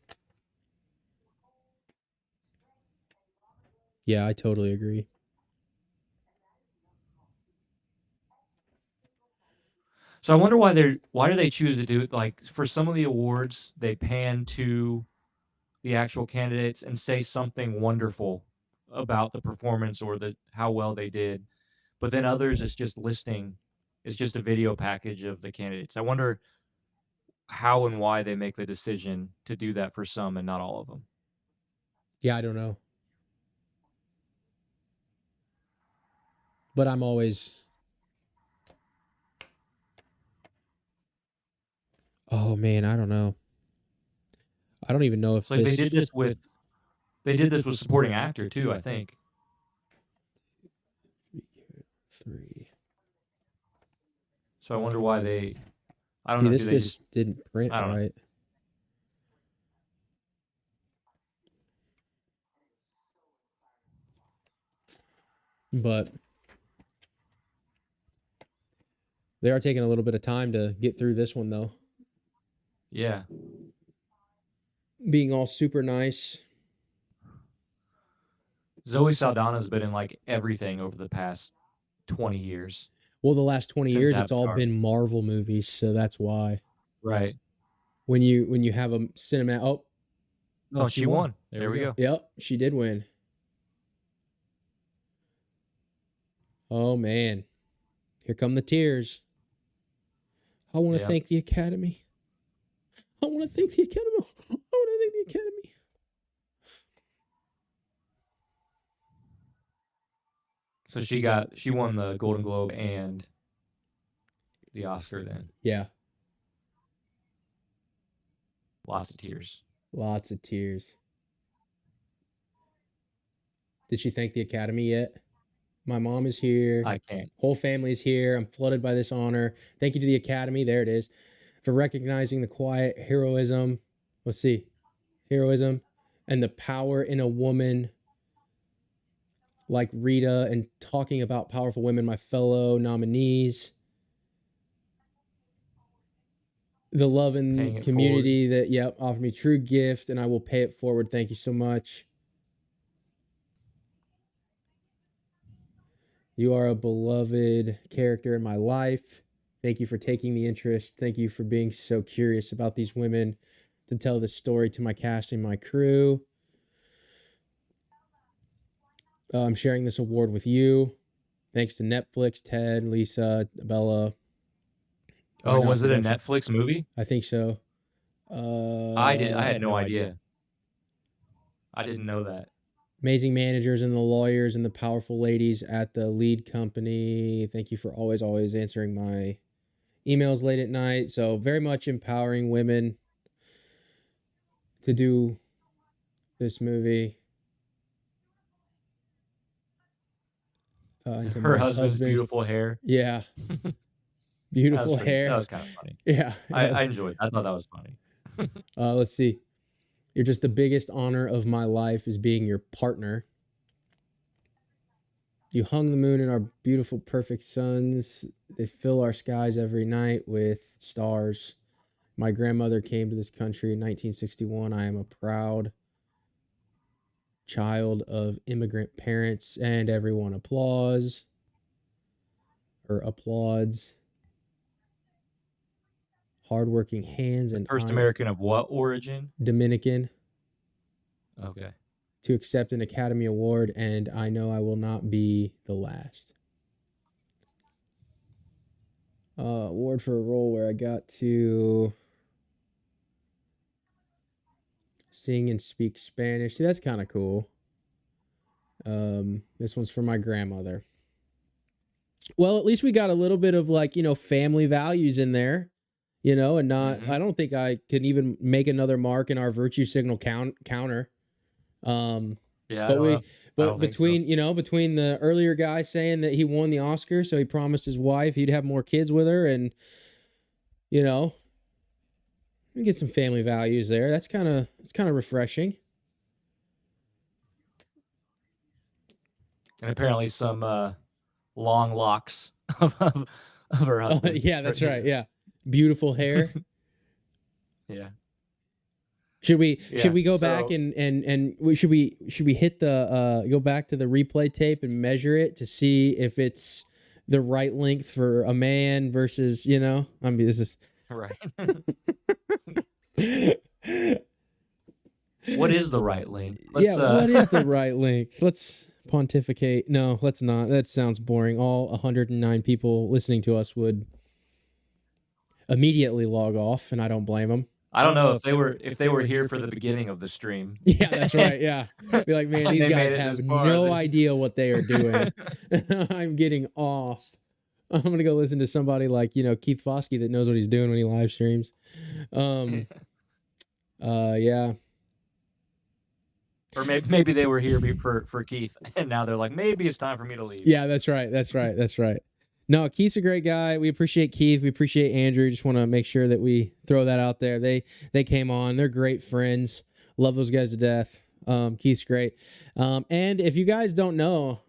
Yeah, I totally agree. So I wonder why do they choose to do it? Like for some of the awards, they pan to the actual candidates and say something wonderful about the performance or how well they did. But then others, it's just a video package of the candidates. I wonder how and why they make the decision to do that for some and not all of them. Yeah, I don't know. But I'm always... Oh, man, I don't know. I don't even know if they did this with supporting actor too, I think. 3. So I wonder why I don't know. This just didn't print right. But they are taking a little bit of time to get through this one, though. Yeah. Being all super nice. Zoe Saldana's been in like everything over the past 20 years. Well, the last 20 Since years, it's all Avatar. been Marvel movies, so that's why. Right. When you have a cinema, Oh, she won. There we go. Yep, she did win. Oh man, here come the tears. I want to thank the Academy. I want to thank the Academy. I want to thank the Academy. So she won the Golden Globe and the Oscar then. Yeah, Lots of tears. lots of tears. Did she thank the Academy yet? My mom is here. I can't. Whole family's here. I'm flooded by this honor. Thank you to the Academy. There it is. For recognizing the quiet heroism. Let's see. Heroism and the power in a woman like Rita, and talking about powerful women, my fellow nominees. The love and community that, offered me true gift, and I will pay it forward. Thank you so much. You are a beloved character in my life. Thank you for taking the interest. Thank you for being so curious about these women to tell this story to my cast and my crew. I'm sharing this award with you. Thanks to Netflix, Ted, Lisa, Bella. Oh, was it a Netflix movie? I think so. I had no idea. I didn't know that. Amazing managers and the lawyers and the powerful ladies at the lead company. Thank you for always answering my emails late at night. So very much empowering women to do this movie. Her husband's beautiful hair. Yeah. Beautiful hair. That was kind of funny. Yeah. I enjoyed it. I thought that was funny. Let's see. You're just the biggest honor of my life is being your partner. You hung the moon in our beautiful, perfect suns. They fill our skies every night with stars. My grandmother came to this country in 1961. I am a proud child of immigrant parents, and everyone applauds. Hardworking hands and First American of what origin? Dominican. Okay. To accept an Academy Award, and I know I will not be the last. Award for a role where I got to sing and speak Spanish. See, that's kind of cool. This one's for my grandmother. Well, at least we got a little bit of family values in there, and not, I don't think I could even make another mark in our virtue signal counter. Between the earlier guy saying that he won the Oscar, so he promised his wife he'd have more kids with her, and we get some family values there. It's kind of refreshing. And apparently some long locks of her husband. Yeah, that's right. Yeah, beautiful hair. Yeah. Should we go back and should we hit the go back to the replay tape and measure it to see if it's the right length for a man versus this is right. What is the right length? What is the right length? Let's pontificate. No, let's not. That sounds boring. All 109 people listening to us would immediately log off, and I don't blame them. I don't know if they were here for the beginning of the stream. Yeah, that's right. Yeah, be like, man, these guys have no idea what they are doing. I'm getting off. I'm gonna go listen to somebody like Keith Foskey that knows what he's doing when he live streams. Yeah. Or maybe they were here for Keith, and now they're like, maybe it's time for me to leave. Yeah, that's right. No, Keith's a great guy. We appreciate Keith. We appreciate Andrew. Just want to make sure that we throw that out there. They came on. They're great friends. Love those guys to death. Keith's great. And if you guys don't know,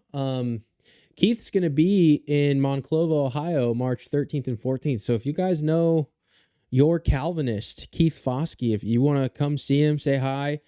Keith's going to be in Monclova, Ohio, March 13th and 14th. So if you guys know your Calvinist, Keith Foskey, if you want to come see him, say hi.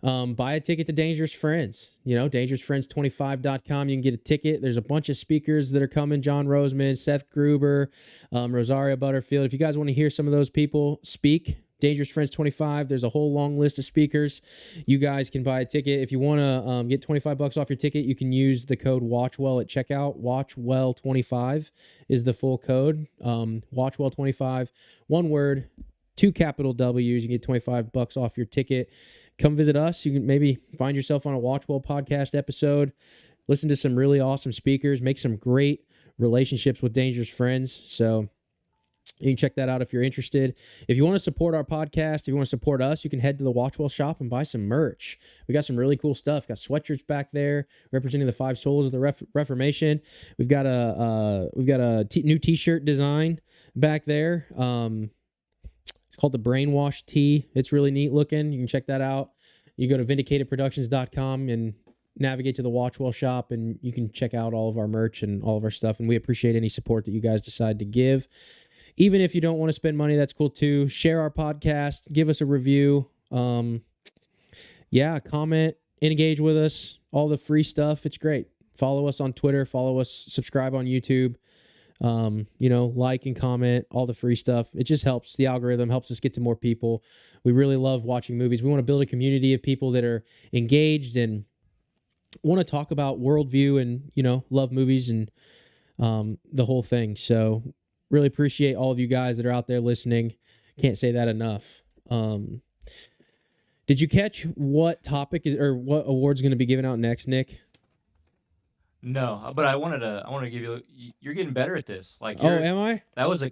buy a ticket to Dangerous Friends. DangerousFriends25.com. You can get a ticket. There's a bunch of speakers that are coming. John Roseman, Seth Gruber, Rosaria Butterfield. If you guys want to hear some of those people speak, Dangerous Friends 25. There's a whole long list of speakers. You guys can buy a ticket. If you want to get $25 off your ticket, you can use the code WatchWell at checkout. WatchWell25 is the full code. WatchWell25, one word, 2 capital W's. You get $25 off your ticket. Come visit us. You can maybe find yourself on a WatchWell podcast episode. Listen to some really awesome speakers. Make some great relationships with Dangerous Friends. So you can check that out if you're interested. If you want to support our podcast, if you want to support us, you can head to the WatchWell shop and buy some merch. We got some really cool stuff. Got sweatshirts back there representing the 5 souls of the Reformation. We've got a new T-shirt design back there. It's called the Brainwash Tee. It's really neat looking. You can check that out. You go to vindicatedproductions.com and navigate to the WatchWell shop, and you can check out all of our merch and all of our stuff. And we appreciate any support that you guys decide to give. Even if you don't want to spend money, that's cool too. Share our podcast. Give us a review. Comment, engage with us. All the free stuff. It's great. Follow us on Twitter. Follow us. Subscribe on YouTube. Like and comment, all the free stuff. It just helps. The algorithm helps us get to more people. We really love watching movies. We want to build a community of people that are engaged and want to talk about worldview and, love movies and the whole thing. So really appreciate all of you guys that are out there listening. Can't say that enough. Did you catch what topic is or what award's going to be given out next, Nick? No, but I wanted to give you. You're getting better at this. Am I? That was a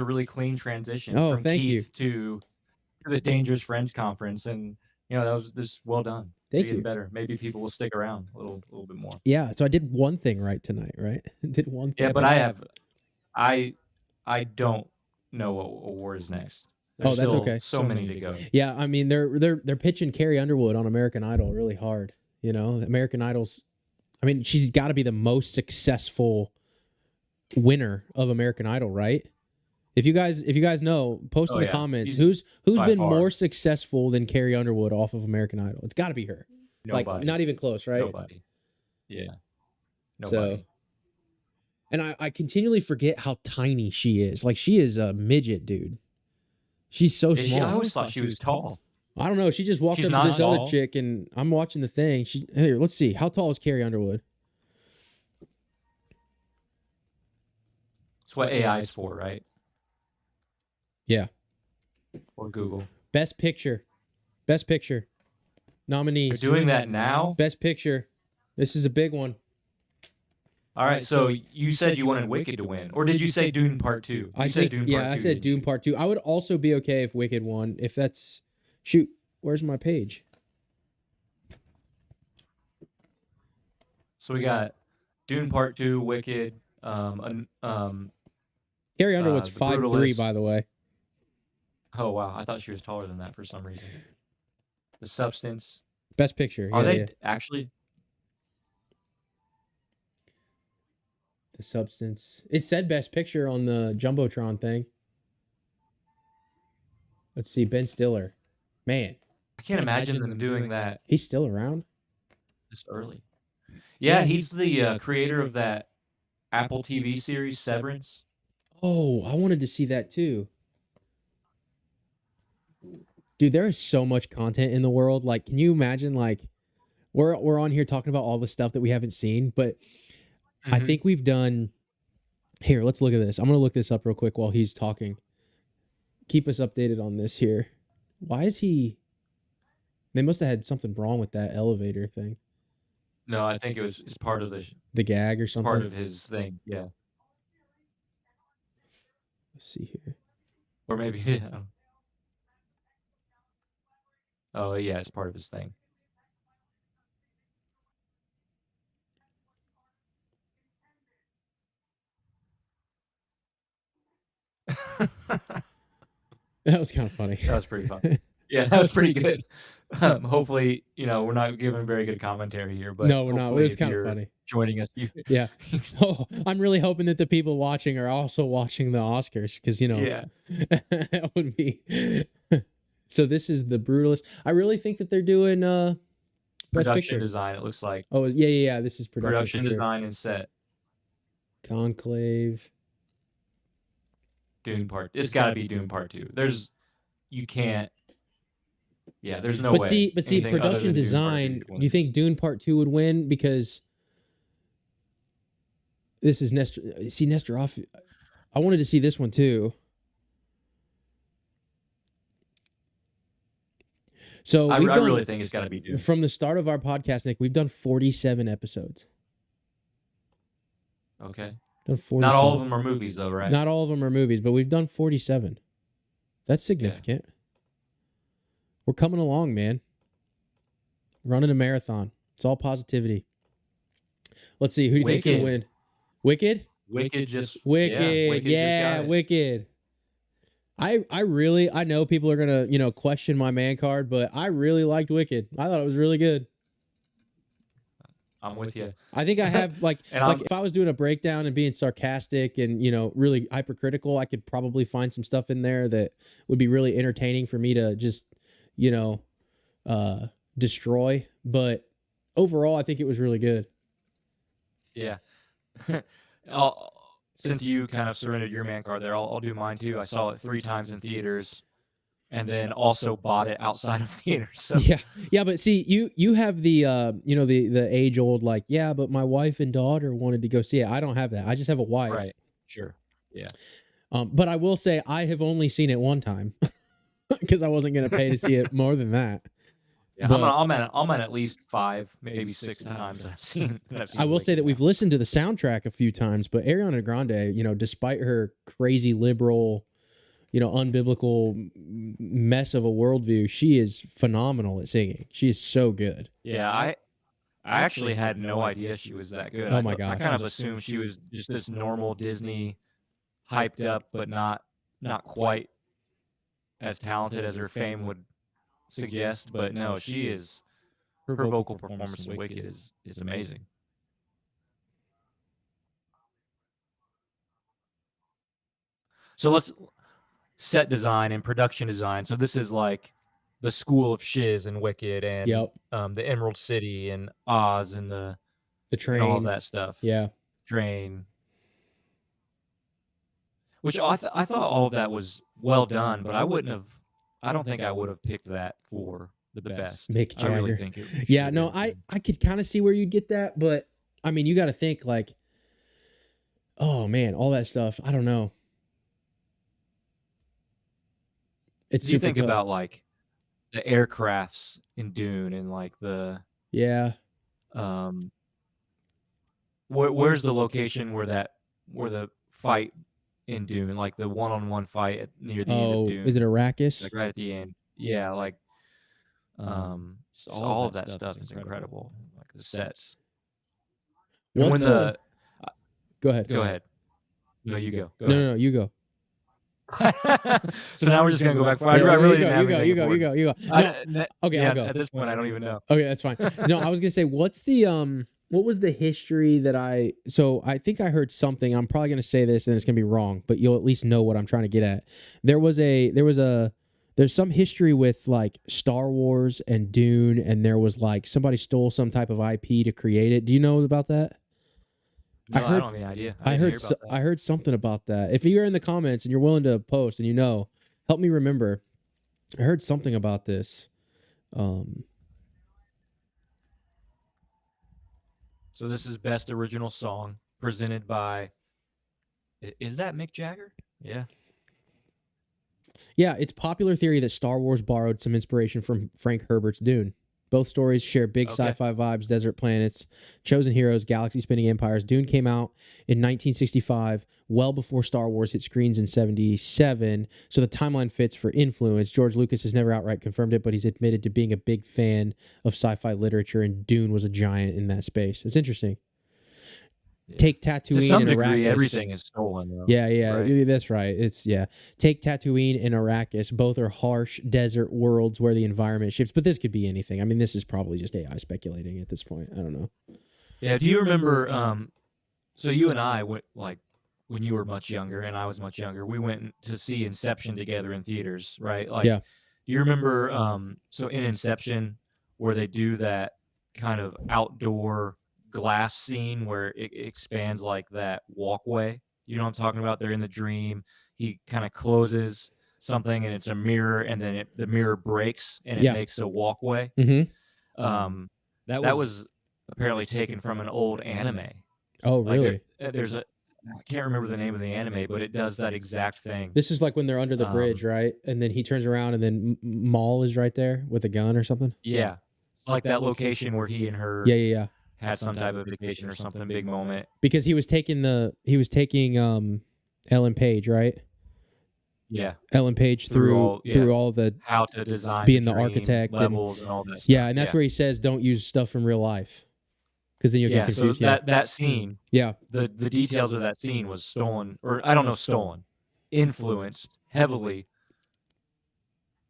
really clean transition from thank Keith to the Dangerous Friends conference, and that was this well done. Thank You're you. getting better. Maybe people will stick around a little bit more. Yeah. So I did one thing right tonight, right? Did one thing. Yeah, but I don't know what award is next. There's that's still okay. So many to go. Yeah, I mean they're pitching Carrie Underwood on American Idol really hard. American Idol's. I mean, she's got to be the most successful winner of American Idol, right? If you guys know, post in the comments who's been more successful than Carrie Underwood off of American Idol. It's got to be her. Nobody. Like not even close, right? Nobody. Yeah. Nobody. So, and I continually forget how tiny she is. Like she is a midget, dude. She's so small. I always thought she was tall. I don't know. She just walked She's up to this not other tall. chick, and I'm watching the thing. Here, let's see. How tall is Carrie Underwood? It's what AI is for, right? Yeah. Or Google. Best Picture. Nominees. You're doing that now? Best Picture. This is a big one. All right, so you said you wanted Wicked to win, or did you say Dune Part 2? I said Dune Part 2. I would also be okay if Wicked won. If that's shoot, where's my page? So we got Dune Part 2, Wicked, Carrie Underwood's 5'3", Brutalist. by the way. Oh wow, I thought she was taller than that for some reason. The Substance. Best Picture. Are yeah, they yeah. actually? The Substance? It said Best Picture on the Jumbotron thing. Let's see, Ben Stiller. Man, I can't imagine them doing that he's still around. this early. Yeah, he's the creator of that Apple TV series Severance. Oh, I wanted to see that too. Dude, there is so much content in the world. Like, can you imagine? Like, we're on here talking about all the stuff that we haven't seen, but I think we've done. Here, let's look at this. I'm gonna look this up real quick while he's talking. Keep us updated on this here. Why is he? They must have had something wrong with that elevator thing. No, I think it's part of The gag or something. part of his thing. Yeah, Let's see here. or maybe. Yeah. Oh yeah, it's part of his thing. That was kind of funny. That was pretty fun. Yeah, that was pretty good. Hopefully, we're not giving very good commentary here, but No, we're not. It hopefully was if kind of you're funny. joining us. Yeah. Oh, I'm really hoping that the people watching are also watching the Oscars because Yeah. that would be So this is the Brutalist. I really think that they're doing Best Production Picture. design, it looks like. Oh yeah. This is production Production for sure. design and set. Conclave. Dune Part. It's got to be Dune Part 2. You can't. Yeah, there's no way. But see, anything other production than Dune Part 2 design. wins. Do you think Dune Part 2 would win? Because this is Nestor. See, Nestor off. I wanted to see this one too. So I we've done, really think it's got to be Dune. from the start of our podcast, Nick, we've done 47 episodes. Okay. Done 47. Not all of them are movies, though, right? Not all of them are movies, but we've done 47. That's significant. We're coming along, man. Running a marathon. It's all positivity. Let's see. Who do you think's going to win? Wicked? Wicked just. Wicked. Yeah, Wicked. I know people are going to, question my man card, but I really liked Wicked. I thought it was really good. I'm with you. I think I have if I was doing a breakdown and being sarcastic and really hypercritical, I could probably find some stuff in there that would be really entertaining for me to just destroy. But overall, I think it was really good. Yeah. Since you kind of surrendered your man card there, I'll do mine too. I saw it 3 times in theaters, and then also bought it outside of theaters. So yeah, but see, you have the the age old but my wife and daughter wanted to go see it. I don't have that. I just have a wife. Right. Sure. Yeah. But I will say I have only seen it one time because I wasn't going to pay to see it more than that. Yeah, but I'm at least 5, maybe 6 times I've seen. I will say that we've listened to the soundtrack a few times, but Ariana Grande, despite her crazy liberal, unbiblical mess of a worldview, she is phenomenal at singing. She is so good. Yeah, I actually had no idea she was that good. Oh my gosh. I kind of assumed she was just this normal Disney, hyped up, but not quite as talented as her fame would suggest. But no, she is. Her vocal performance in Wicked is amazing. So let's set design and production design. So this is like the School of Shiz and Wicked and the Emerald City and Oz and the train, and all of that stuff. Yeah, train. Which I thought all of that was well done, but I don't think I would have picked that for the best. Mick Jagger. I really think it was yeah, no, I could kind of see where you'd get that, but I mean, you got to think oh man, all that stuff. I don't know. It's Do you super think tough. about the aircrafts in Dune and the where's the location where the fight in Dune, like the one-on-one fight near the end of Dune? Is it Arrakis? Right at the end. Yeah, just all of that stuff is incredible. Like the sets. Go ahead. Go ahead. No, you go. No, you go. So now we're just gonna go back. I really didn't have anything. You go. No, okay, I'll go. At this point, I don't even know. Okay, that's fine. No, I was gonna say, what was the history that so I think I heard something. I'm probably gonna say this and it's gonna be wrong, but you'll at least know what I'm trying to get at. There's some history with Star Wars and Dune, and there was somebody stole some type of IP to create it. Do you know about that? No, I don't have any idea. I heard something about that. If you're in the comments and you're willing to post and help me remember. I heard something about this. So this is Best Original Song presented by. Is that Mick Jagger? Yeah. Yeah, it's popular theory that Star Wars borrowed some inspiration from Frank Herbert's Dune. Both stories share big sci-fi vibes, desert planets, chosen heroes, galaxy-spinning empires. Dune came out in 1965, well before Star Wars hit screens in 77, so the timeline fits for influence. George Lucas has never outright confirmed it, but he's admitted to being a big fan of sci-fi literature, and Dune was a giant in that space. It's interesting. Yeah. Take Tatooine to some and degree, Arrakis. everything is stolen, though. Yeah, right? That's right. Take Tatooine and Arrakis. Both are harsh desert worlds where the environment shifts, but this could be anything. I mean, this is probably just AI speculating at this point. I don't know. Yeah, do you remember, so you and I went, when you were much younger and I was much younger, we went to see Inception together in theaters, right? Yeah. Do you remember so in Inception where they do that kind of outdoor glass scene where it expands like that walkway? You know what I'm talking about? They're in the dream. He kind of closes something and it's a mirror, and then the mirror breaks and it Yeah. makes a walkway. Mm-hmm. That was apparently taken from an old anime. Oh, Like really? there's a I can't remember the name of the anime, but it does that exact thing. This is like when they're under the bridge, right? And then he turns around, and then Maul is right there with a gun or something. Yeah, it's like that location where he and her Yeah. had some type of vacation or something, big moment. Because he was taking Ellen Page, right? Yeah, Ellen Page through all the how to design, being the dream architect levels and all that. Yeah, and that's where he says, "Don't use stuff from real life," because then you'll get confused. So that scene, yeah, the details of that scene was stolen, or I don't know, stolen, influenced heavily,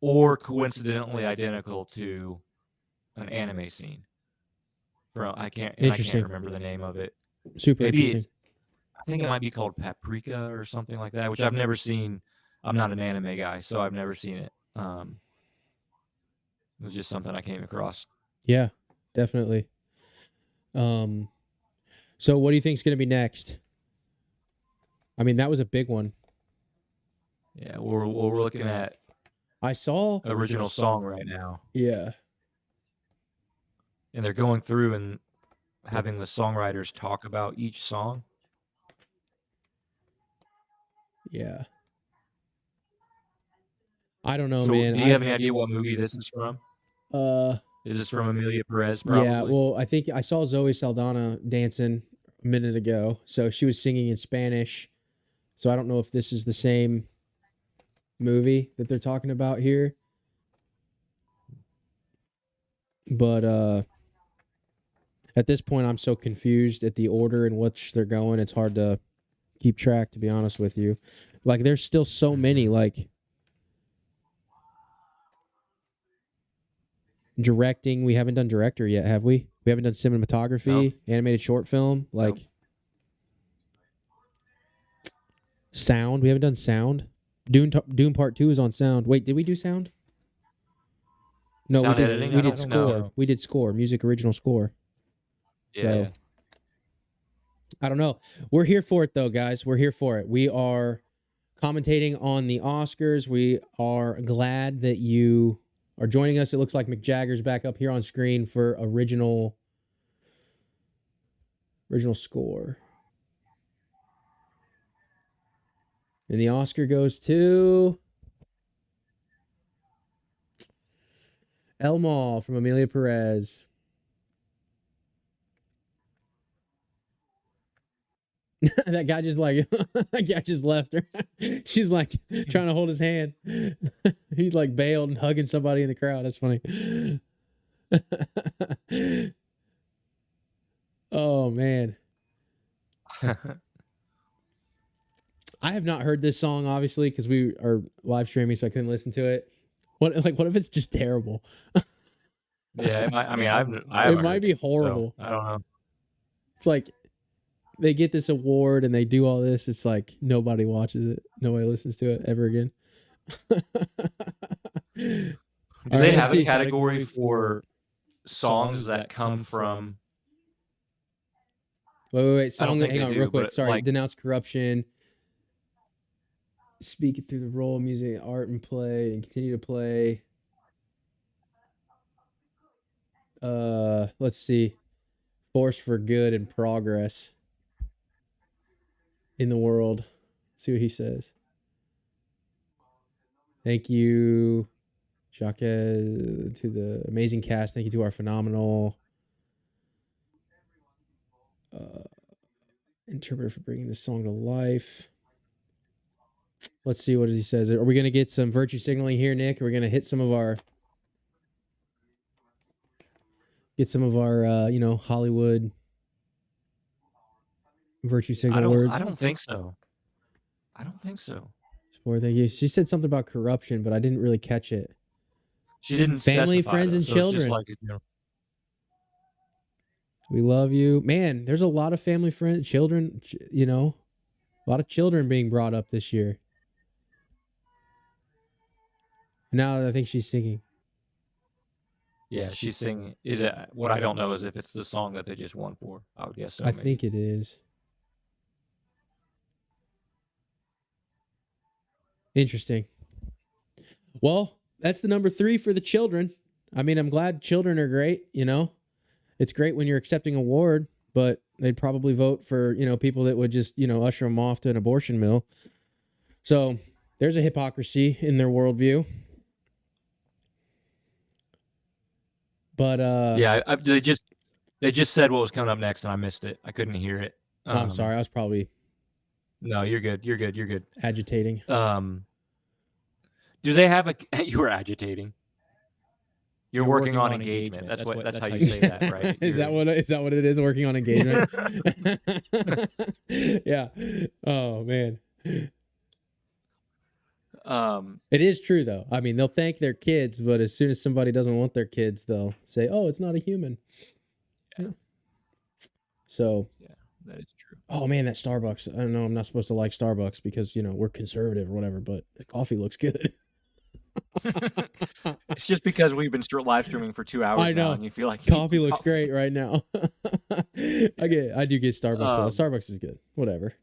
or coincidentally identical to an anime scene. I can't remember the name of it. Super interesting. I think it might be called Paprika or something like that, which I've never seen. I'm not an anime guy, so I've never seen it. It was just something I came across. Yeah, definitely. So what do you think is going to be next? I mean, that was a big one. Yeah, we're looking at I saw original song right now. Yeah. And they're going through and having the songwriters talk about each song. Yeah. I don't know, So man. Do you have any idea what movie this is from? Is this from Amelia Perez? Probably. Yeah, well, I think I saw Zoe Saldana dancing a minute ago. So she was singing in Spanish. So I don't know if this is the same movie that they're talking about here. But at this point, I'm so confused at the order in which they're going. It's hard to keep track, to be honest with you. Like, there's still so many, like, directing. We haven't done director yet, have we? We haven't done cinematography, animated short film, like sound. We haven't done sound. Dune Part 2 is on sound. Wait, did we do sound? No, sound we did. Editing? We did score. We did score. Music original score. Yeah. So, I don't know. We're here for it, though, guys. We're here for it. We are commentating on the Oscars. We are glad that you are joining us. It looks like Mick Jagger's back up here on screen for original score. And the Oscar goes to Elma from Amelia Perez. That guy just left her. She's like trying to hold his hand. He's like bailed and hugging somebody in the crowd. That's funny. Oh man. I have not heard this song, obviously, because we are live streaming, so I couldn't listen to it. What if it's just terrible? Yeah, it might, I mean, it might be horrible. So, I don't know. It's like they get this award and they do all this. It's like nobody watches it. Nobody listens to it ever again. Do they have a category for songs that come from? Wait. Song. Hang on, real quick. Sorry. Like, denounce corruption. Speak it through the role of music, art, and play, and continue to play. Let's see. Force for good and progress in the world. Let's see what he says. Thank you, Jacques, to the amazing cast. Thank you to our phenomenal interpreter for bringing this song to life. Let's see what he says. Are we going to get some virtue signaling here, Nick? Are we going to hit some of our Hollywood virtue signal words? I don't think so. Sport, thank you. She said something about corruption, but I didn't really catch it. She didn't Family, specify, friends, though, and so it's just children. like, We love you. Man, there's a lot of family, friends, children, a lot of children being brought up this year. Now I think she's singing. Yeah, she's singing. Is it what I don't know is if it's the song that they just won for. I would guess so. I maybe. think it is. Interesting. Well, that's the number 3 for the children. I mean, I'm glad children are great, you know. It's great when you're accepting an award, but they'd probably vote for, you know, people that would just, you know, usher them off to an abortion mill. So there's a hypocrisy in their worldview. But yeah, they just said what was coming up next, and I missed it. I couldn't hear it. I'm sorry, I was probably No, you're good. You're good. You're good. agitating. Do they have a? You were agitating. You're working on engagement. That's how you say that, right? Is that what it is? Working on engagement. Yeah. Oh man. It is true though. I mean, they'll thank their kids, but as soon as somebody doesn't want their kids, they'll say, "Oh, it's not a human." Yeah. So. Yeah, that is true. Oh man, that Starbucks. I don't know. I'm not supposed to like Starbucks because, you know, we're conservative or whatever, but the coffee looks good. It's just because we've been live streaming for 2 hours I know. now, and you feel like Coffee looks great right now. I do get Starbucks. Though. Starbucks is good. Whatever.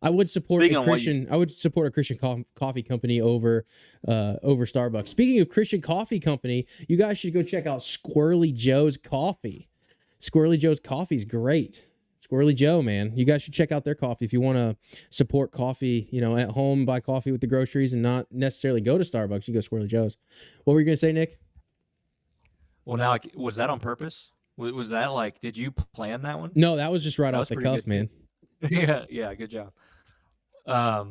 I would support a Christian. I would support a Christian coffee company over Starbucks. Speaking of Christian coffee company, you guys should go check out Squirrely Joe's Coffee. Squirrely Joe's Coffee is great. Squirrely Joe, man. You guys should check out their coffee if you want to support coffee, you know, at home, buy coffee with the groceries and not necessarily go to Starbucks. You go Squirrely Joe's. What were you going to say, Nick? Well, now, was that on purpose? Was that like, did you plan that one? No, that was just right off the cuff, good. man. Yeah, good job. I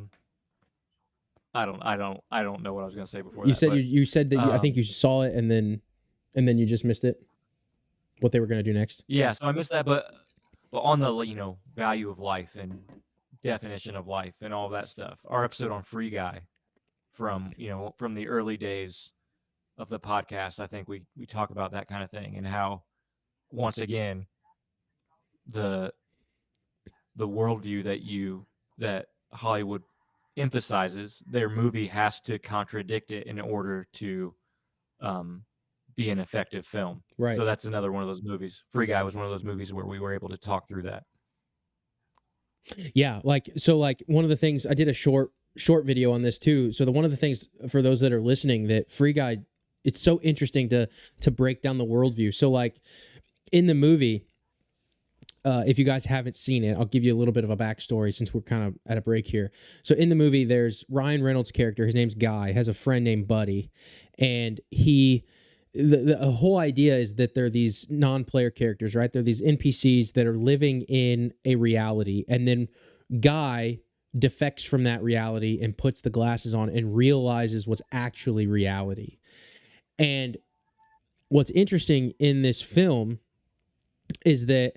don't know what I was going to say before. You said that I think you saw it and then you just missed it. What they were going to do next? Yeah, so I missed that, but on the, you know, value of life and definition of life and all that stuff. Our episode on Free Guy from the early days of the podcast, I think we talk about that kind of thing and how, once again, the worldview that Hollywood emphasizes, their movie has to contradict it in order to be an effective film. Right. So that's another one of those movies. Free Guy was one of those movies where we were able to talk through that. Yeah, like one of the things I did a short video on this too. So one of the things for those that are listening, that Free Guy, it's so interesting to break down the worldview. So like in the movie, if you guys haven't seen it, I'll give you a little bit of a backstory since we're kind of at a break here. So in the movie, there's Ryan Reynolds' character. His name's Guy, has a friend named Buddy, and the whole idea is that they're these non-player characters, right? They're these NPCs that are living in a reality, and then Guy defects from that reality and puts the glasses on and realizes what's actually reality. And what's interesting in this film is that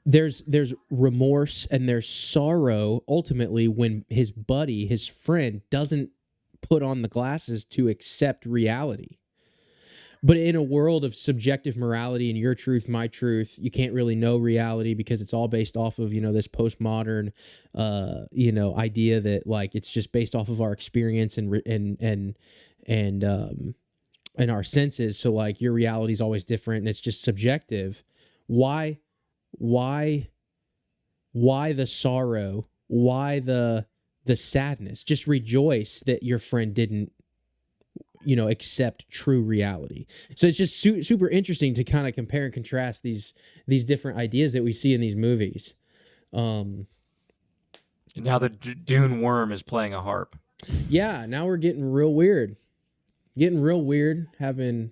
there's remorse and there's sorrow ultimately when his buddy, his friend, doesn't put on the glasses to accept reality. But in a world of subjective morality and your truth, my truth, you can't really know reality because it's all based off of, you know, this postmodern, idea that like it's just based off of our experience and our senses. So like your reality is always different and it's just subjective. Why the sorrow? Why the sadness? Just rejoice that your friend didn't, accept true reality. So it's just super interesting to kind of compare and contrast these different ideas that we see in these movies. Now the Dune worm is playing a harp. Yeah, now we're getting real weird. On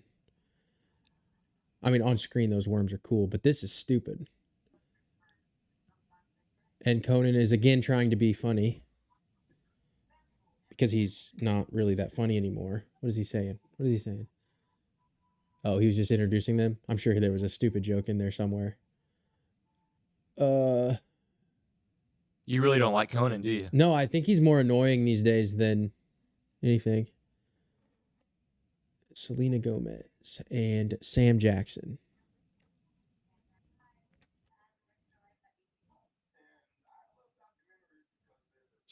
screen those worms are cool, but this is stupid. And Conan is again trying to be funny. Because he's not really that funny anymore. What is he saying? Oh, he was just introducing them? I'm sure there was a stupid joke in there somewhere. You really don't like Conan, do you? No, I think he's more annoying these days than anything. Selena Gomez and Sam Jackson.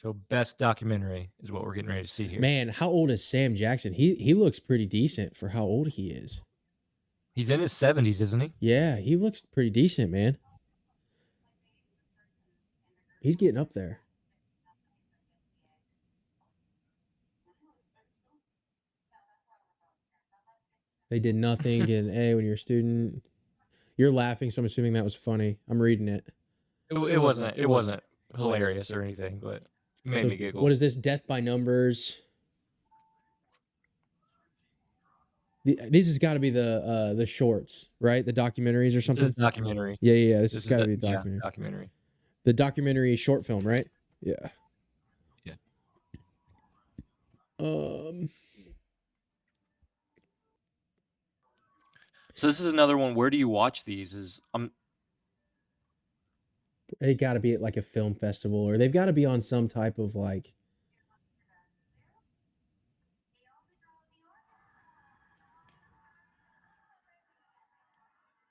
So best documentary is what we're getting ready to see here. Man, how old is Sam Jackson? He looks pretty decent for how old he is. He's in his 70s, isn't he? Yeah, he looks pretty decent, man. He's getting up there. They did nothing, get an A when you're a student. You're laughing, so I'm assuming that was funny. I'm reading it. It wasn't hilarious or anything, but it made me giggle. What is this? Death by Numbers. This has got to be the shorts, right? The documentaries or something. This is a documentary. Yeah. This has got to be a documentary. Yeah, documentary. The documentary short film, right? Yeah. Yeah. So this is another one. Where do you watch these? They got to be at like a film festival, or they've got to be on some type of like.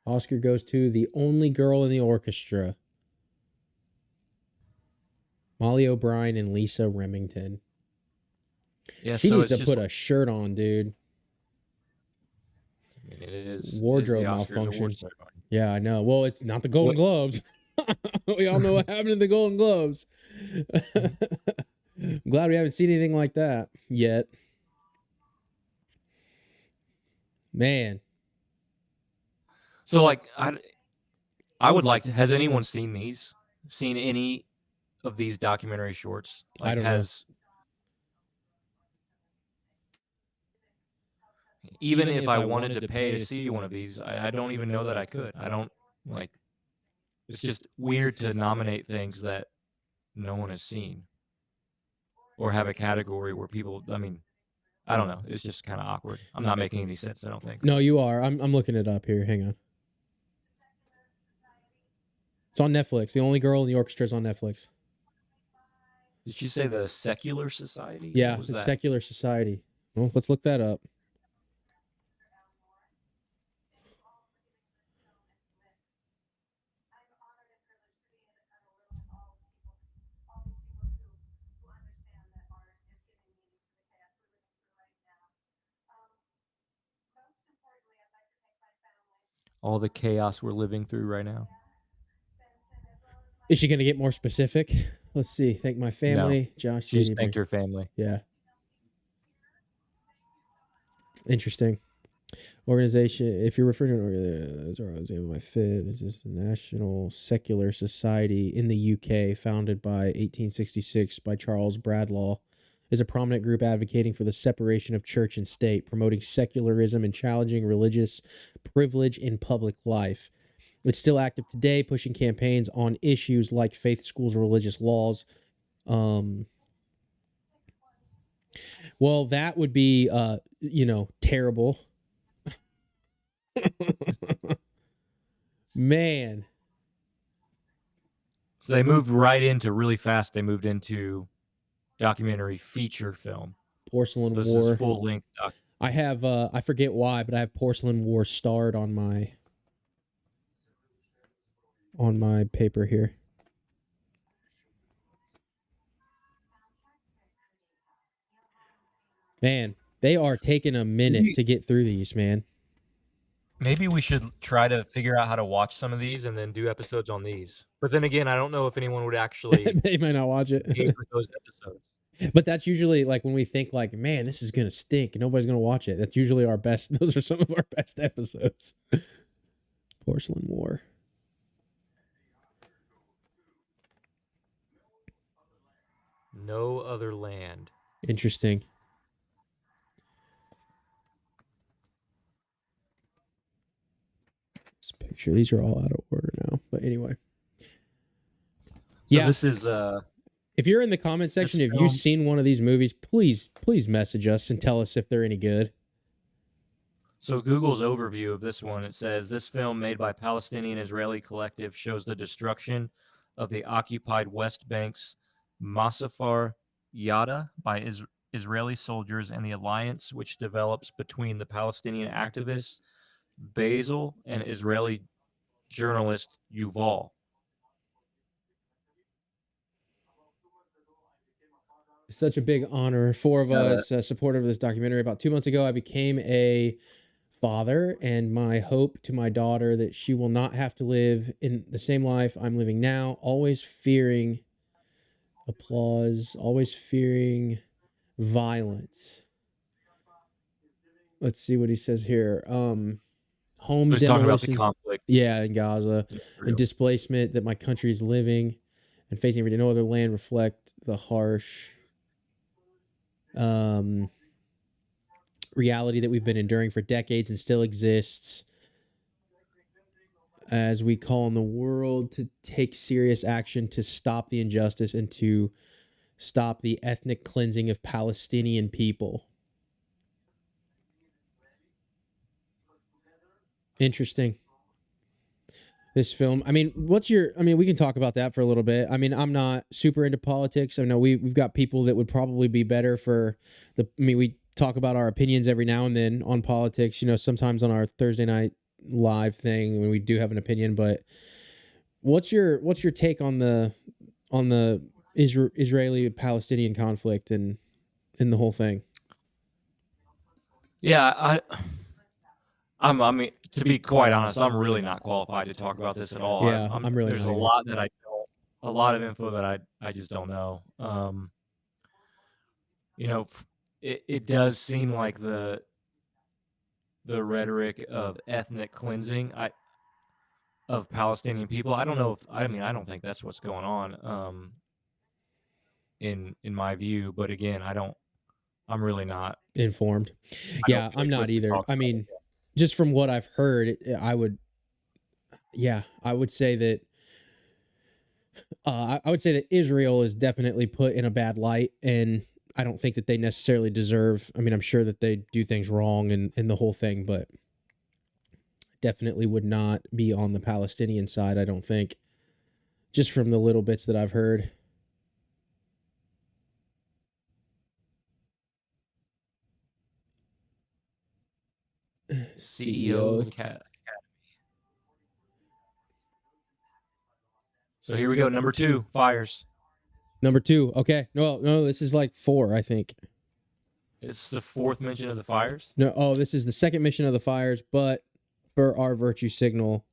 Oscar goes to The Only Girl in the Orchestra. Molly O'Brien and Lisa Remington. Yeah, she needs to put a shirt on, dude. I mean, it is wardrobe malfunction. Yeah, I know. Well, it's not the Golden Globes. We all know what happened in the Golden Globes. I'm glad we haven't seen anything like that yet. Man. So, like, I would like to. Has anyone seen these? Seen any of these documentary shorts? Like, I don't know. Even if I wanted to pay to see one of these, I don't even know that I could. I don't like. It's just weird to nominate things that no one has seen, or have a category where people. I mean, I don't know. It's just kind of awkward. I'm not making any sense. I don't think. No, you are. I'm looking it up here. Hang on. It's on Netflix. The Only Girl in the Orchestra is on Netflix. Did you say the Secular Society? Yeah, the Secular Society. Well, let's look that up. All the chaos we're living through right now. Is she going to get more specific? Let's see. Thank my family. No, Josh. She just thanked her family. Yeah. Interesting. Organization. If you're referring to an organization, this is the National Secular Society in the UK, founded by 1866 by Charles Bradlaugh, is a prominent group advocating for the separation of church and state, promoting secularism and challenging religious privilege in public life. It's still active today, pushing campaigns on issues like faith schools, religious laws. Well, that would be, terrible. Man. So they moved right into really fast. They moved into documentary feature film. Porcelain this War. Is full length. I have I forget why, but I have Porcelain War starred on my paper here. Man, they are taking a minute to get through these, man. Maybe we should try to figure out how to watch some of these and then do episodes on these. But then again, I don't know if anyone would actually they might not watch it. with those episodes. But that's usually like when we think like, man, this is gonna stink and nobody's gonna watch it. That's usually our best. Those are some of our best episodes. Porcelain War. No Other Land. Interesting. This picture. These are all out of order now. But anyway. So this is if you're in the comment section, if you've seen one of these movies, please message us and tell us if they're any good. So Google's overview of this one, it says, this film made by Palestinian-Israeli collective shows the destruction of the occupied West Bank's Masafar Yada by Israeli soldiers and the alliance which develops between the Palestinian activists Basil and Israeli journalist Yuval. Such a big honor. 4 of us supportive of this documentary. About 2 months ago, I became a father, and my hope to my daughter that she will not have to live in the same life I'm living now, always fearing applause, always fearing violence. Let's see what he says here. Home So he's talking about the demolitions. conflict. Yeah, in Gaza, in and Israel. displacement that my country is living and facing every day. No other land reflect the harsh reality that we've been enduring for decades and still exists, as we call on the world to take serious action to stop the injustice and to stop the ethnic cleansing of Palestinian people. Interesting. This film. I mean, we can talk about that for a little bit. I mean, I'm not super into politics. I know we've got people that would probably be better for we talk about our opinions every now and then on politics, sometimes on our Thursday night live thing when we do have an opinion, but what's your take on the Israeli Palestinian conflict and the whole thing? Yeah, I mean, to be quite honest, I'm really not qualified to talk about this at all. Yeah, I'm really There's not a either. lot that I don't, a lot of info that I just don't know. It does seem like the rhetoric of ethnic cleansing of Palestinian people. I don't know I don't think that's what's going on. In my view, but again, I'm really not informed. I Yeah, don't feel I'm not equipped to either. talk I about mean, it. just from what I've heard, I would say that I would say that Israel is definitely put in a bad light, and I don't think that they necessarily deserve. I mean, I'm sure that they do things wrong and the whole thing, but definitely would not be on the Palestinian side, I don't think, just from the little bits that I've heard. CEO Academy. So here we go. Number 2, fires. Number 2. Okay. No, this is like 4, I think. It's the 4th mention of the fires. No, this is the 2nd mission of the fires, but for our virtue signal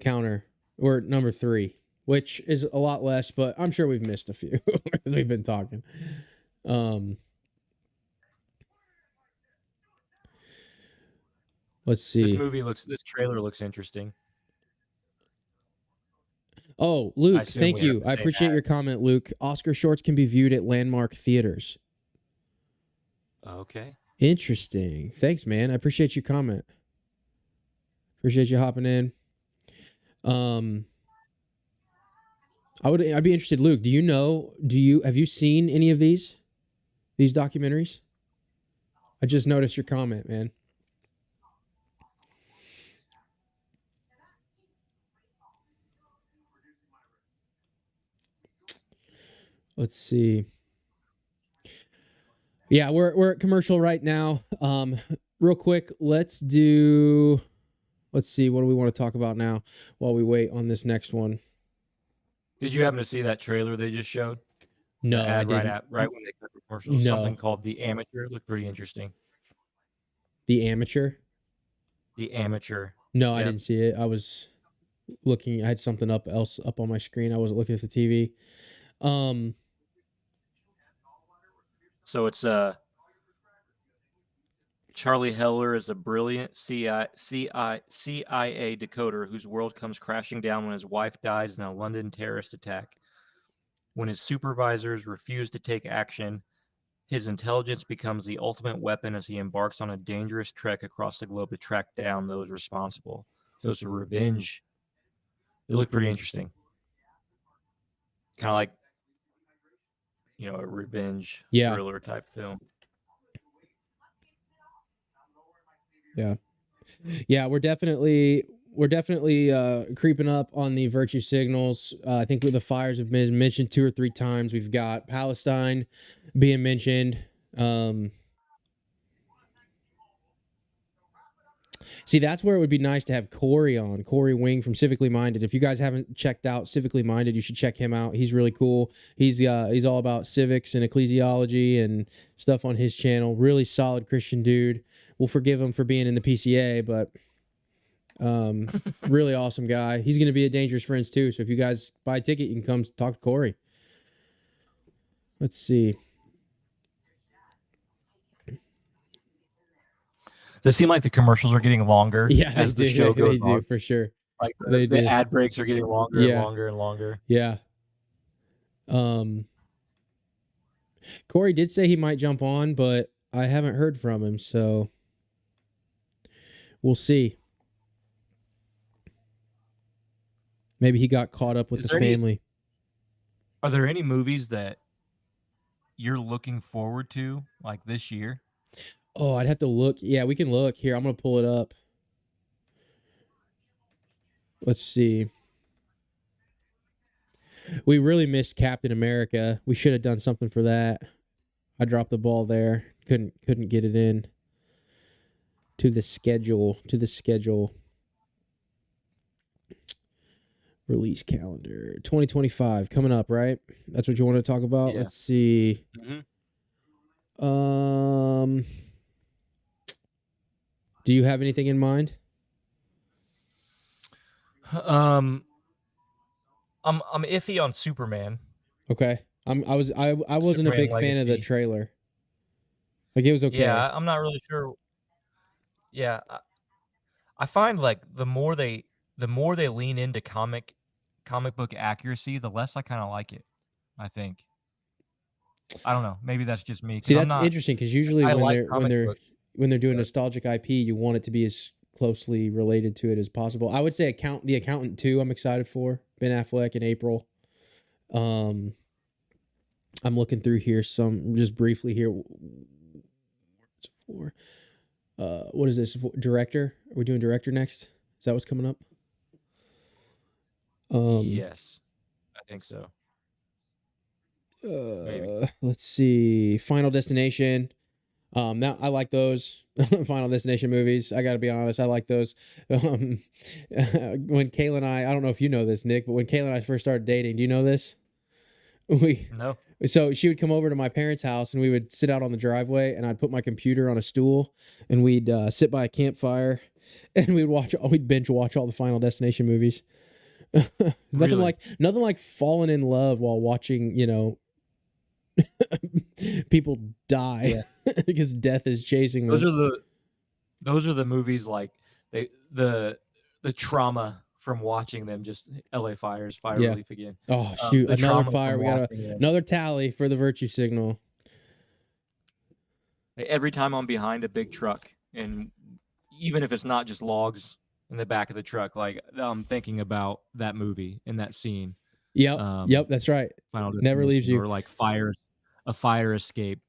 counter, we're number 3, which is a lot less, but I'm sure we've missed a few as we've been talking. Let's see. This trailer looks interesting. Oh, Luke, thank you. I appreciate your comment, Luke. Oscar shorts can be viewed at landmark theaters. Okay. Interesting. Thanks, man. I appreciate your comment. Appreciate you hopping in. I'd be interested, Luke. Have you seen any of these documentaries? I just noticed your comment, man. Let's see. Yeah, we're at commercial right now. Real quick, let's see. What do we want to talk about now while we wait on this next one? Did you happen to see that trailer they just showed? No, I didn't. Right when they cut the commercial. No. Something called The Amateur. It looked pretty interesting. The Amateur? The Amateur. No, I didn't see it. I was looking. I had something up on my screen. I wasn't looking at the TV. So it's Charlie Heller is a brilliant CIA decoder whose world comes crashing down when his wife dies in a London terrorist attack. When his supervisors refuse to take action, his intelligence becomes the ultimate weapon as he embarks on a dangerous trek across the globe to track down those responsible. So it's a revenge. It looked pretty interesting. Kind of like, a revenge thriller type film. Yeah, we're definitely creeping up on the virtue signals. I think the fires have been mentioned 2 or 3 times. We've got Palestine being mentioned. See, that's where it would be nice to have Corey on, Corey Wing from Civically Minded. If you guys haven't checked out Civically Minded, you should check him out. He's really cool. He's all about civics and ecclesiology and stuff on his channel. Really solid Christian dude. We'll forgive him for being in the PCA, but really awesome guy. He's going to be at Dangerous Friends too. So if you guys buy a ticket, you can come talk to Corey. Let's see. Does it seem like the commercials are getting longer as the show goes on? For sure. Like the ad breaks are getting longer and longer and longer. Yeah. Corey did say he might jump on, but I haven't heard from him, so we'll see. Maybe he got caught up with the family. Are there any movies that you're looking forward to, like this year? Oh, I'd have to look. Yeah, we can look. Here, I'm going to pull it up. Let's see. We really missed Captain America. We should have done something for that. I dropped the ball there. Couldn't get it in to the schedule. Release calendar. 2025 coming up, right? That's what you want to talk about? Yeah. Let's see. Do you have anything in mind? I'm iffy on Superman. Okay. I wasn't Superman a big Legacy. Fan of the trailer. Like it was okay. Yeah, I'm not really sure. Yeah, I find like the more they lean into comic book accuracy, the less I kind of like it. I think. I don't know. Maybe that's just me. See, that's interesting because usually when they're doing nostalgic IP, you want it to be as closely related to it as possible. I would say The Accountant 2, I'm excited for. Ben Affleck in April. I'm looking through here just briefly here. What is this? Director? Are we doing director next? Is that what's coming up? Yes, I think so. Maybe. Let's see. Final Destination. Now I like those Final Destination movies. I got to be honest, I like those. When Kayla and I don't know if you know this, Nick, but when Kayla and I first started dating, do you know this? No. So she would come over to my parents' house and we would sit out on the driveway and I'd put my computer on a stool and we'd sit by a campfire and we'd binge watch all the Final Destination movies. Nothing like falling in love while watching, people die because death is chasing them. Those are the movies like the trauma from watching them. Just LA fire relief again. Oh shoot, another fire. We got another tally for the virtue signal. Every time I'm behind a big truck, and even if it's not just logs in the back of the truck, like I'm thinking about that movie and that scene. Yep, that's right. Never leaves you. Or like a fire escape.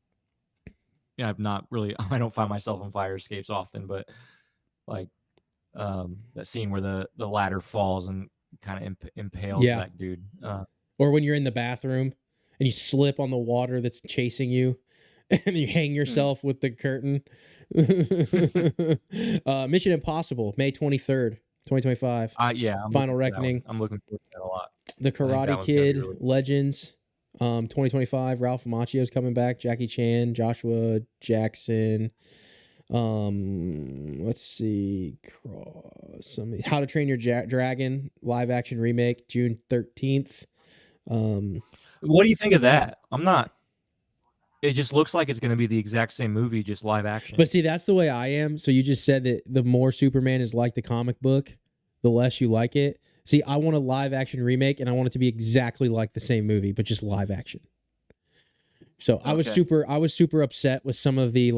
Yeah, I don't find myself in fire escapes often, but like that scene where the ladder falls and kind of impales that dude. Or when you're in the bathroom and you slip on the water that's chasing you and you hang yourself with the curtain. Mission Impossible, May 23rd, 2025. Final Reckoning. I'm looking forward to that a lot. The Karate Kid, really Legends, 2025. Ralph Macchio's coming back. Jackie Chan, Joshua Jackson. Let's see. How to Train Your Dragon live action remake, June 13th. What do you think of that? It just looks like it's going to be the exact same movie, just live action. But see, that's the way I am. So you just said that the more Superman is like the comic book, the less you like it. See, I want a live action remake, and I want it to be exactly like the same movie, but just live action. So I was super upset with some of the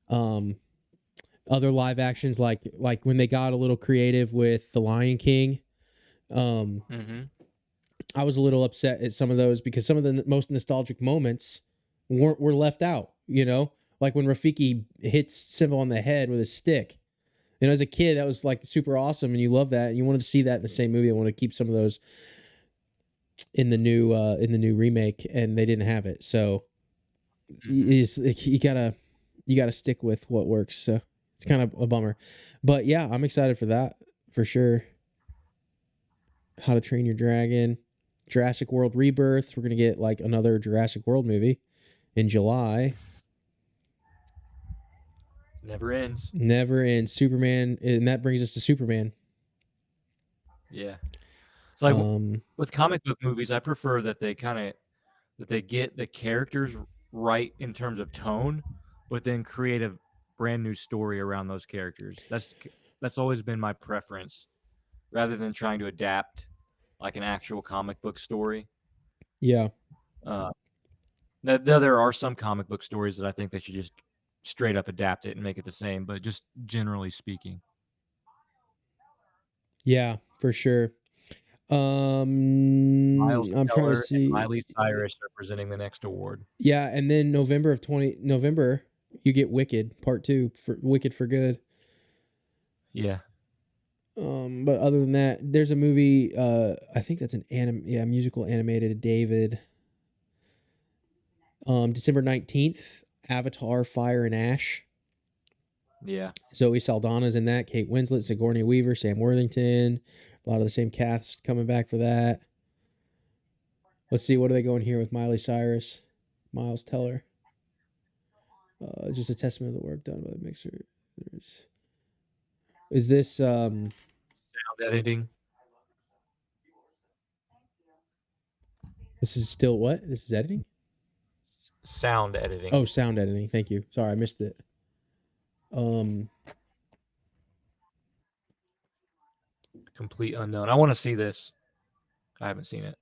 other live actions, like when they got a little creative with The Lion King. I was a little upset at some of those because some of the most nostalgic moments were left out. Like when Rafiki hits Simba on the head with a stick. As a kid, that was like super awesome, and you love that, and you wanted to see that in the same movie. I want to keep some of those in the new remake, and they didn't have it. So you gotta stick with what works. So It's kind of a bummer. But yeah, I'm excited for that for sure. How to Train Your Dragon, Jurassic World Rebirth. We're going to get like another Jurassic World movie in July. Never ends. Never ends. Superman, and that brings us to Superman. Yeah. It's like with comic book movies, I prefer that they get the characters right in terms of tone, but then create a brand new story around those characters. That's always been my preference, rather than trying to adapt like an actual comic book story. Yeah. There are some comic book stories that I think they should just straight up adapt it and make it the same, but just generally speaking. Yeah, for sure. Miles I'm trying Teller to see. and Miley Cyrus are presenting the next award. Yeah, and then November you get Wicked Part 2 for Wicked for Good. Yeah. But other than that, there's a movie. I think that's an musical animated. David. December 19th, Avatar: Fire and Ash. Yeah. Zoe Saldana's in that. Kate Winslet, Sigourney Weaver, Sam Worthington. A lot of the same cast coming back for that. Let's see, what are they going here with Miley Cyrus, Miles Teller? Just a testament of the work done by the mixer. Is this sound editing? This is still what? This is editing? Sound editing. Oh, sound editing. Thank you. Sorry, I missed it. Complete Unknown. I want to see this. I haven't seen it.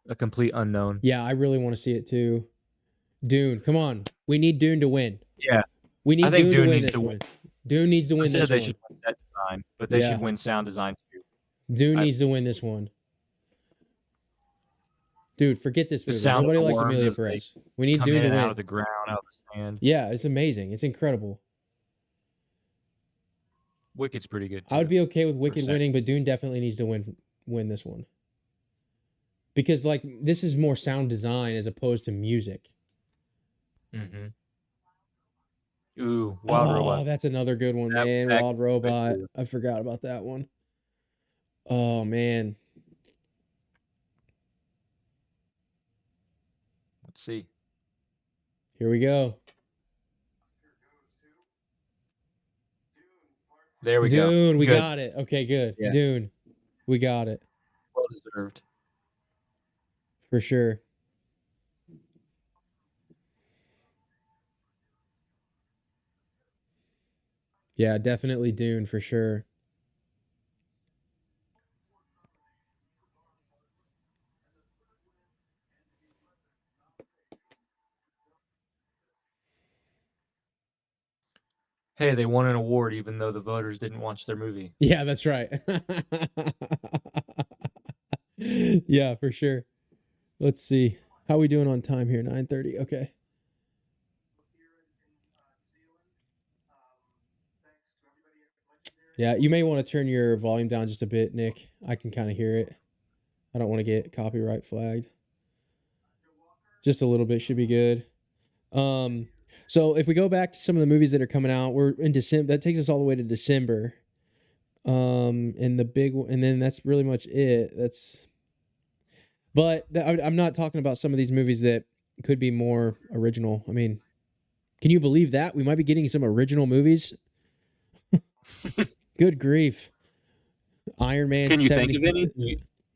A Complete Unknown. Yeah, I really want to see it too. Dune, come on. We need Dune to win. Yeah. We need I think Dune Dune to win needs this to one. Dune needs to win this they one. should win set design, but they should win sound design too. Dune needs to win this one. Dude, forget this movie. sound of Nobody the likes worms Amelia as they Perez. We need Come Dune in to and win. out of the ground, out of the sand. Yeah, it's amazing. It's incredible. Wicked's pretty good too. I would be okay with Wicked 100%. winning, but Dune definitely needs to win this one. Because like this is more sound design as opposed to music. Mm-hmm. Ooh, Wild Robot. Oh, that's another good one, That- man. that- Wild Robot. I forgot about that one. Oh man. Let's see. Here we go. There we go. Dune, we Good. got it. Okay, good. Yeah. Dune. We got it. Well deserved. For sure. Yeah, definitely Dune for sure. Hey, they won an award even though the voters didn't watch their movie. Yeah, that's right. Yeah, for sure. Let's see. How are we doing on time here? 9:30. Okay. Yeah, you may want to turn your volume down just a bit, Nick. I can kind of hear it. I don't want to get copyright flagged. Just a little bit should be good. So if we go back to some of the movies that are coming out, we're in December. That takes us all the way to December. And the big one, and then that's really much it. But I'm not talking about some of these movies that could be more original. I mean, can you believe that we might be getting some original movies? Good grief! Iron Man. Can you think of any?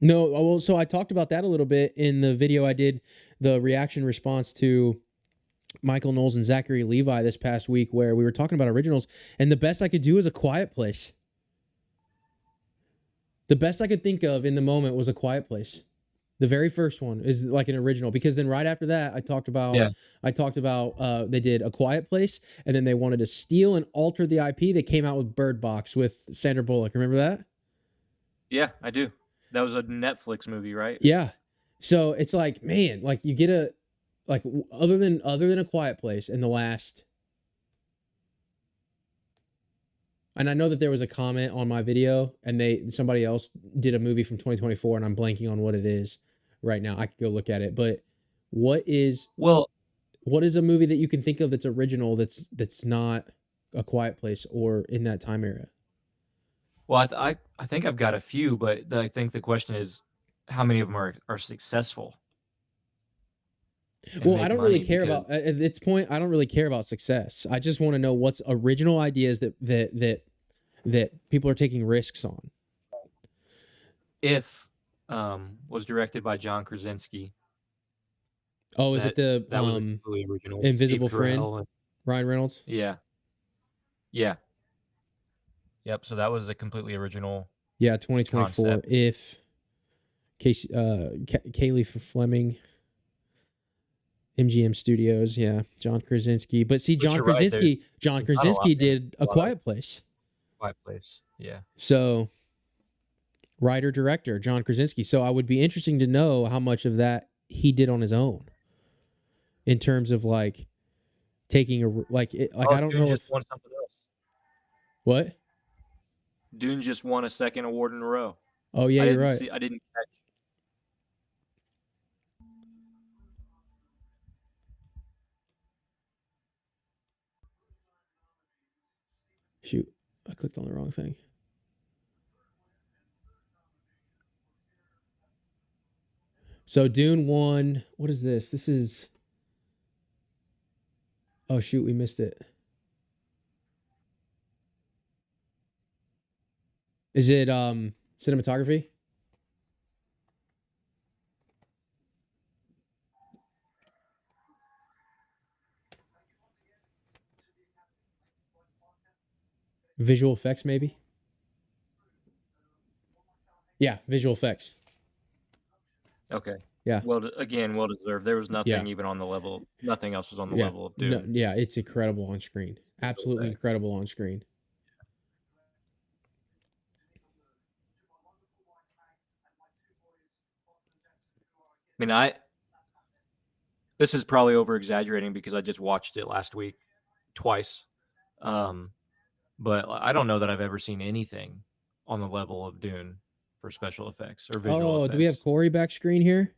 No. Well, so I talked about that a little bit in the video I did, the reaction response to Michael Knowles and Zachary Levi this past week, where we were talking about originals, and the best I could do is A Quiet Place. The best I could think of in the moment was A Quiet Place. The very first one is like an original, because then right after that I talked about they did A Quiet Place, and then they wanted to steal and alter the IP. They came out with Bird Box with Sandra Bullock. Remember that? Yeah, I do. That was a Netflix movie, right? Yeah. So it's like, man, like you get a like other than A Quiet Place in the last. And I know that there was a comment on my video, and somebody else did a movie from 2024, and I'm blanking on what it is right now. I could go look at it, but what is a movie that you can think of that's original that's not A Quiet Place or in that time era? Well, I think I've got a few, but I think the question is, how many of them are successful? and Well, I make don't really money? care Because about at this point. I don't really care about success. I just want to know what's original ideas that people are taking risks on. if was directed by John Krasinski, Oh, is it the that was a completely original. Invisible Steve Friend? Carell and- Ryan Reynolds? yeah, yeah, yep. So that was a completely original. Yeah, 2024. Concept. If Casey, Kaylee Fleming, MGM Studios, yeah, John Krasinski. But see, But John you're right, Krasinski, John there's not a lot Krasinski there. did A Quiet Place. Quiet Place. Yeah. So, writer director John Krasinski. So I would be interesting to know how much of that he did on his own, in terms of like taking a like I don't Dune know just if won something else. what. Dune just won a second award in a row. Oh yeah, you're right. I didn't catch. Shoot, I clicked on the wrong thing. So Dune won. What is this? This is. Oh shoot, we missed it. Is it cinematography? Visual effects, maybe? Yeah, visual effects. Okay. Yeah. Well deserved. There was nothing Yeah. even on the level. Nothing else was on the Yeah. level of Dune. No, yeah, it's incredible on screen. Absolutely Okay. incredible on screen. I mean, this is probably over exaggerating because I just watched it last week twice. But I don't know that I've ever seen anything on the level of Dune for special effects or visual effects. Do we have Corey back screen here?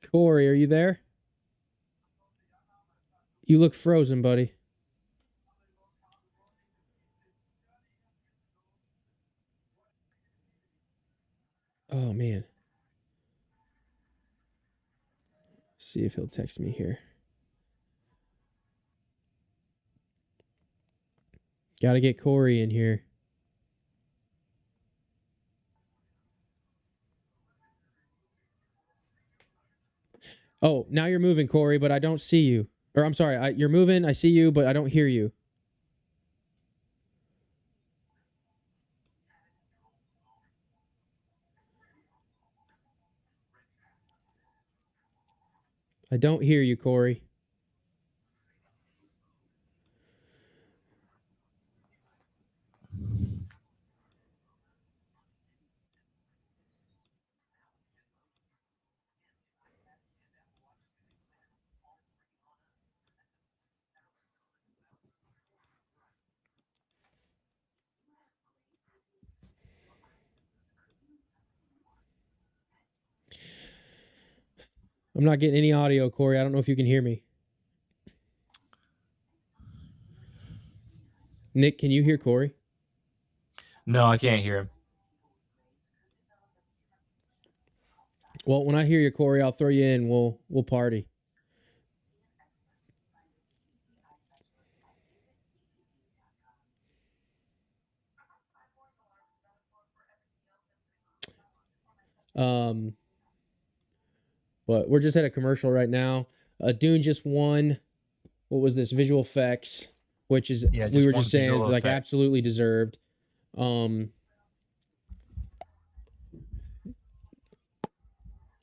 Corey, are you there? You look frozen, buddy. Oh man. See if he'll text me here. Gotta get Corey in here. Oh, now you're moving, Corey, but I don't see you. Or I'm sorry, you're moving, I see you, but I don't hear you. I don't hear you, Corey. I'm not getting any audio, Corey. I don't know if you can hear me. Nick, can you hear Corey? No, I can't hear him. Well, when I hear you, Corey, I'll throw you in. We'll party. But we're just at a commercial right now. Dune just won. What was this? Visual effects, which is Yeah, we were won just saying visual like effects. absolutely deserved.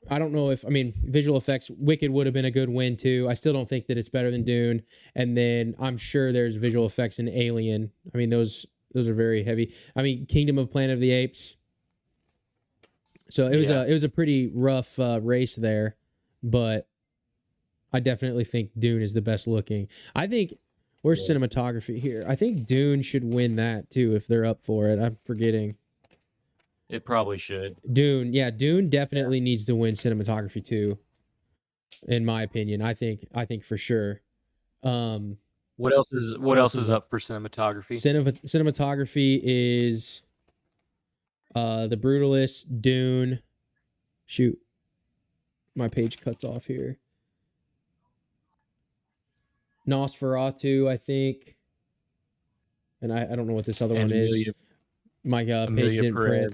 I don't know if visual effects. Wicked would have been a good win too. I still don't think that it's better than Dune. And then I'm sure there's visual effects in Alien. I mean those are very heavy. I mean Kingdom of Planet of the Apes. So it was a pretty rough race there, but I definitely think Dune is the best looking. I think where's cinematography here? I think Dune should win that too if they're up for it. I'm forgetting. It probably should. Dune definitely needs to win cinematography too. In my opinion, I think for sure. What else is up for cinematography? Cinematography is The Brutalist, Dune. Shoot, my page cuts off here. Nosferatu, I think, and I don't know what this other one is. My page Amelia didn't Perez.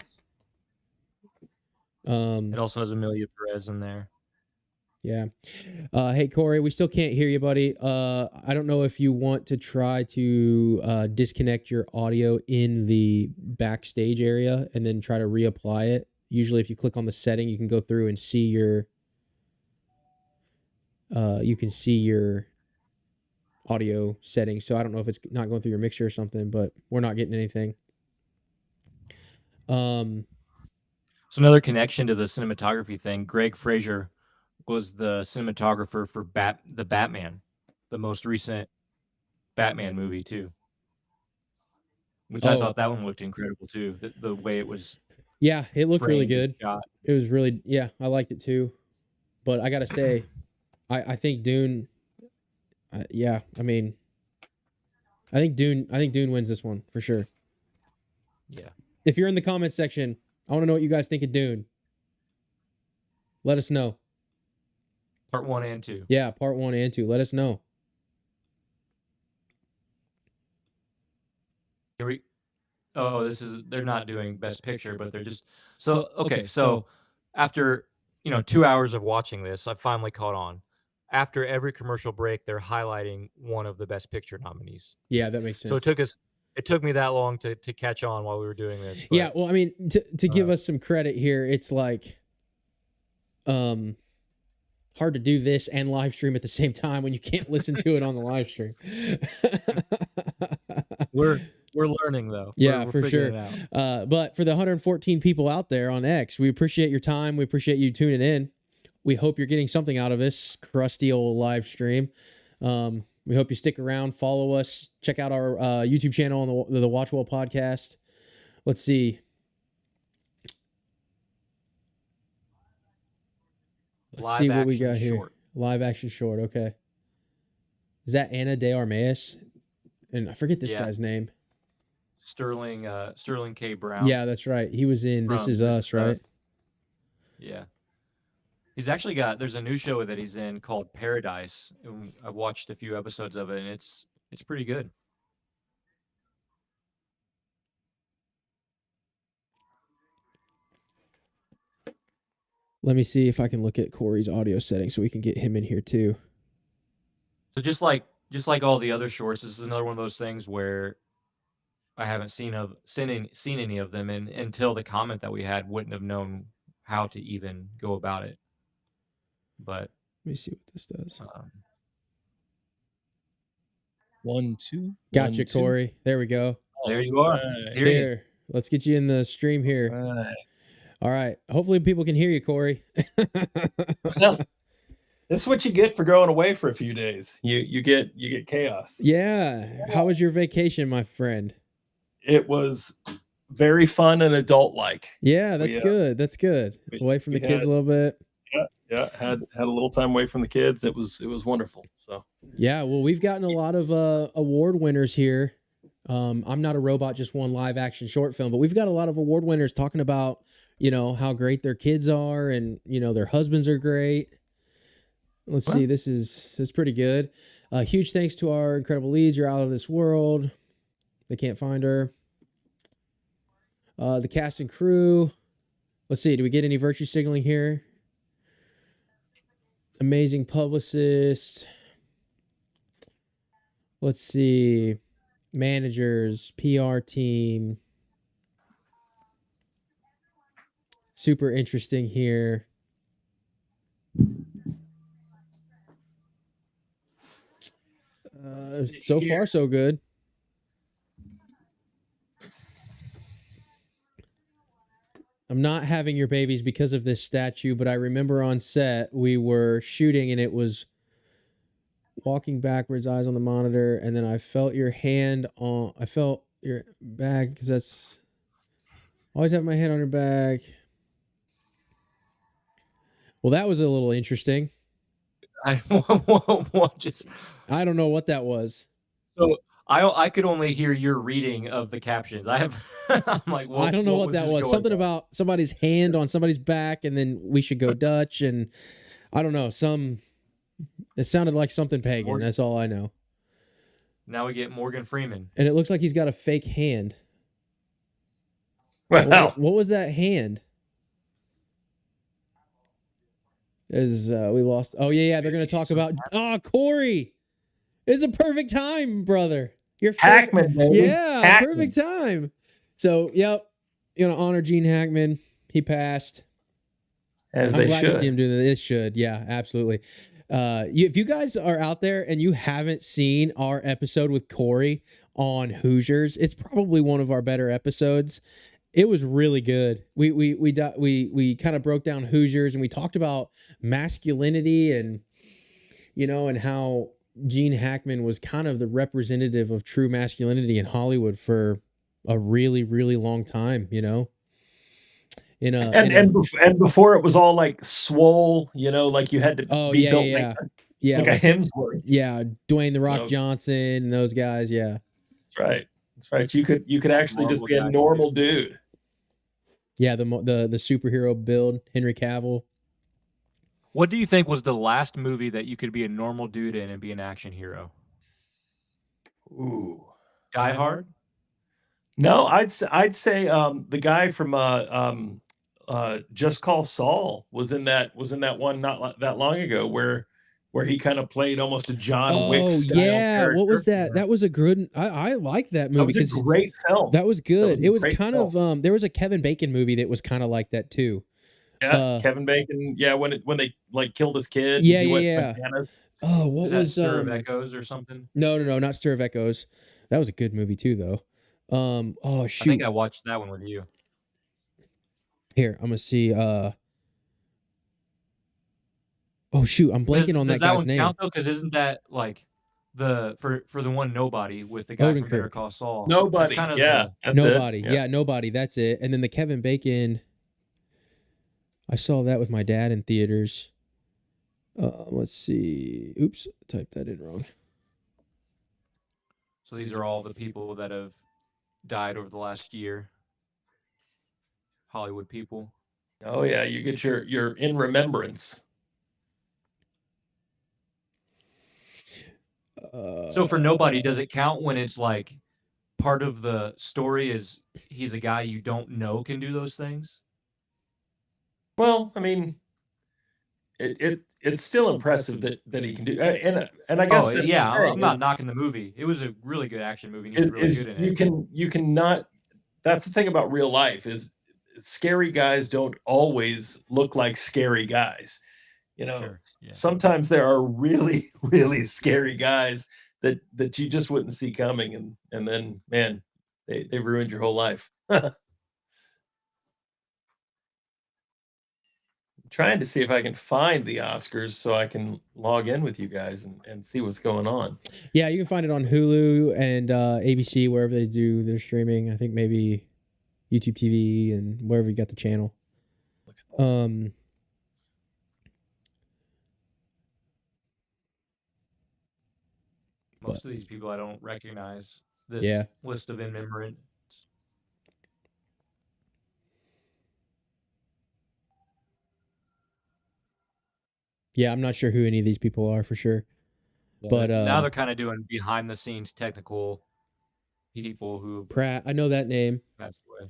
print. It also has Amelia Perez in there. Yeah. Hey, Corey, we still can't hear you, buddy. I don't know if you want to try to disconnect your audio in the backstage area and then try to reapply it. Usually if you click on the setting, you can go through and see your audio settings. So I don't know if it's not going through your mixer or something, but we're not getting anything. So another connection to the cinematography thing, Greg Fraser was the cinematographer for the Batman, the most recent Batman movie too. Which I thought that one looked incredible too. The way it was. Yeah, it looked really good. Shot. It was really, I liked it too. But I gotta say, I think Dune. I think Dune wins this one for sure. Yeah. If you're in the comment section, I want to know what you guys think of Dune. Let us know. Part 1 and 2. Yeah, part 1 and 2. Let us know. They're not doing Best Picture, but they're just so after 2 hours of watching this, I finally caught on. After every commercial break, they're highlighting one of the Best Picture nominees. Yeah, that makes sense. So it took me that long to catch on while we were doing this. But, yeah, well, I mean, to give us some credit here, it's like hard to do this and live stream at the same time when you can't listen to it on the live stream. We're learning though. Yeah, we're for sure. But for the 114 people out there on X, we appreciate your time. We appreciate you tuning in. We hope you're getting something out of this crusty old live stream. We hope you stick around, follow us, check out our YouTube channel on the WatchWell Podcast. Let's see. Let's see what we got here. Live action short. Okay. Is that Ana de Armas? And I forget this guy's name. Sterling K. Brown. Yeah, that's right. He was in This Is Us, right? Yeah. He's actually there's a new show that he's in called Paradise. And I've watched a few episodes of it, and it's pretty good. Let me see if I can look at Corey's audio settings so we can get him in here too. So just like all the other shorts, this is another one of those things where I haven't seen any of them, and until the comment that we had, wouldn't have known how to even go about it. But let me see what this does. 1, 2. Gotcha, 1, 2. Corey. There we go. There you are. Here, let's get you in the stream here. Right. All right. Hopefully people can hear you, Corey. Well, this is what you get for going away for a few days. You get chaos. Yeah. How was your vacation, my friend? It was very fun and adult-like. Yeah, that's good. That's good. Away from the kids a little bit. Yeah. Had a little time away from the kids. It was wonderful. So yeah, well, we've gotten a lot of award winners here. I'm Not a Robot just won live action short film, but we've got a lot of award winners talking about how great their kids are and their husbands are great. Let's see, this is pretty good. Huge thanks to our incredible leads. You're out of this world. They can't find her. The cast and crew. Let's see, do we get any virtue signaling here? Amazing publicist. Let's see. Managers, PR team. Super interesting here. So far, so good. I'm not having your babies because of this statue, but I remember on set we were shooting and it was walking backwards, eyes on the monitor, and then I felt your hand on. I felt your back because that's always have my hand on your back. Well, that was a little interesting. Just I don't know what that was. so I could only hear your reading of the captions. I'm like, I don't know what that was. Something on? about somebody's hand on somebody's back, and then we should go Dutch, and I don't know. It sounded like something pagan. That's all I know. Now we get Morgan Freeman, and it looks like he's got a fake hand. Wow. What was that hand? As we lost. Oh yeah. They're gonna talk about. Corey. It's a perfect time, brother. Your Hackman, baby. Yeah, Hackman. perfect time. So, yep, honor Gene Hackman. He passed. As I'm they glad to should. see him do that. It should, yeah, absolutely. If you guys are out there and you haven't seen our episode with Corey on Hoosiers, it's probably one of our better episodes. It was really good. We kind of broke down Hoosiers, and we talked about masculinity and and how Gene Hackman was kind of the representative of true masculinity in Hollywood for a really, really long time, And before it was all like swole, like you had to be built like a Hemsworth. Yeah, Dwayne the Rock Johnson and those guys, yeah. That's right. You could actually just be a normal dude. Yeah, the superhero build, Henry Cavill. What do you think was the last movie that you could be a normal dude in and be an action hero? Ooh, Die Hard? No, I'd say the guy from Just Call Saul was in that one not that long ago where he kind of played almost a John Wick style character. What was that? That was a good. I like that movie. That was a great film. That was good. It was kind of there was a Kevin Bacon movie that was kind of like that too. Yeah, Kevin Bacon. Yeah, when they like killed his kid. Yeah. Oh, what was Stir of Echoes or something? No, not Stir of Echoes. That was a good movie too, though. Oh shoot! I think I watched that one with you. Here, I'm gonna see. Oh shoot, I'm blanking on that guy's name. Does that one count though? Because isn't that like for the one Nobody with the guy from Better Call Saul? Nobody. Nobody. Yeah, Nobody. That's it. And then the Kevin Bacon. I saw that with my dad in theaters. Let's see. Oops, typed that in wrong. So these are all the people that have died over the last year. Hollywood people. Oh yeah, you get your in remembrance. So for Nobody, does it count when it's like part of the story is he's a guy you don't know can do those things? Well, I mean, it's still impressive that he can do, and I guess I'm not knocking the movie. It was a really good action movie. He's really good in it. You cannot. That's the thing about real life is scary guys don't always look like scary guys. Sure, yeah. Sometimes there are really, really scary guys that you just wouldn't see coming, and then man, they've ruined your whole life. Trying to see if I can find the Oscars so I can log in with you guys and see what's going on. Yeah, you can find it on Hulu and ABC, wherever they do their streaming. I think maybe YouTube TV and wherever you got the channel. Most of these people I don't recognize this list of in remembrance. Yeah, I'm not sure who any of these people are for sure. Yeah, but now they're kind of doing behind the scenes technical people who Pratt. I know that name. Passed away.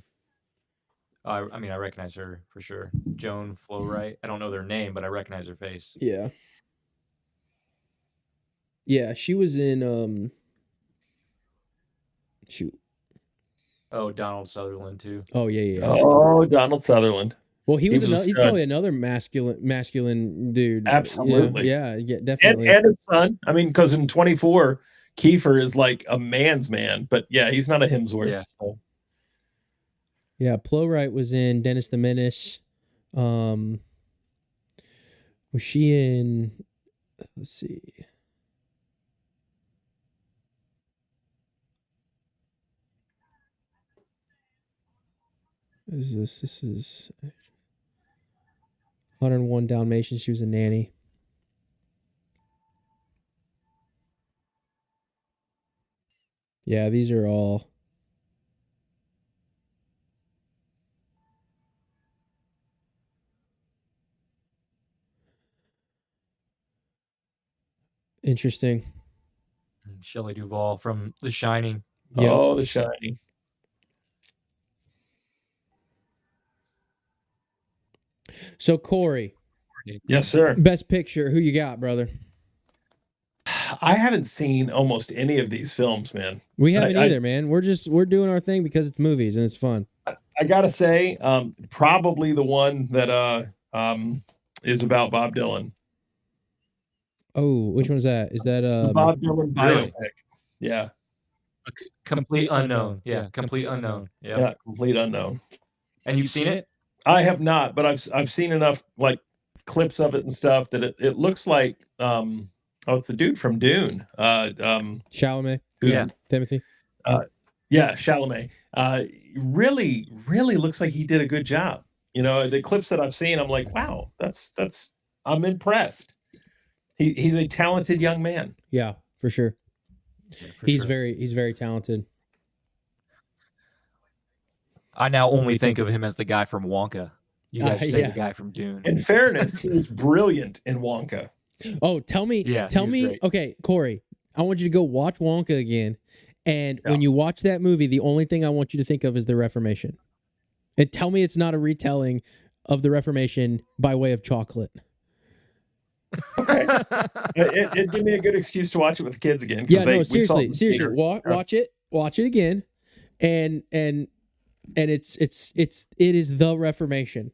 I mean, I recognize her for sure. Joan Flowright. I don't know their name, but I recognize her face. Yeah. Yeah, she was in shoot. Oh, Donald Sutherland too. Oh yeah. Oh, Donald Sutherland. Well, he's probably another masculine dude. Absolutely. Yeah, definitely. And his son. I mean, because in 24, Kiefer is like a man's man, but yeah, he's not a Hemsworth. Yeah. So. Yeah, Plowright was in Dennis the Menace. Was she in? Let's see. This is 101 Dalmatians. She was a nanny. Yeah, these are all. Interesting. Shelley Duvall from The Shining. Yep. Oh, The Shining. So Corey, Yes, sir. best picture. Who you got, brother? I haven't seen almost any of these films, man. We haven't either, man. We're doing our thing because it's movies and it's fun. I gotta say, probably the one that is about Bob Dylan. Oh, which one's that? Is that The Bob Dylan biopic? Yeah. Complete Unknown. Yeah, Complete Unknown. Yep. Yeah, Complete Unknown. And you've seen it? I have not, but I've seen enough like clips of it and stuff that it looks like it's the dude from Dune. Chalamet? Yeah. Timothy? Yeah, Chalamet. Really looks like he did a good job. You know, the clips that I've seen, I'm like, wow, that's I'm impressed. He's a talented young man. Yeah, for sure. Yeah, He's very talented. I now only think of him as the guy from Wonka. You guys say the guy from Dune. In fairness, he was brilliant in Wonka. Oh, tell me. Great. Okay, Corey, I want you to go watch Wonka again. And when you watch that movie, the only thing I want you to think of is the Reformation. And tell me it's not a retelling of the Reformation by way of chocolate. Okay. It'd give me a good excuse to watch it with the kids again. Yeah, no, seriously. Watch it again. And it is the Reformation.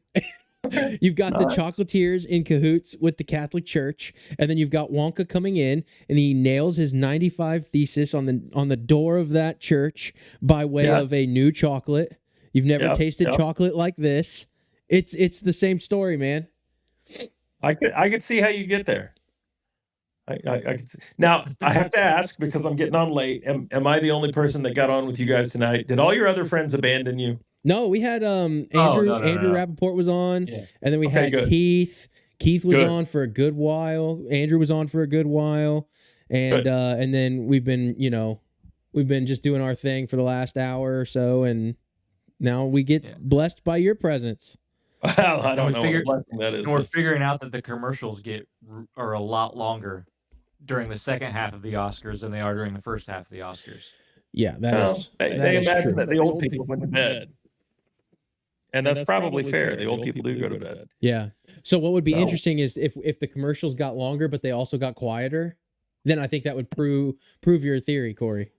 You've got the chocolatiers in cahoots with the Catholic Church, and then you've got Wonka coming in, and he nails his 95 thesis on the door of that church by way of a new chocolate. You've never tasted chocolate like this. It's the same story, man. I could see how you get there. I could see. Now I have to ask because I'm getting on late. Am I the only person that got on with you guys tonight? Did all your other friends abandon you? No, we had Andrew Rappaport was on, and then we had good. Keith. Keith was on for a good while. Andrew was on for a good while, and then we've been just doing our thing for the last hour or so, and now we get blessed by your presence. Well, I don't know what blessing that is. And we're figuring out that the commercials are a lot longer during the second half of the Oscars than they are during the first half of the Oscars. Yeah, they imagine that the old people went to bed. And that's probably fair. The old people do go to bed. Yeah. So what would be interesting is if the commercials got longer, but they also got quieter, then I think that would prove your theory, Corey.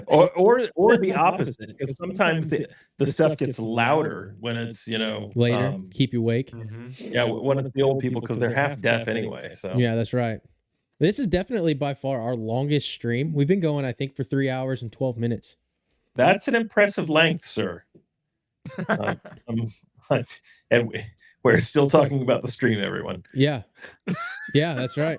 Or the opposite, because sometimes the stuff gets louder when it's later, keep you awake. Mm-hmm. Yeah, when it's the old people because they're half deaf anyway. So yeah, that's right. This is definitely by far our longest stream. We've been going, I think, for 3 hours and 12 minutes. That's an impressive length, sir. And we're still talking about the stream, everyone. Yeah, that's right.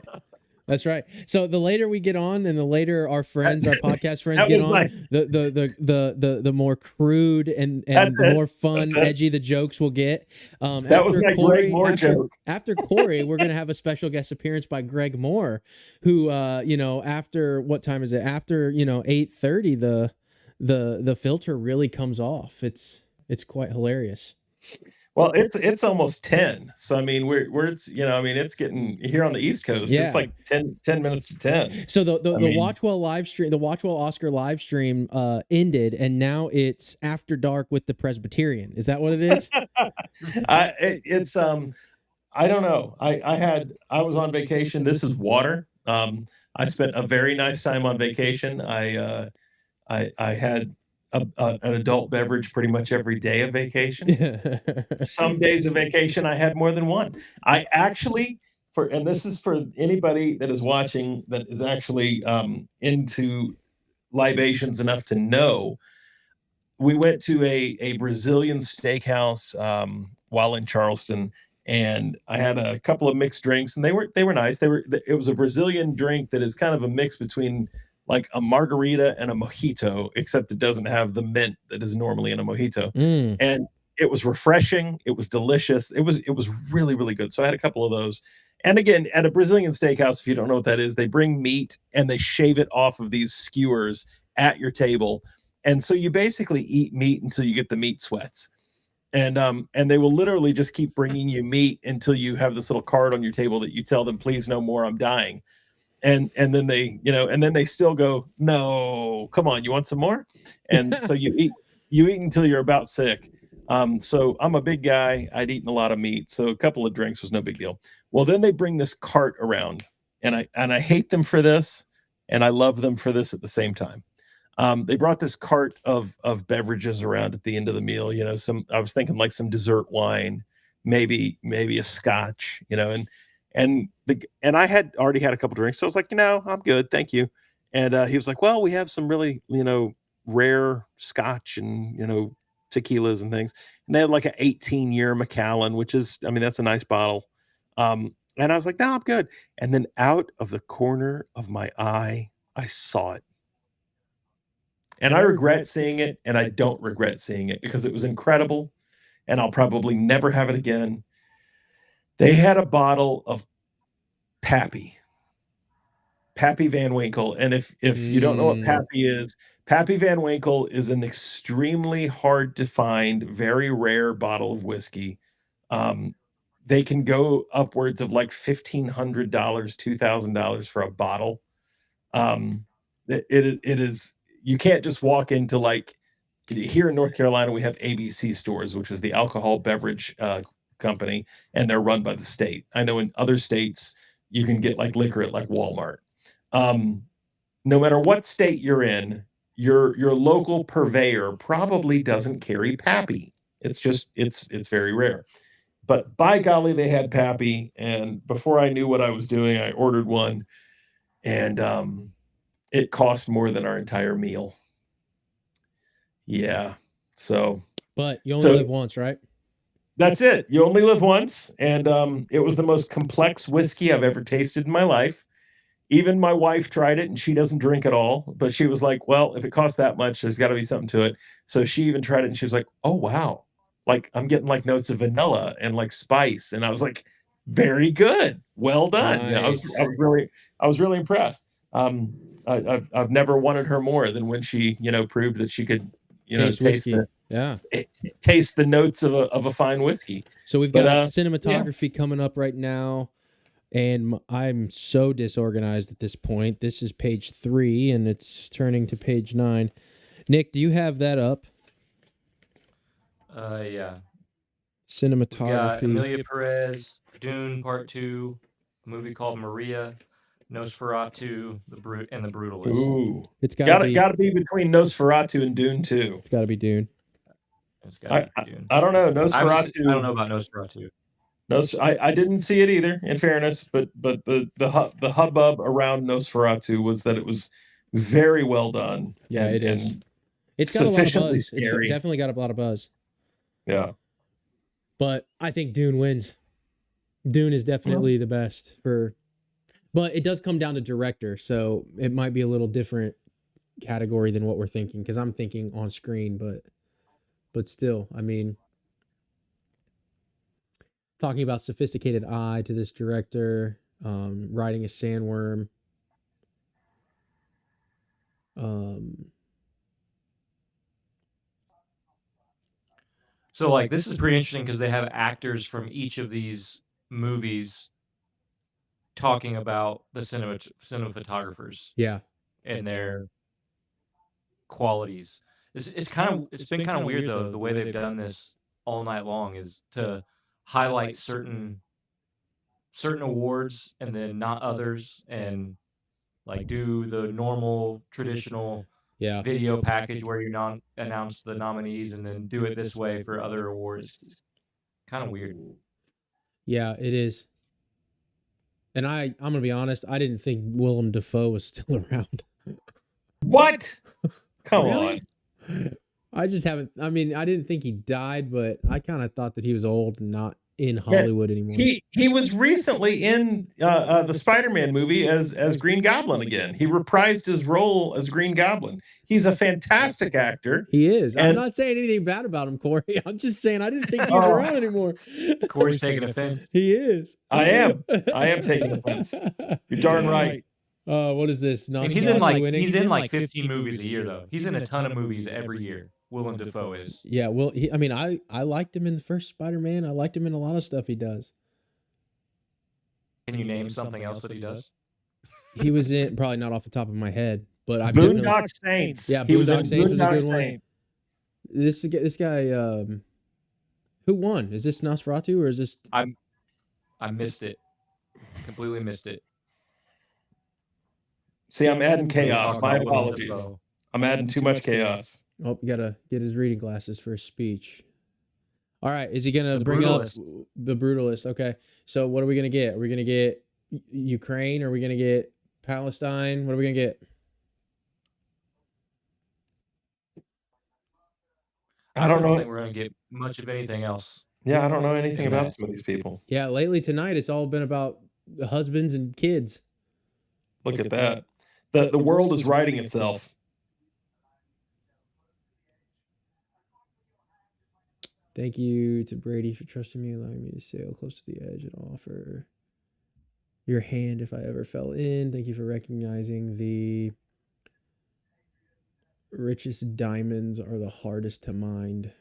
That's right. So the later we get on, and the later our friends, our podcast friends get on, the more crude and the more fun, edgy the jokes will get. That was my Greg Moore joke. After Corey, we're gonna have a special guest appearance by Greg Moore, who after what time is it? After 8:30, the filter really comes off. It's quite hilarious. Well, it's almost 10. So I mean, it's getting here on the East Coast. Yeah. It's like 10 minutes to 10. So the WatchWell live stream, the WatchWell Oscar live stream ended, and now it's After Dark with the Presbyterian. Is that what it is? I don't know. I was on vacation. This is water. I spent a very nice time on vacation. I had an adult beverage pretty much every day of vacation. Some days of vacation I had more than one. I actually, and this is for anybody that is watching that is actually into libations enough to know, we went to a Brazilian steakhouse while in Charleston, and I had a couple of mixed drinks, and they were nice. It was a Brazilian drink that is kind of a mix between like a margarita and a mojito, except it doesn't have the mint that is normally in a mojito. And it was refreshing. It was delicious. It was really, really good. So I had a couple of those. And again, at a Brazilian steakhouse, if you don't know what that is, they bring meat and they shave it off of these skewers at your table. And so you basically eat meat until you get the meat sweats. And they will literally just keep bringing you meat until you have this little card on your table that you tell them, please no more, I'm dying. And then they, and then they still go, no, come on, you want some more? And so you eat until you're about sick. So I'm a big guy. I'd eaten a lot of meat, so a couple of drinks was no big deal. Well, then they bring this cart around, and I hate them for this, and I love them for this at the same time. They brought this cart of beverages around at the end of the meal. I was thinking like some dessert wine, maybe a scotch, and I had already had a couple drinks, so I was like, I'm good, thank you. And he was like, well, we have some really, rare scotch and tequilas and things. And they had like an 18-year Macallan, which is, that's a nice bottle. And I was like, no, I'm good. And then out of the corner of my eye, I saw it. And I regret seeing it, and I don't regret seeing it because it was incredible, and I'll probably never have it again. They had a bottle of Pappy Van Winkle. And if you don't know what Pappy is, Pappy Van Winkle is an extremely hard to find, very rare bottle of whiskey. They can go upwards of like $1,500, $2,000 for a bottle. It is, you can't just walk into like, here in North Carolina, we have ABC stores, which is the alcohol beverage company, and they're run by the state. I know in other states, you can get like liquor at like Walmart. No matter what state you're in, your local purveyor probably doesn't carry Pappy. It's very rare. But by golly, they had Pappy, and before I knew what I was doing, I ordered one, and it cost more than our entire meal. Yeah. So, but you only live once, right? That's it. You only live once, and it was the most complex whiskey I've ever tasted in my life. Even my wife tried it, and she doesn't drink at all, but she was like, well, if it costs that much, there's got to be something to it. So she even tried it, and she was like, oh, wow. Like, I'm getting like notes of vanilla and like spice. And I was like, very good. Well done. Nice. I was really impressed. I've never wanted her more than when she, proved that she could, taste the notes of a fine whiskey. So we've got cinematography coming up right now. And I'm so disorganized at this point. This is page 3, and it's turning to page 9. Nick, do you have that up? Yeah. Cinematography. Emilia Perez, Dune Part 2, a movie called Maria, Nosferatu, and The Brutalist. Ooh, it's gotta be between Nosferatu and Dune 2. It's gotta be Dune. I don't know. Nosferatu. I don't know about Nosferatu. I didn't see it either, in fairness, but the hubbub around Nosferatu was that it was very well done. Yeah, it is. It's got a lot of buzz. It's definitely got a lot of buzz. Yeah. But I think Dune wins. Dune is definitely the best but it does come down to director, so it might be a little different category than what we're thinking, because I'm thinking on screen, but still, talking about sophisticated eye to this director, riding a sandworm. So like this is pretty interesting because they have actors from each of these movies talking about the cinematographers. Yeah. And their qualities. It's been kind of weird though, the way they've done this all night long is to highlight certain awards and then not others, and like do the normal traditional video package where you announce the nominees and then do it this way for other awards. It's kind of weird. Yeah, it is. And I'm going to be honest, I didn't think Willem Dafoe was still around. What? Come on. I just haven't, I didn't think he died, but I kind of thought that he was old and not in Hollywood anymore. He was recently in the Spider-Man movie as Green Goblin again. He reprised his role as Green Goblin. He's a fantastic actor. He is. I'm not saying anything bad about him, Corey. I'm just saying I didn't think he was around anymore. Corey's taking offense. He is. I am taking offense. You're darn right. What is this? And he's in like 15 movies a year though. He's in a ton of movies every year. Willem Dafoe is. Yeah, well, I liked him in the first Spider-Man. I liked him in a lot of stuff he does. Can you name something else that he does? He was in, probably not off the top of my head, but I Boondock Saints. Yeah, he was in Boondock Saints was a Boondock good one. Saints. This guy, who won? Is this Nosferatu or is this? I missed it. Completely missed it. See, I'm adding chaos. My apologies. I'm adding too much chaos. Oh, you gotta get his reading glasses for his speech. All right, is he gonna The bring Brutalist. up the Brutalist? Okay, so what are we gonna get? Are we gonna get Ukraine? Are we gonna get Palestine? What are we gonna get? I don't know. think we're gonna get much of anything else. Yeah, I don't know anything about some of these people. Yeah, lately tonight it's all been about husbands and kids. Look at that. The world is righting itself. Thank you to Brady for trusting me, allowing me to sail close to the edge and offer your hand if I ever fell in. Thank you for recognizing the richest diamonds are the hardest to mine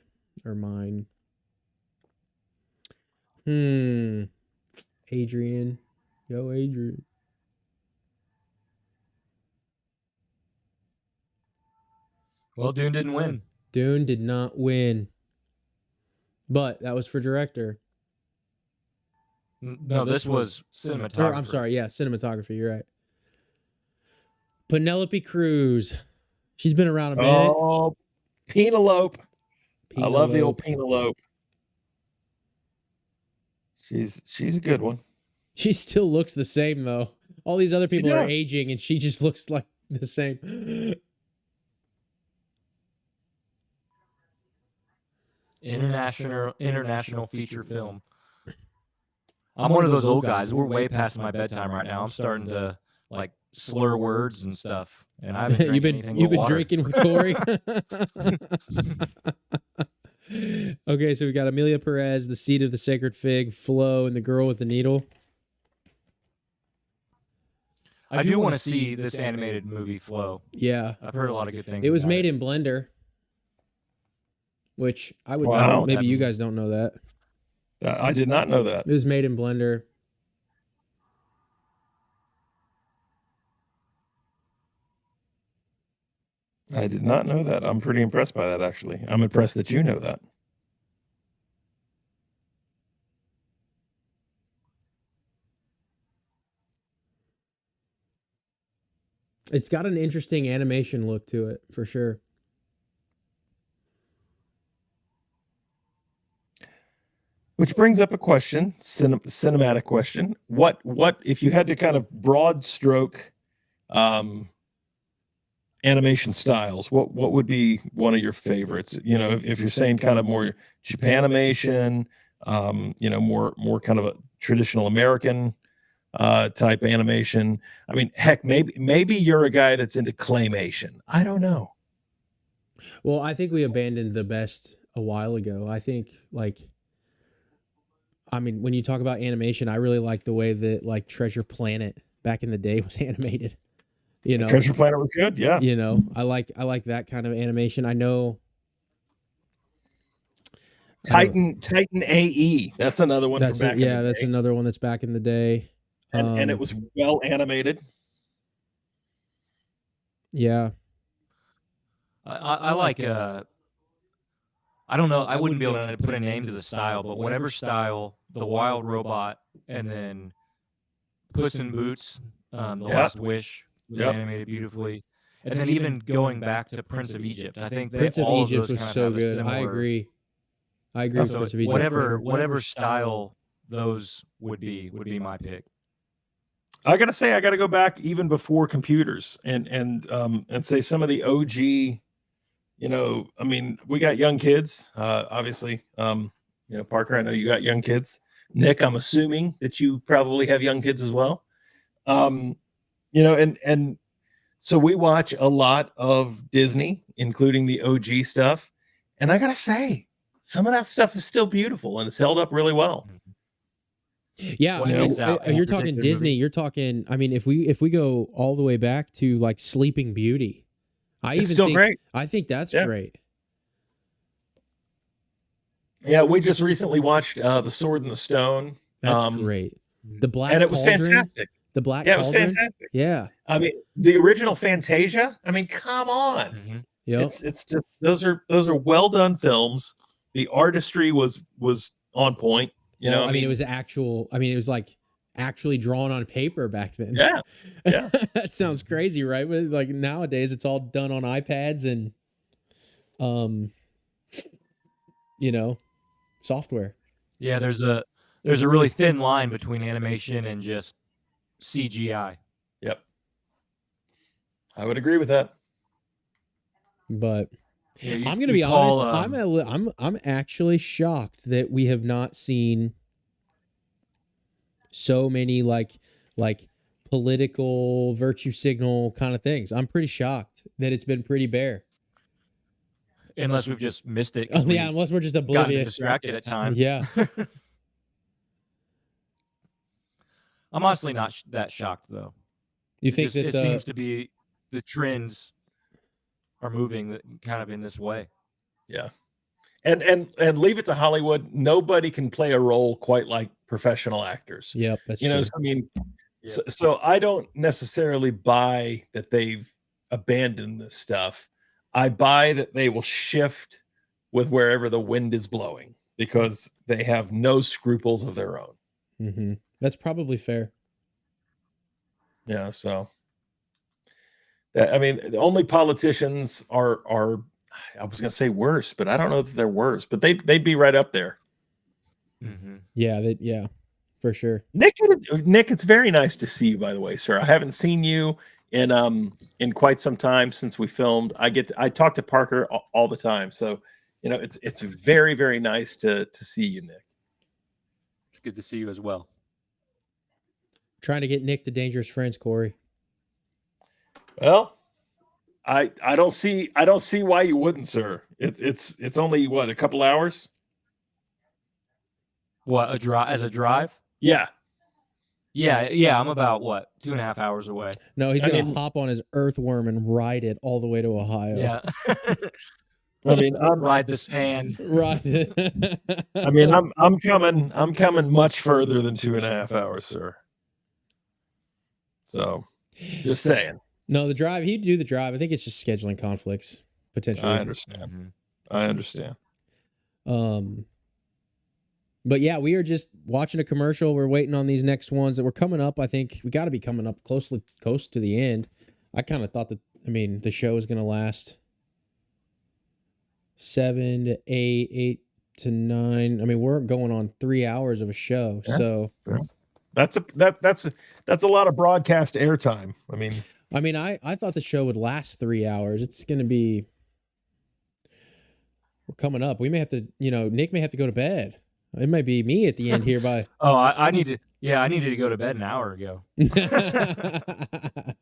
or mine. Adrian. Yo, Adrian. Well, Dune didn't win. Dune did not win. But that was for director. No, this was cinematography. Or, I'm sorry, yeah, cinematography, you're right. Penelope Cruz. She's been around a minute. Oh, Penelope. I love the old Penelope. She's a good one. She still looks the same though. All these other people are aging and she just looks like the same. International feature film. I'm one of those old guys. We're way past my bedtime right now. I'm starting to like slur words and stuff. And I haven't you've been drinking with Corey. Okay, so we got Amelia Perez, The Seed of the Sacred Fig, Flo, and The Girl with the Needle. I do want to see this animated movie, Flo. Yeah, I've heard a lot of good things. It was about made it. in Blender, which I would Wow. know. Maybe you guys don't know that. I did not know that. It was made in Blender. I did not know that. I'm pretty impressed by that, actually. I'm impressed that you know that. It's got an interesting animation look to it, for sure. Which brings up a question, cinematic question. What if you had to kind of broad stroke animation styles, what would be one of your favorites? You know, if you're saying kind of more Japanimation, you know, more kind of a traditional American type animation. I mean, heck, maybe you're a guy that's into claymation. I don't know. Well, I think we abandoned the best a while ago. I think, like, I mean, when you talk about animation, I really like the way that, like, Treasure Planet back in the day was animated. You know, Treasure Planet was good, yeah. You know, I like that kind of animation. I know Titan AE. That's another one. That's another one that's back in the day. And it was well animated. Yeah. I like I don't know. I wouldn't be able to put a name to the style, but whatever style, The Wild Robot, and then Puss in Boots, The Last Wish was animated beautifully, and then even going back to Prince of Egypt. I think Prince of Egypt was so good. I agree. With Prince of Egypt. Whatever style those would be my pick. I gotta say, I gotta go back even before computers and say some of the OG. You know, I mean, we got young kids, obviously. You know, Parker, I know you got young kids. Nick, I'm assuming that you probably have young kids as well. You know, and so we watch a lot of Disney, including the OG stuff. And I gotta say, some of that stuff is still beautiful and it's held up really well. Yeah, what I mean, sticks out in a you're talking particular Disney. movie. You're talking. I mean, if we go all the way back to like Sleeping Beauty, It's still great. I think that's Yeah. great. Yeah, we just recently watched The Sword and the Stone. That's great. The Black And it was Cauldron, fantastic. The Black Yeah, it was Cauldron. fantastic. Yeah. I mean, the original Fantasia. I mean, come on. Mm-hmm. Yep. It's just those are well done films. The artistry was on point. You know, I mean, it was actual. I mean, it was like actually drawn on paper back then. Yeah. Yeah. That sounds crazy, right? But like nowadays, it's all done on iPads and, software. Yeah, there's a really thin line between animation and just CGI. Yep. I would agree with that. But Yeah, I'm gonna be honest. I'm actually shocked that we have not seen so many like political virtue signal kind of things. I'm pretty shocked that it's been pretty bare. Unless we've just missed it. Oh, yeah, unless we're just gotten oblivious. distracted at times. Yeah. I'm honestly not that shocked though. You think It that seems to be the trends are moving kind of in this way. Yeah. And leave it to Hollywood. Nobody can play a role quite like professional actors. Yep, that's You know, true. so, I mean, Yeah. so I don't necessarily buy that they've abandoned this stuff. I buy that they will shift with wherever the wind is blowing because they have no scruples of their own. Mm-hmm. That's probably fair. Yeah. So, I mean, the only politicians are I was going to say worse, but I don't know that they're worse, but they'd be right up there. Mm-hmm. Yeah, for sure. Nick, it's very nice to see you, by the way, sir. I haven't seen you in quite some time since we filmed. I talk to Parker all the time, so you know it's very, very nice to see you, Nick. It's good to see you as well. Trying to get Nick the Dangerous Friends, Corey. Well, I don't see why you wouldn't, sir. It's only what, a couple hours? What, as a drive? Yeah. Yeah. I'm about 2.5 hours away. No, he's gonna hop on his earthworm and ride it all the way to Ohio. Yeah. I mean, ride the sand. Right. I mean, I'm coming much further than 2.5 hours, sir. So, just saying. No, the drive. He'd do the drive. I think it's just scheduling conflicts potentially. I understand. Mm-hmm. I understand. But yeah, we are just watching a commercial. We're waiting on these next ones that were coming up. I think we got to be coming up close to the end. I kind of thought that. I mean, the show is going to last 7 to 8 to 9. I mean, we're going on 3 hours of a show. Yeah. So that's a lot of broadcast airtime. I mean, I thought the show would last 3 hours. It's going to be. We're coming up. We may have to. Nick may have to go to bed. It might be me at the end here by. Oh, I needed to go to bed an hour ago.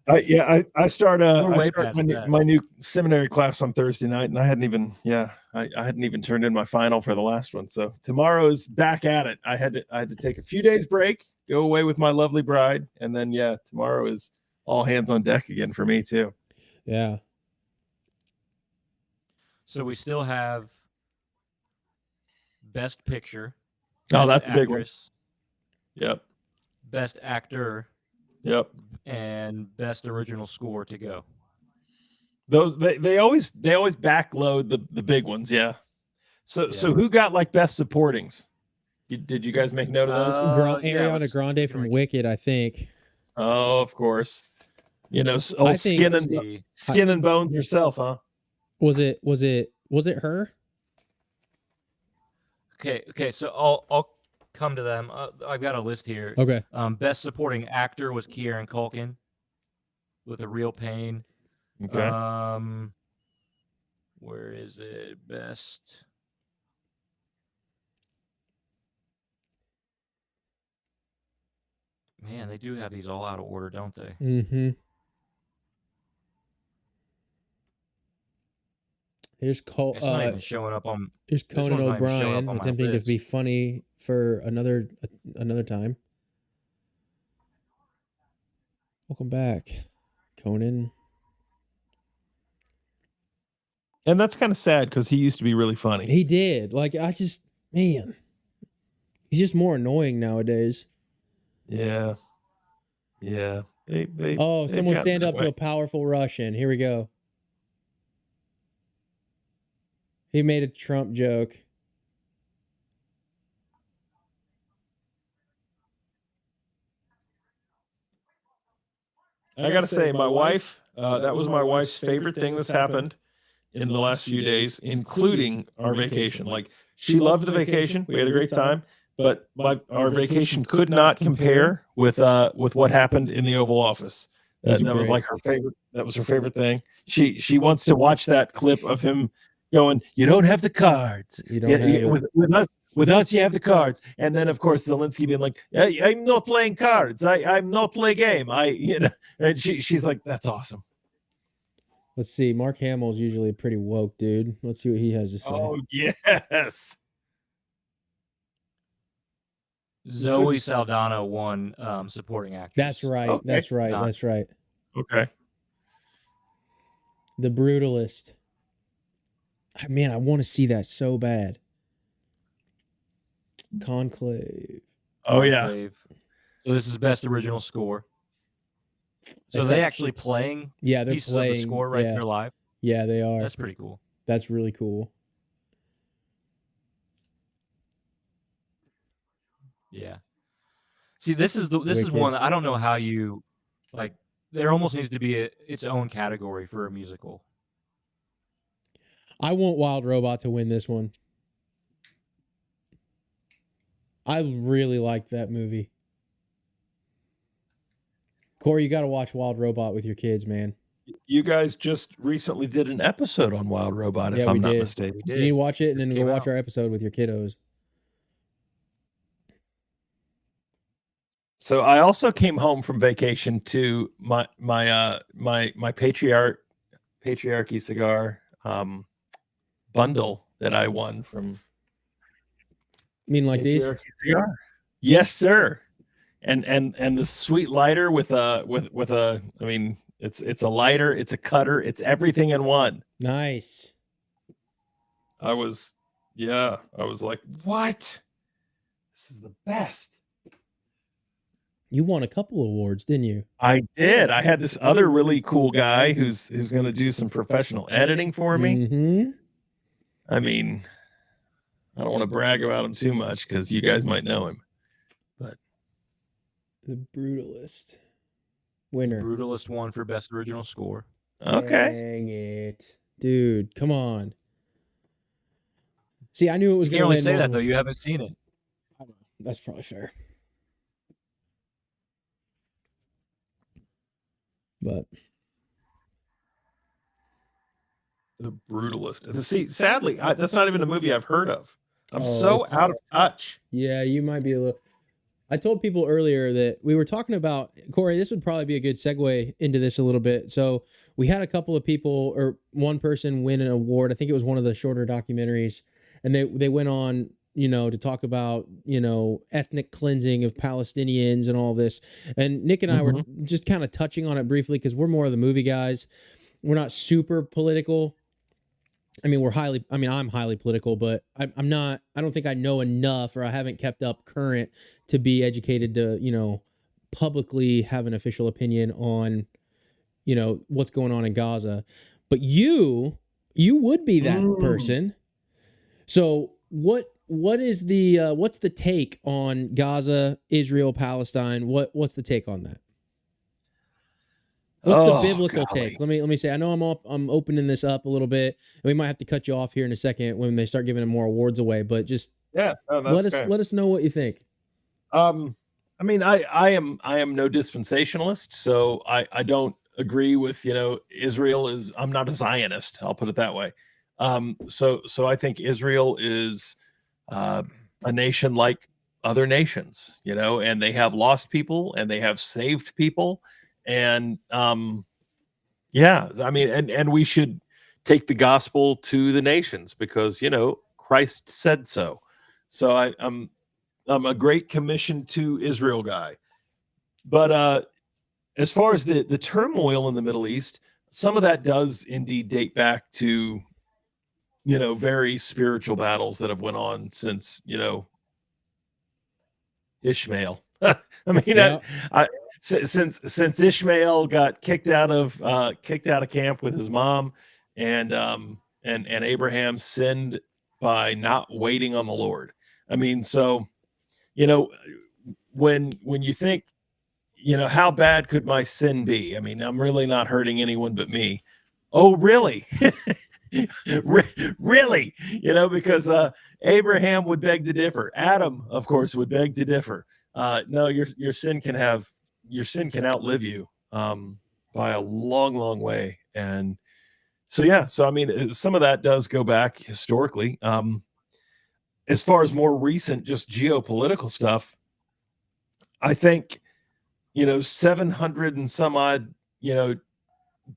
I start past my new seminary class on Thursday night, and I hadn't even turned in my final for the last one. So tomorrow's back at it. I had to take a few days break, go away with my lovely bride, and then tomorrow is all hands on deck again for me too. Yeah. So we still have Best Picture. Oh, Best that's a big one. Actress, Yep. Best Actor, Yep. and Best Original Score to go. Those they always backload the big ones, yeah. So who got like best supportings? Did you guys make note of those? Ariana Grande from Wicked, I think. Oh, of course. Skin and bones herself, huh? Was it her? Okay. So I'll come to them. I've got a list here. Okay. Best Supporting Actor was Kieran Culkin with A Real Pain. Okay. Where is it? Best. Man, they do have these all out of order, don't they? Mm-hmm. Here's It's not even showing up on. Here's Conan one's not even showing up O'Brien on my attempting to list. be funny for another time. Welcome back, Conan. And that's kind of sad because he used to be really funny. He did. Like, man, he's just more annoying nowadays. Yeah. Yeah. Someone stand up to a powerful Russian. Here we go. He made a Trump joke. I got to say, my wife, that was my wife's favorite thing that's happened in the last few days, including our vacation. Like, she loved the vacation. We had a great time, but our vacation could not compare with what happened in the Oval Office. That was like her favorite. That was her favorite thing. She wants to watch that clip of him going, "You don't have the cards. You don't have with us, you have the cards." And then, of course, Zelensky being like, "I'm not playing cards. I'm not play game. And she's like, "That's awesome." Let's see. Mark Hamill's usually a pretty woke dude. Let's see what he has to say. Oh, yes. Zoe Saldana won supporting actress. That's right. Okay. That's right. That's right. Okay. The Brutalist. Man, I want to see that so bad. Conclave. Oh, yeah. So this is best original score. So they actually playing they're pieces playing of the score right there live? Yeah, they are. That's pretty cool. That's really cool. Yeah. See, this is one that I don't know how you like. There almost needs to be its own category for a musical. I want Wild Robot to win this one. I really liked that movie. Corey, you got to watch Wild Robot with your kids, man. You guys just recently did an episode on Wild Robot, if I'm not mistaken. You need to watch it and then go watch our episode with your kiddos. So I also came home from vacation to my patriarchy cigar bundle that I won from. You mean like these? Cigar. Yes, sir. And the sweet lighter with a I mean, it's a lighter, it's a cutter, it's everything in one. Nice. I was like, what? This is the best. You won a couple awards, didn't you? I did. I had this other really cool guy who's going to do some professional editing for me. Mm-hmm. I mean, I don't want to brag about him too much because you guys might know him. But The Brutalist winner. Brutalist won for best original score. Okay. Dang it. Dude, come on. See, I knew it was You going to can't only win. say that, though. You haven't seen it. That's probably fair. But The Brutalist. See, sadly, that's not even a movie I've heard of. I'm so out of touch. yeah, you might be a little. I told people earlier that we were talking about, Corey, this would probably be a good segue into this a little bit. So we had a couple of people, or one person win an award. I think it was one of the shorter documentaries. And they went on, to talk about, ethnic cleansing of Palestinians and all this. And Nick and I were just kind of touching on it briefly because we're more of the movie guys. We're not super political. I mean, I'm highly political, but I'm not, I don't think I know enough, or I haven't kept up current to be educated to, publicly have an official opinion on, what's going on in Gaza. But you would be that person. So what is the, what's the take on Gaza, Israel, Palestine? What's the take on that? What's the biblical take? Let me say. I know I'm opening this up a little bit, and we might have to cut you off here in a second when they start giving more awards away. But just let us know what you think. I mean, I am no dispensationalist, so I don't agree with Israel is. I'm not a Zionist. I'll put it that way. So I think Israel is a nation like other nations, and they have lost people and they have saved people. And I mean, and we should take the gospel to the nations because Christ said so. So I'm a Great Commission to Israel guy, but as far as the turmoil in the Middle East, some of that does indeed date back to, very spiritual battles that have went on since, Ishmael. I mean, Yeah. since Ishmael got kicked out of camp with his mom, and Abraham sinned by not waiting on the Lord. I mean, so when you think, how bad could my sin be? I mean, I'm really not hurting anyone but me. Oh, really? Really? Because Abraham would beg to differ. Adam, of course, would beg to differ. No, your sin can outlive you by a long, long way. And so, yeah. So, I mean, some of that does go back historically. As far as more recent, just geopolitical stuff, I think, 700 and some odd,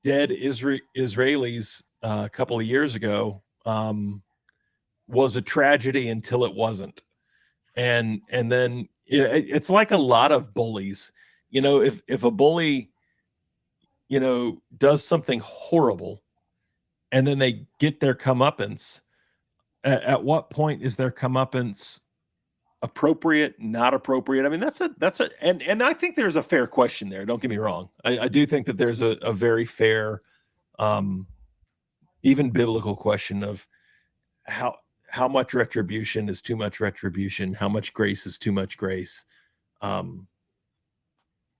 dead Israelis a couple of years ago was a tragedy until it wasn't. And then it's like a lot of bullies. If a bully, does something horrible and then they get their comeuppance, at what point is their comeuppance appropriate, not appropriate? I mean, and I think there's a fair question there. Don't get me wrong. I do think that there's a very fair, even biblical question of how much retribution is too much retribution, how much grace is too much grace.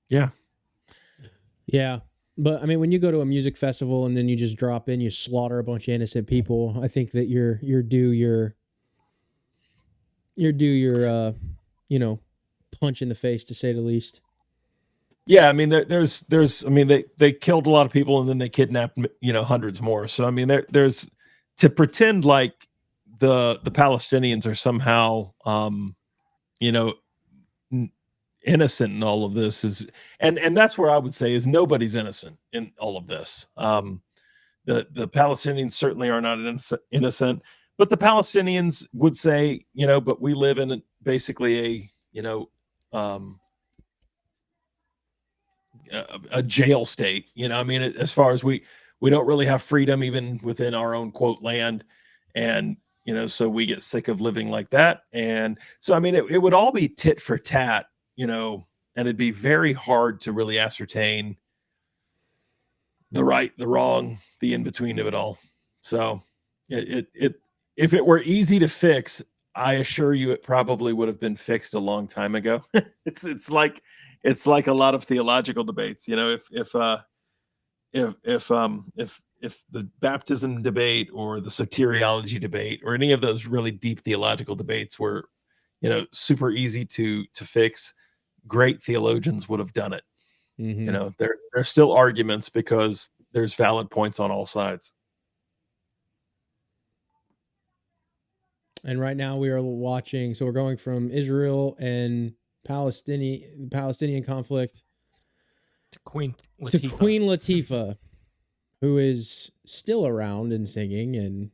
Yeah. But I mean, when you go to a music festival and then you just drop in, you slaughter a bunch of innocent people, I think that you're due your punch in the face, to say the least. Yeah, I mean, there's I mean, they killed a lot of people and then they kidnapped hundreds more. So I mean, there's to pretend like the Palestinians are somehow innocent in all of this is, and that's where I would say is nobody's innocent in all of this. The Palestinians certainly are not innocent, but the Palestinians would say, but we live in basically a jail state. I mean, as far as we don't really have freedom even within our own quote land, and so we get sick of living like that. And so I mean, it would all be tit for tat, and it'd be very hard to really ascertain the right, the wrong, the in between of it all. So if it were easy to fix, I assure you it probably would have been fixed a long time ago. It's like a lot of theological debates. If the baptism debate or the soteriology debate or any of those really deep theological debates were, super easy to fix, great theologians would have done it. Mm-hmm. There are still arguments because there's valid points on all sides. And right now we are watching, so we're going from Israel and Palestinian conflict to Queen Latifah, who is still around and singing and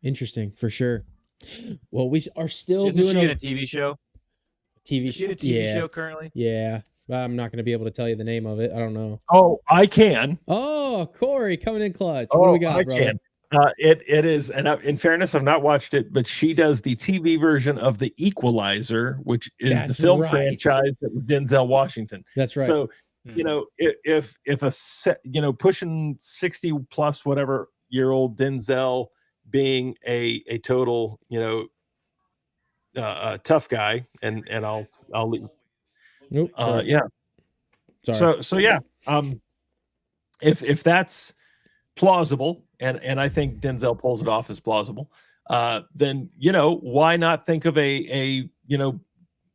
interesting for sure. Well, we are still Isn't doing she in a TV show? Is she in a TV show currently? Yeah. I'm not going to be able to tell you the name of it. I don't know. Oh, I can. Oh, Corey coming in clutch. What do we got, brother? Can. It is, and in fairness, I've not watched it, but she does the TV version of The Equalizer, which is the film franchise that was Denzel Washington. That's right. So, if pushing 60 plus whatever year old Denzel being a total, tough guy, and I'll leave. Nope. Yeah. Sorry. So yeah. If that's plausible, and I think Denzel pulls it off as plausible, then why not think of a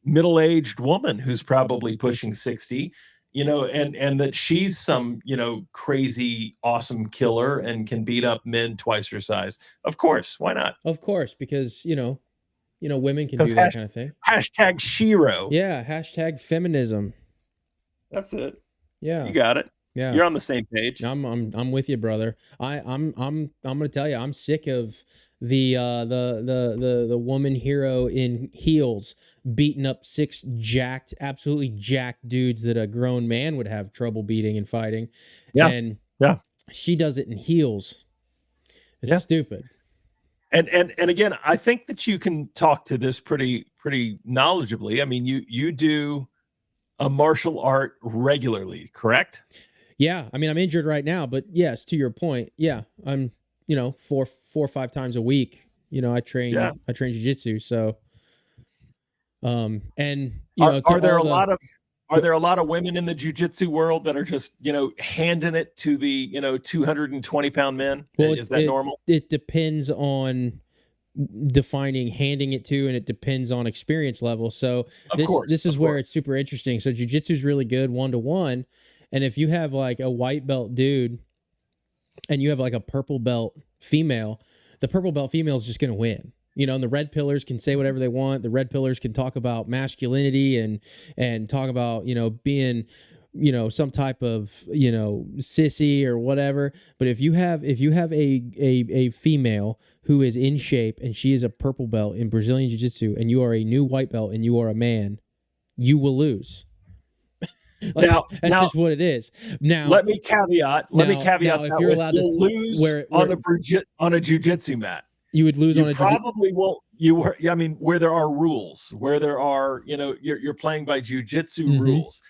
middle-aged woman who's probably pushing 60, and that she's some crazy awesome killer and can beat up men twice her size. Of course, why not? Of course, because women can do that kind of thing. Hashtag Shiro. Yeah, hashtag feminism. That's it. Yeah, you got it. Yeah, you're on the same page. I'm with you, brother. I'm gonna tell you, I'm sick of the woman hero in heels beating up 6 absolutely jacked dudes that a grown man would have trouble beating and fighting. Yeah. And Yeah. she does it in heels. It's Yeah. stupid. And again, I think that you can talk to this pretty knowledgeably. I mean, you do a martial art regularly, correct? Yeah, I mean, I'm injured right now, but yes, to your point, yeah, I'm, 4 or 5 times a week. I train jiu-jitsu. So, and are there a lot of women in the jiu-jitsu world that are just handing it to the 220-pound men? Well, is that normal? It depends on defining handing it to, and it depends on experience level. So this is where it's super interesting. So jiu-jitsu is really good 1-to-1, and if you have like a white belt dude and you have like a purple belt female, the purple belt female is just going to win. And the red pillars can say whatever they want. The red pillars can talk about masculinity and talk about, being, some type of, sissy or whatever. But if you have a female who is in shape and she is a purple belt in Brazilian Jiu-Jitsu and you are a new white belt and you are a man, you will lose. That's just what it is. Now, let me caveat that if you're allowed to lose on a jiu-jitsu mat. You would lose on a probably won't. Where there are rules, where there are, you're playing by jiu-jitsu rules.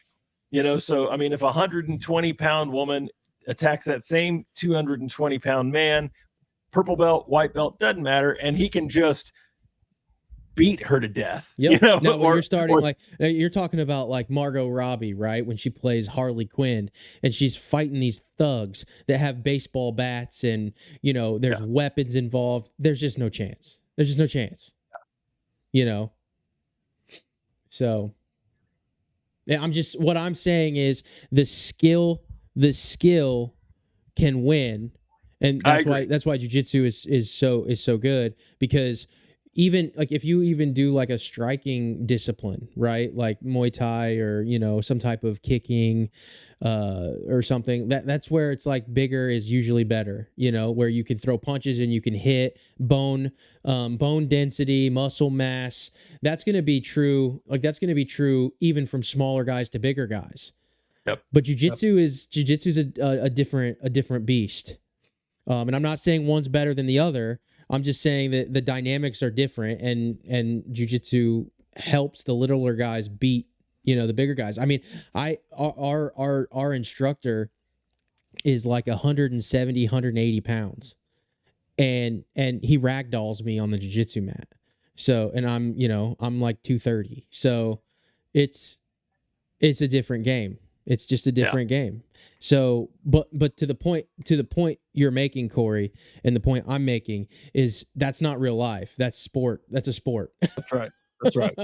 So I mean, if a 120-pound woman attacks that same 220-pound man, purple belt, white belt, doesn't matter, and he can just beat her to death. Yep. Now, when you're starting, you're talking about like Margot Robbie, right? When she plays Harley Quinn and she's fighting these thugs that have baseball bats and, there's weapons involved. There's just no chance. So, yeah, what I'm saying is the skill can win. And that's why jiu-jitsu is so good, because even like if you even do like a striking discipline, right? Like Muay Thai or, some type of kicking or something, that's where it's like bigger is usually better, where you can throw punches and you can hit bone density, muscle mass. That's going to be true. Like that's going to be true even from smaller guys to bigger guys. Yep. But jiu-jitsu is a different beast. And I'm not saying one's better than the other. I'm just saying that the dynamics are different, and jiu-jitsu helps the littler guys beat, the bigger guys. I mean, our instructor is like 170, 180 pounds, and he ragdolls me on the jiu-jitsu mat. So, and I'm like 230. So it's a different game. It's just a different game. So, but to the point you're making, Corey, and the point I'm making is that's not real life. That's sport. That's a sport. That's right. That's right.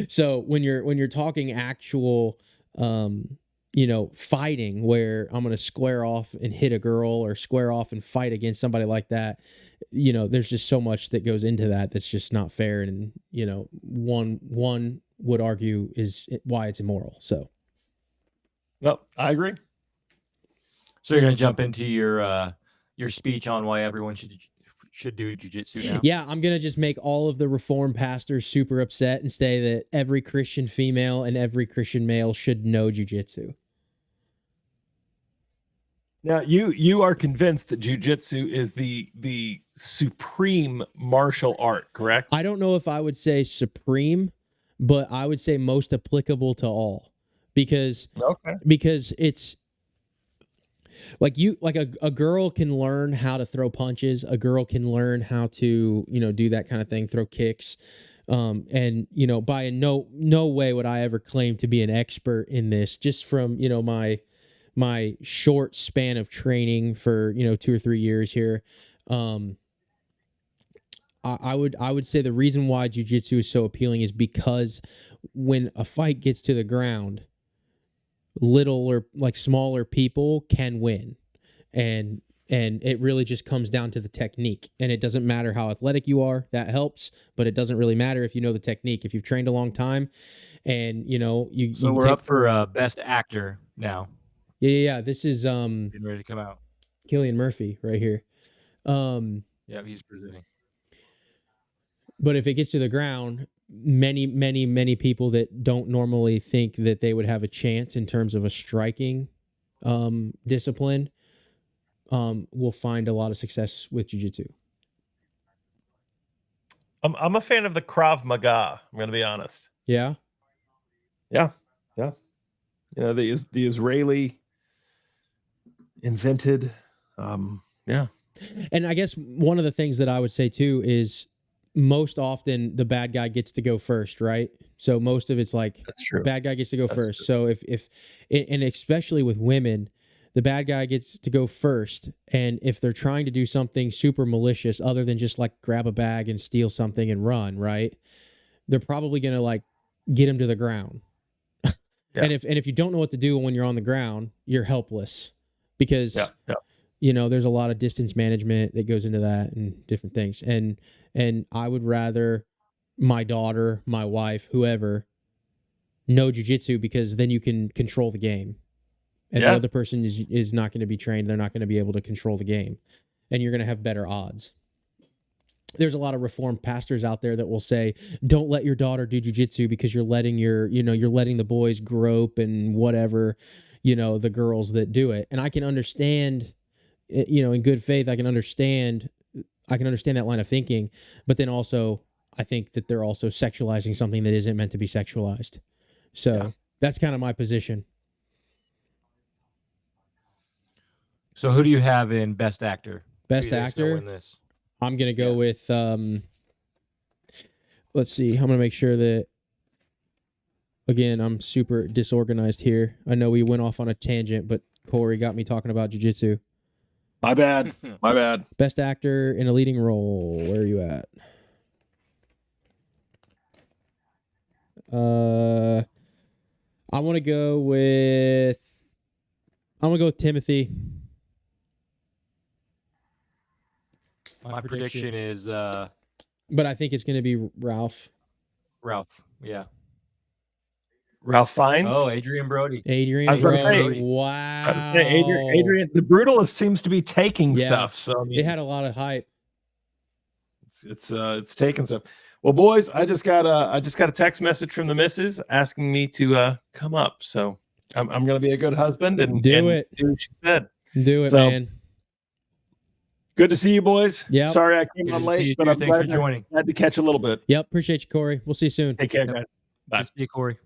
So when you're talking actual, fighting, where I'm going to square off and hit a girl or square off and fight against somebody like that, there's just so much that goes into that that's just not fair. And, one would argue is why it's immoral. So. No, I agree. So you're going to jump into your speech on why everyone should do jiu-jitsu now? Yeah, I'm going to just make all of the Reformed pastors super upset and say that every Christian female and every Christian male should know jiu-jitsu. Now, you are convinced that jiu-jitsu is the supreme martial art, correct? I don't know if I would say supreme, but I would say most applicable to all. Because it's like a girl can learn how to throw punches. A girl can learn how to, do that kind of thing, throw kicks. And, by no way would I ever claim to be an expert in this, just from, my short span of training for, 2 or 3 years here. I would say the reason why jiu-jitsu is so appealing is because when a fight gets to the ground, little or like smaller people can win, and it really just comes down to the technique. And it doesn't matter how athletic you are, that helps, but it doesn't really matter if you know the technique. If you've trained a long time, and so we're up for best actor now. Yeah. This is getting ready to come out. Cillian Murphy right here. Yeah, he's presenting. But if it gets to the ground, many people that don't normally think that they would have a chance in terms of a striking discipline will find a lot of success with jiu-jitsu. I'm a fan of the Krav Maga. I'm going to be honest. Yeah. Yeah. You know, the Israeli invented. Yeah. And I guess one of the things that I would say too is most often the bad guy gets to go first, right? So most of it's like That's true. bad guy gets to go That's first. true. So if and especially with women, the bad guy gets to go first. And if they're trying to do something super malicious other than just like grab a bag and steal something and run, right? They're probably going to like get him to the ground. Yeah. And if you don't know what to do when you're on the ground, you're helpless because Yeah. you know, there's a lot of distance management that goes into that and different things. And I would rather my daughter, my wife, whoever know jiu-jitsu because then you can control the game. And the other person is not going to be trained. They're not going to be able to control the game. And you're going to have better odds. There's a lot of Reformed pastors out there that will say, don't let your daughter do jiu-jitsu because you're letting you're letting the boys grope and whatever, the girls that do it. And I can understand, in good faith, I can understand that line of thinking, but then also I think that they're also sexualizing something that isn't meant to be sexualized. So that's kind of my position. So who do you have in Best Actor? Best Who do you think's gonna Actor? win this? I'm going to go with, let's see. I'm going to make sure that, again, I'm super disorganized here. I know we went off on a tangent, but Corey got me talking about jiu-jitsu. My bad. Best Actor in a Leading Role. Where are you at? I want to go with Timothy. My prediction is But I think it's going to be Ralph. Ralph. Yeah. Ralph Fiennes. Oh, Adrian Brody. Adrian I was gonna Brody. say- Wow. I would say Adrian, the Brutalist seems to be taking Yeah. stuff. So I mean, It had a lot of hype. it's taking stuff. Well, boys, I just got a text message from the missus asking me to come up. So I'm going to be a good husband and Do and it. do what she said. Do it, So, man. Good to see you, boys. Yep. Sorry I came Good on to see late, you but too. I'm Thanks for glad joining. I had to catch a little bit. Yep. Appreciate you, Corey. We'll see you soon. Take care, Yep. guys. Bye. Good to see you, Corey.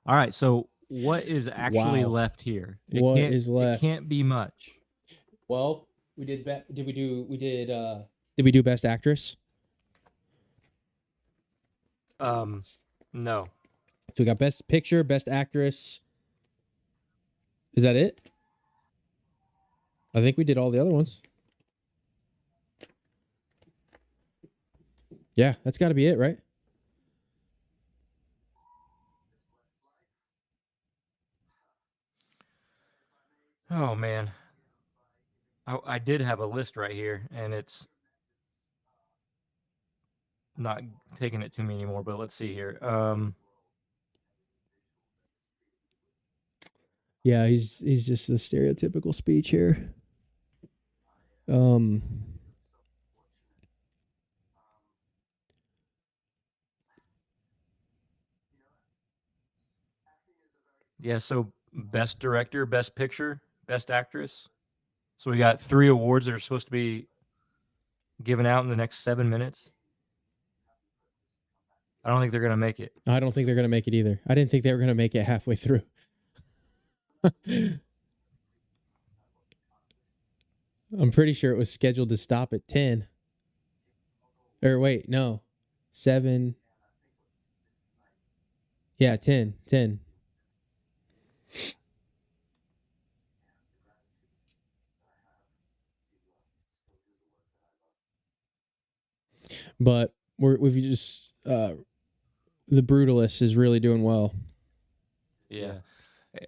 All right. So what is actually Wow. left here? What is left? It can't be much. Well, we did. Did we do Best Actress? No. So we got Best Picture, Best Actress. Is that it? I think we did all the other ones. Yeah, that's got to be it, right? Oh man. I did have a list right here, and it's not taking it to me anymore. But let's see here. Yeah, he's just the stereotypical speech here. Yeah. So Best Director, Best Picture, Best Actress. So we got 3 awards that are supposed to be given out in the next 7 minutes. I don't think they're gonna make it. I don't think they're going to make it either. I didn't think they were going to make it halfway through. I'm pretty sure it was scheduled to stop at 10. Or wait, no. 7. Yeah, 10. But we've just the Brutalist is really doing well. Yeah.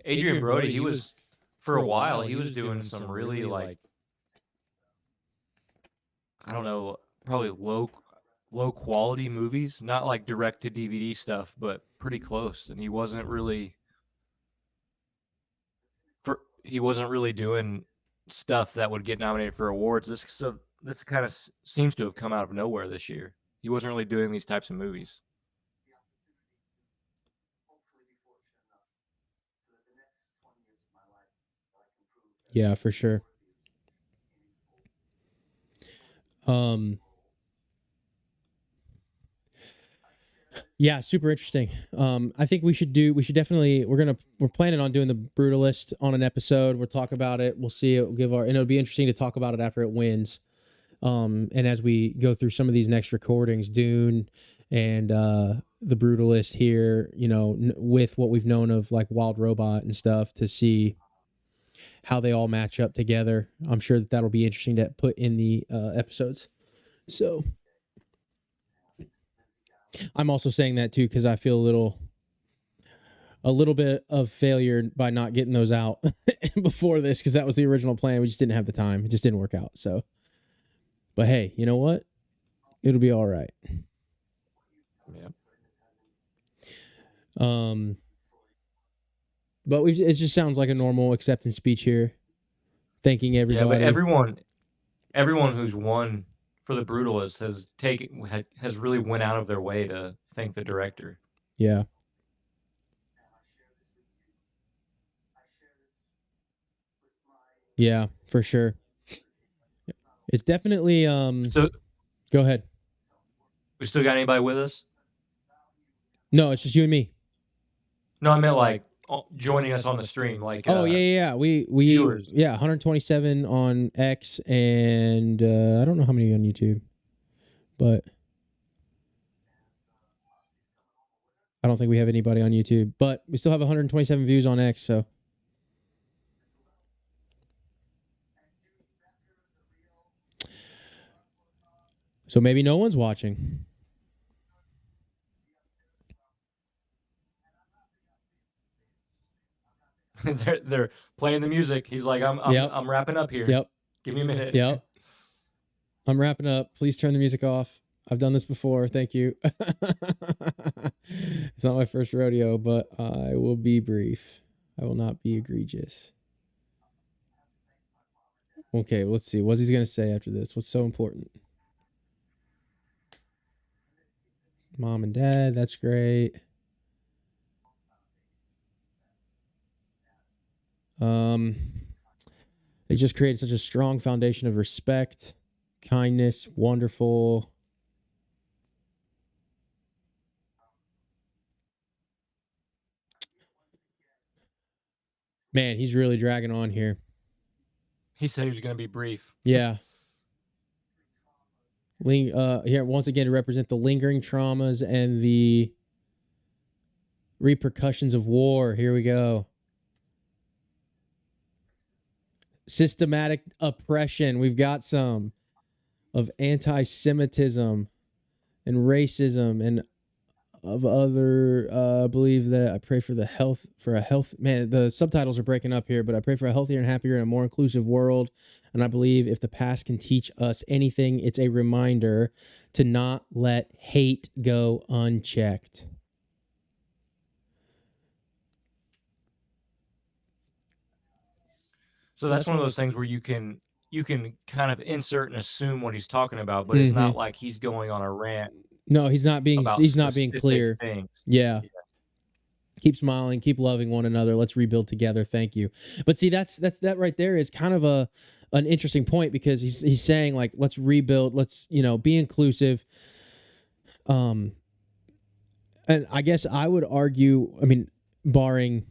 Adrian Brody, he was for a while, he was doing some really like I don't know, probably low quality movies, not like direct to DVD stuff, but pretty close. And he wasn't really doing stuff that would get nominated for awards. this kind of seems to have come out of nowhere this year. He wasn't really doing these types of movies. Yeah, for sure. Yeah, super interesting. I think we're planning on doing the Brutalist on an episode. We'll talk about it. We'll see it. And it'll be interesting to talk about it after it wins. And as we go through some of these next recordings, Dune and the Brutalist here, with what we've known of like Wild Robot and stuff, to see how they all match up together. I'm sure that'll be interesting to put in the episodes. So I'm also saying that too because I feel a little bit of failure by not getting those out before this, because that was the original plan. We just didn't have the time. It just didn't work out. So, but hey, you know what? It'll be all right. Yeah. But it just sounds like a normal acceptance speech here. Thanking everybody. Yeah, but everyone who's won for the Brutalist has really went out of their way to thank the director. Yeah. Yeah, for sure. It's definitely So go ahead. we still got anybody with us? No, it's just you and me. No, I meant like joining us on the stream. Like yeah. We viewers. 127 on X, and I don't know how many on YouTube, but I don't think we have anybody on YouTube. But we still have 127 views on X, so. So maybe no one's watching. they're playing the music. He's like, I'm wrapping up here. Yep. Give me a minute. Yep. I'm wrapping up. Please turn the music off. I've done this before. Thank you. It's not my first rodeo, but I will be brief. I will not be egregious. Okay, let's see. What's he going to say after this? What's so important? Mom and Dad, that's great. They just created such a strong foundation of respect, kindness, wonderful. Man, he's really dragging on here. He said he was going to be brief. Yeah. Here, once again, to represent the lingering traumas and the repercussions of war. Here we go. Systematic oppression. We've got some of anti-Semitism and racism and of other. I believe that I pray for a health. Man, the subtitles are breaking up here, but I pray for a healthier and happier and a more inclusive world. And I believe if the past can teach us anything, it's a reminder to not let hate go unchecked. So that's one of those things where you can kind of insert and assume what he's talking about, but it's not like he's going on a rant. No, he's not being clear. Things. Yeah. Keep smiling, keep loving one another. Let's rebuild together. Thank you. But see, that right there is kind of an interesting point, because he's saying like, let's rebuild, let's, be inclusive. And I guess I would argue, barring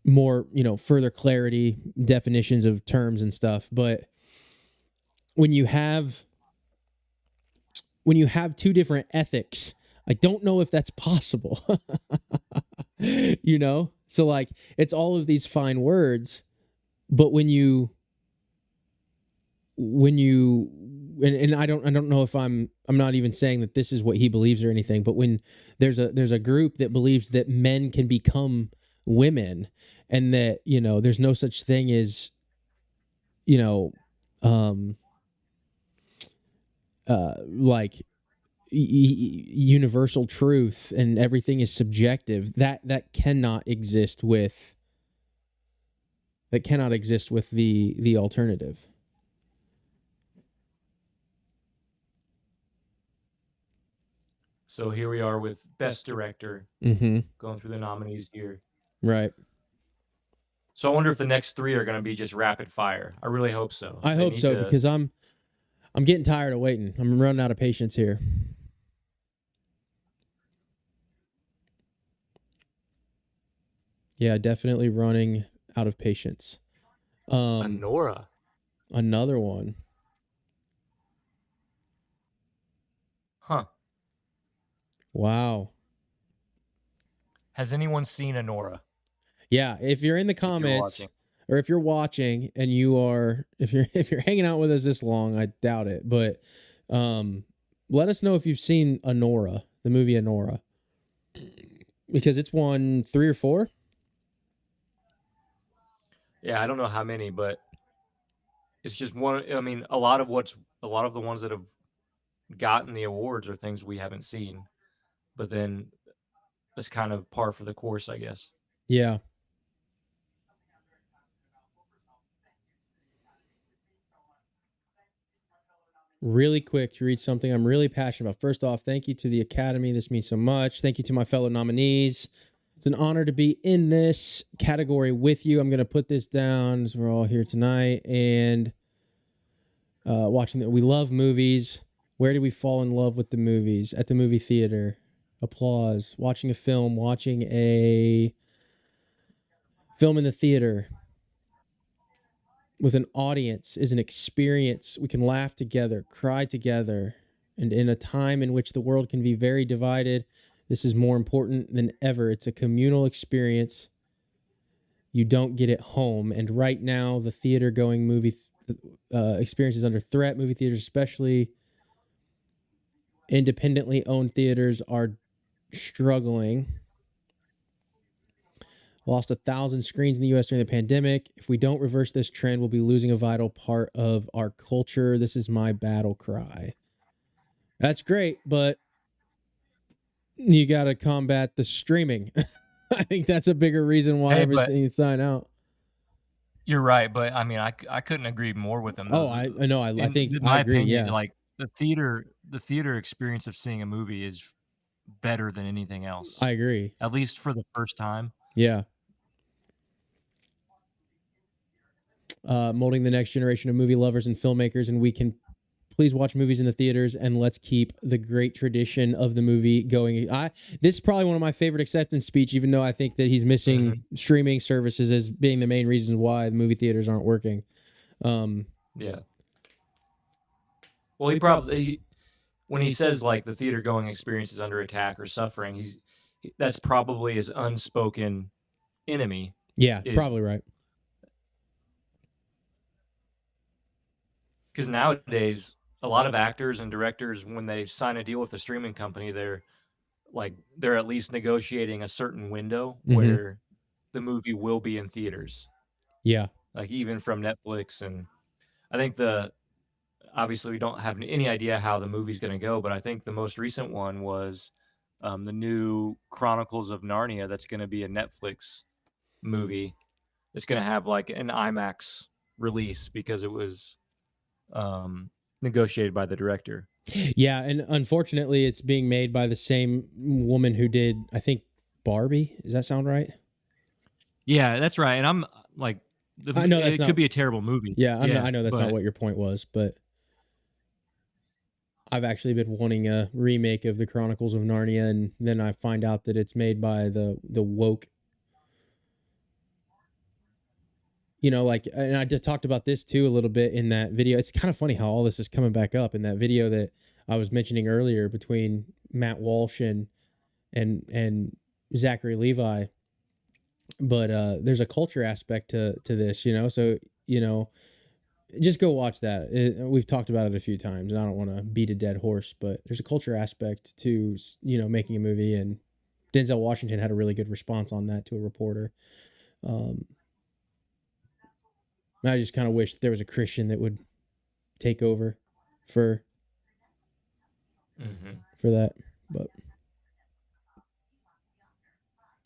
more, further clarity, definitions of terms and stuff, but when you have two different ethics, I don't know if that's possible. So like, it's all of these fine words, but when you and I don't know if I'm not even saying that this is what he believes or anything, but when there's a group that believes that men can become women, and that there's no such thing as like universal truth and everything is subjective, that cannot exist with the alternative. So here we are with Best Director, Mm-hmm. going through the nominees here. Right. So I wonder if the next 3 are going to be just rapid fire. I really hope so. I hope so, because I'm getting tired of waiting. I'm running out of patience here. Yeah, definitely running out of patience. Nora. Another one. Huh. Wow. Has anyone seen Anora? Yeah, if you're in the comments or if you're watching and if you're hanging out with us this long, I doubt it, but let us know if you've seen Anora, the movie Anora. Because it's won 3 or 4. Yeah, I don't know how many, but it's just one. I mean, a lot of the ones that have gotten the awards are things we haven't seen, but then it's kind of par for the course, I guess. Yeah. Really quick to read something I'm really passionate about. First off, thank you to the Academy. This means so much. Thank you to my fellow nominees. It's an honor to be in this category with you. I'm going to put this down as we're all here tonight and watching. We love movies. Where do we fall in love with the movies? At the movie theater. Applause. Watching a film. Watching a film in the theater with an audience is an experience. We can laugh together, cry together. And in a time in which the world can be very divided, this is more important than ever. It's a communal experience. You don't get it home. And right now, the theater-going movie experience is under threat. Movie theaters, especially independently owned theaters, are struggling. Lost 1,000 screens in the U.S. during the pandemic. If we don't reverse this trend, we'll be losing a vital part of our culture. This is my battle cry. That's great, but you got to combat the streaming. I think that's a bigger reason why everything is signed out. You're right, but I mean, I couldn't agree more with him. Oh, I know. I think in my I agree. opinion, Yeah, like the theater experience of seeing a movie is better than anything else. I agree. At least for the first time. Yeah. Molding the next generation of movie lovers and filmmakers, and we can please watch movies in the theaters and let's keep the great tradition of the movie going. This is probably one of my favorite acceptance speech, even though I think that he's missing streaming services as being the main reason why the movie theaters aren't working. Yeah. Well, he probably when he says like the theater going experience is under attack or suffering, that's probably his unspoken enemy. Yeah, probably right. Because nowadays, a lot of actors and directors, when they sign a deal with a streaming company, they're at least negotiating a certain window where the movie will be in theaters. Yeah. Like even from Netflix. And I think obviously we don't have any idea how the movie's going to go, but I think the most recent one was the new Chronicles of Narnia. That's going to be a Netflix movie. It's going to have like an IMAX release because it was negotiated by the director. Yeah, and unfortunately, it's being made by the same woman who did, I think, Barbie. Does that sound right? Yeah, that's right. And I'm like, I know it could be a terrible movie. Yeah, I know that's not what your point was, but I've actually been wanting a remake of the Chronicles of Narnia, and then I find out that it's made by the woke. You know, like, and I talked about this too a little bit in that video. It's kind of funny how all this is coming back up in that video that I was mentioning earlier between Matt Walsh and Zachary Levi. But there's a culture aspect to this, you know. So, you know, just go watch that. We've talked about it a few times, and I don't want to beat a dead horse, but there's a culture aspect to, you know, making a movie, and Denzel Washington had a really good response on that to a reporter. I just kind of wish there was a Christian that would take over for that. But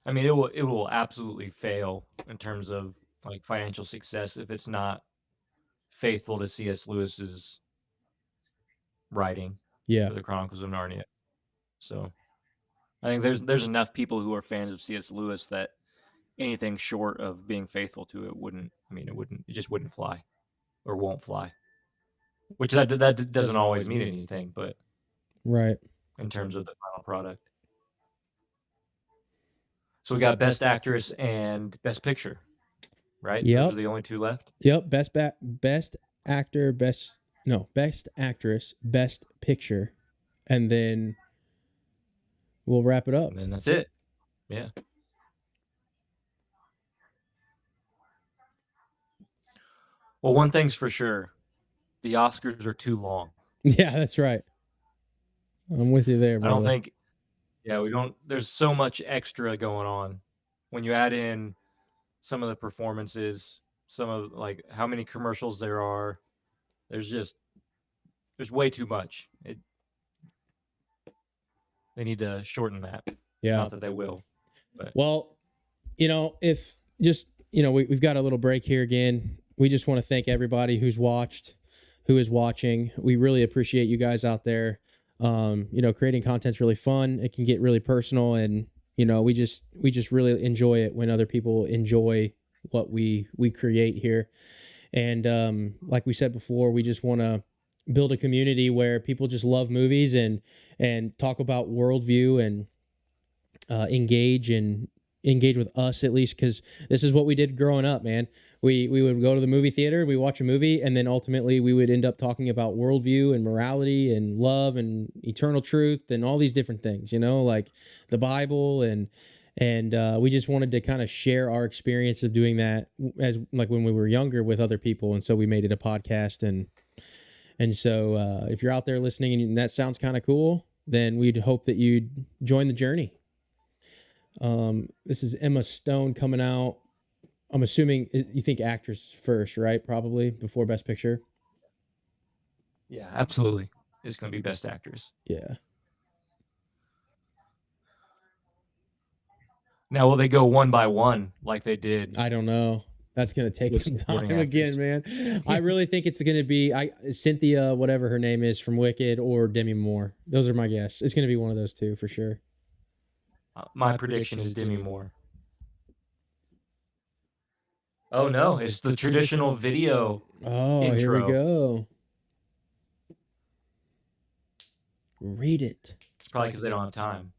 I mean, it will absolutely fail in terms of like financial success if it's not faithful to C.S. Lewis's writing for the Chronicles of Narnia. So I think there's enough people who are fans of C.S. Lewis that anything short of being faithful to it wouldn't. I mean, it just wouldn't fly, or won't fly. Which that doesn't always mean anything, but Right. in terms of the final product. So we got Best Actress and Best Picture, right? Yep. Those are the only two left. Yep. Best actor, best actress, best picture, and then we'll wrap it up. And then that's it. Yeah. Well, one thing's for sure. The Oscars are too long. Yeah, that's right. I'm with you there, brother. I don't think, we don't, there's so much extra going on. When you add in some of the performances, some of like how many commercials there are, there's way too much. They need to shorten that. Yeah. Not that they will. But. Well, if just, we've got a little break here again. We just want to thank everybody who is watching. We really appreciate you guys out there. Creating content's really fun. It can get really personal, and we just really enjoy it when other people enjoy what we create here. And like we said before, we just want to build a community where people just love movies and talk about worldview and engage with us, at least, because this is what we did growing up, man. We would go to the movie theater, we watch a movie, and then ultimately we would end up talking about worldview and morality and love and eternal truth and all these different things, like the Bible, and we just wanted to kind of share our experience of doing that as like when we were younger with other people, and so we made it a podcast. And so if you're out there listening and that sounds kind of cool, then we'd hope that you'd join the journey. This is Emma Stone coming out. I'm assuming you think actress first, right? Probably before Best Picture. Yeah, absolutely. It's going to be Best Actress. Yeah. Now, will they go one by one like they did? I don't know. That's going to take some time again, man. I really think it's going to be Cynthia, whatever her name is, from Wicked, or Demi Moore. Those are my guess. It's going to be one of those two for sure. My prediction is Demi Moore. Oh no, it's the traditional video. Oh, intro. Here we go. Read it. It's probably because they don't have time.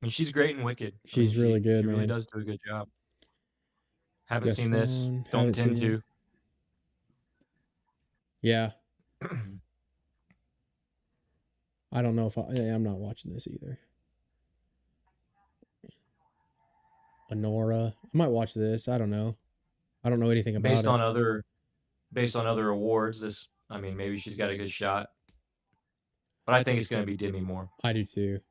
I mean, she's great in Wicked. She's really good, She man. really does do a good job. Haven't Guess seen this. on. Don't tend to. Yeah. I don't know if I'm not watching this either. Honora. I might watch this. I don't know. I don't know anything about it. Based on other awards, maybe she's got a good shot. But I think it's going to be Demi Moore. I do too.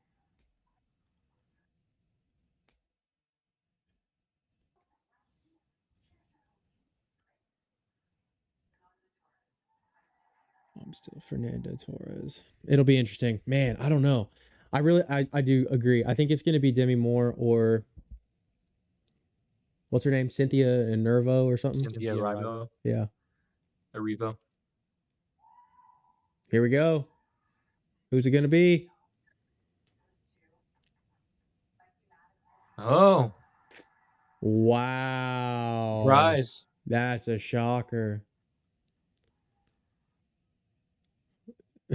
I'm still Fernando Torres. It'll be interesting. Man, I don't know. I do agree. I think it's going to be Demi Moore or what's her name? Cynthia Nervo or something? Cynthia Erivo. Yeah. Erivo. Here we go. Who's it going to be? Oh. Wow. Surprise. That's a shocker.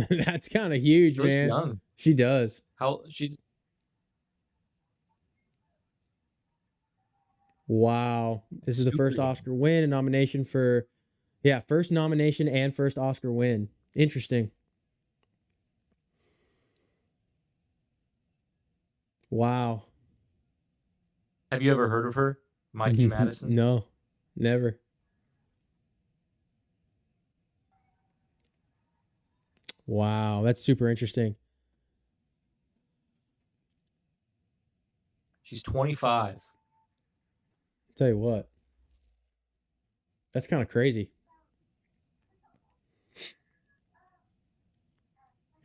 That's kind of huge, She looks man. young. She does. Wow. This is the first Oscar win and nomination for, first nomination and first Oscar win. Interesting. Wow. Have you ever heard of her? Mikey Madison? No, never. Wow, that's super interesting. She's 25. Tell you what. That's kind of crazy.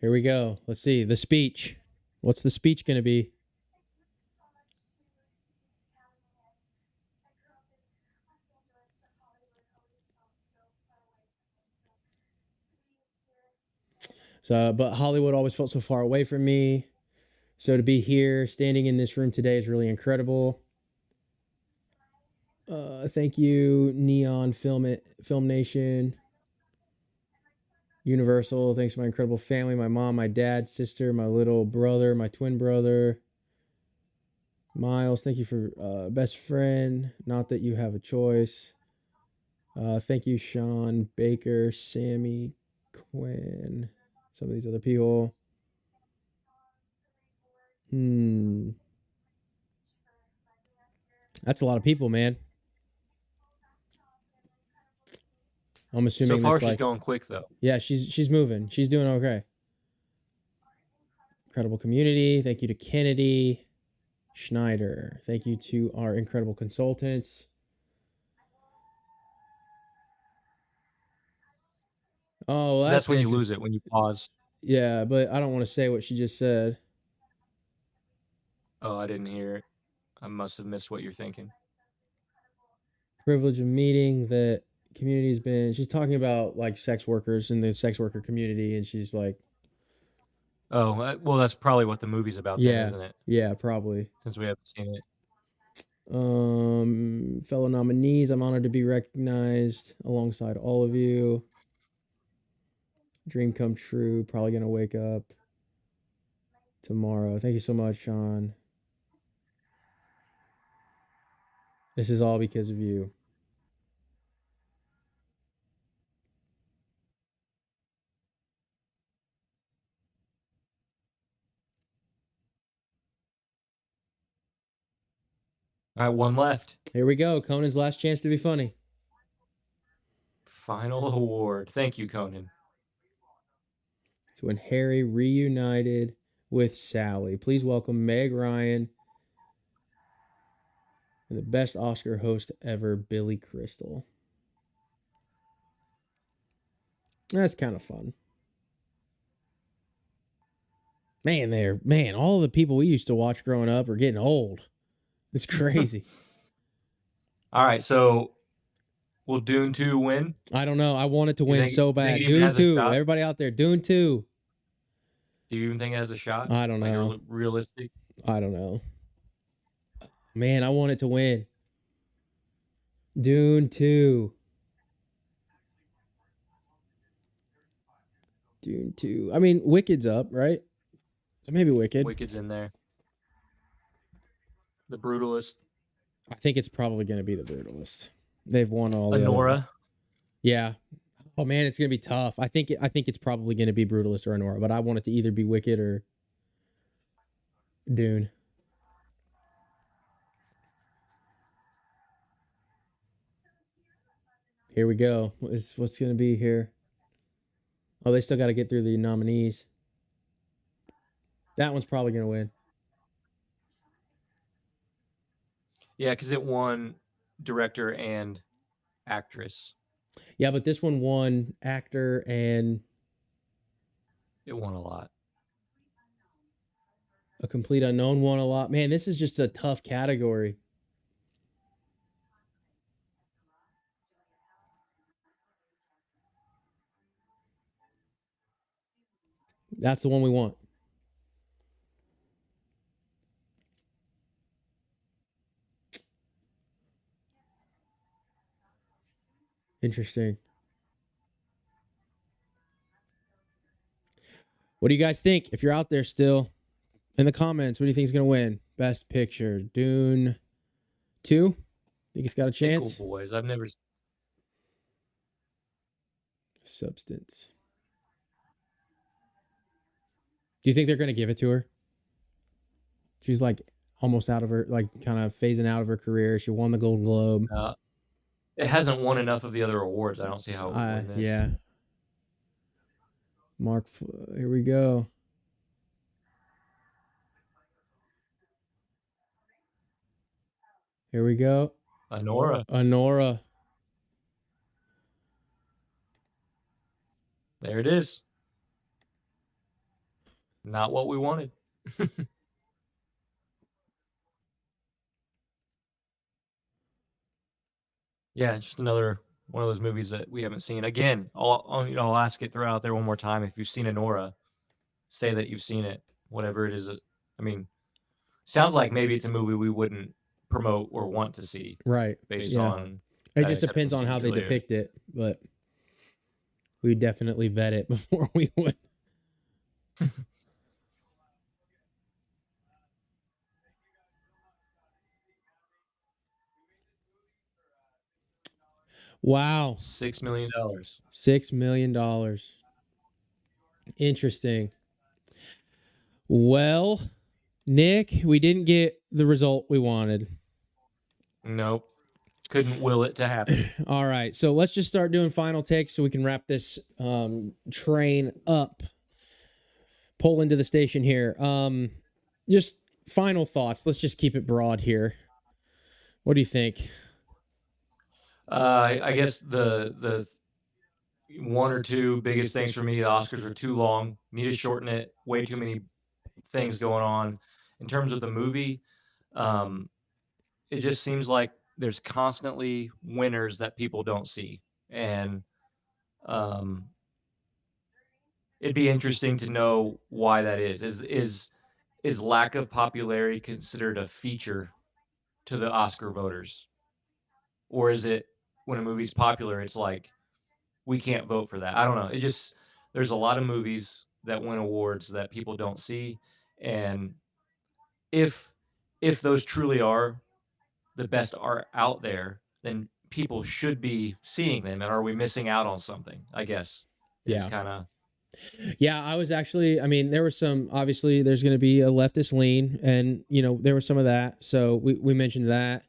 Here we go. Let's see. The speech. What's the speech going to be? So, but Hollywood always felt so far away from me. So to be here, standing in this room today is really incredible. Thank you, Neon Film Nation, Universal. Thanks to my incredible family, my mom, my dad, sister, my little brother, my twin brother. Miles, thank you for best friend. Not that you have a choice. Thank you, Sean, Baker, Sammy, Quinn, some of these other people. That's a lot of people, man. I'm assuming So far, that's she's like, going quick though. yeah, she's moving. She's doing okay. Incredible community. Thank you to Kennedy Schneider. Thank you to our incredible consultants. Oh, well, So that's when you lose interesting. it, when you pause. Yeah, but I don't want to say what she just said. Oh, I didn't hear it. I must have missed what you're thinking. Privilege of meeting that community's been. She's talking about like sex workers in the sex worker community, and she's like, oh, well, that's probably what the movie's about, then, yeah, isn't it? yeah, probably. Since we haven't seen it. Fellow nominees, I'm honored to be recognized alongside all of you. Dream come true. Probably gonna wake up tomorrow. Thank you so much, Sean. This is all because of you. All right, one left. Here we go. Conan's last chance to be funny. Final award. Thank you, Conan. It's when Harry reunited with Sally. Please welcome Meg Ryan and the best Oscar host ever, Billy Crystal. That's kind of fun. Man, all the people we used to watch growing up are getting old. It's crazy. All right, so will Dune 2 win? I don't know. I want it to win think- so think bad. it even Dune has a 2. shot? Everybody out there, Dune 2. Do you even think it has a shot? I don't Like know. realistic? I don't know. Man, I want it to win. Dune 2. Dune 2. I mean, Wicked's up, right? So maybe Wicked. Wicked's in there. The Brutalist. I think it's probably going to be The Brutalist. They've won all the other. Honora. Yeah. Oh man, it's going to be tough. I think it's probably going to be Brutalist or Honora, but I want it to either be Wicked or Dune. Here we go. What's going to be here? Oh, they still got to get through the nominees. That one's probably going to win. Yeah, because it won director and actress. Yeah, but this one won actor and It won a lot. A Complete Unknown won a lot. Man, this is just a tough category. That's the one we want. Interesting. What do you guys think? If you're out there still in the comments, what do you think is going to win? Best Picture, Dune 2? Think it's got a chance? Cool Boys. I've never. Substance. Do you think they're going to give it to her? She's like almost out of her, like kind of phasing out of her career. She won the Golden Globe. It hasn't won enough of the other awards. I don't see how it would win this. Yeah. Mark, here we go. Here we go. Honora. There it is. Not what we wanted. Yeah, just another one of those movies that we haven't seen. Again, I'll ask it, throw out there one more time. If you've seen Anora, say that you've seen it, whatever it is. I mean, sounds like maybe it's a movie we wouldn't promote or want to see. Right. Based on. It just depends on how they depict it, but we definitely vet it before we would. Wow. $6 million. $6 million. Interesting. Well, Nick, we didn't get the result we wanted. Nope. Couldn't will it to happen. All right. So let's just start doing final takes so we can wrap this train up. Pull into the station here. Just final thoughts. Let's just keep it broad here. What do you think? I guess the one or two biggest things for me, the Oscars are too long. Need to shorten it. Way too many things going on. In terms of the movie, it just seems like there's constantly winners that people don't see. And it'd be interesting to know why that is. Is lack of popularity considered a feature to the Oscar voters? Or is it when a movie's popular, it's like, we can't vote for that? I don't know. It just, there's a lot of movies that win awards that people don't see. And if those truly are the best art out there, then people should be seeing them. And are we missing out on something? I guess. It's kind of. Yeah, I was actually, I mean, there was some, obviously there's going to be a leftist lean, and, you know, there was some of that. So we mentioned that.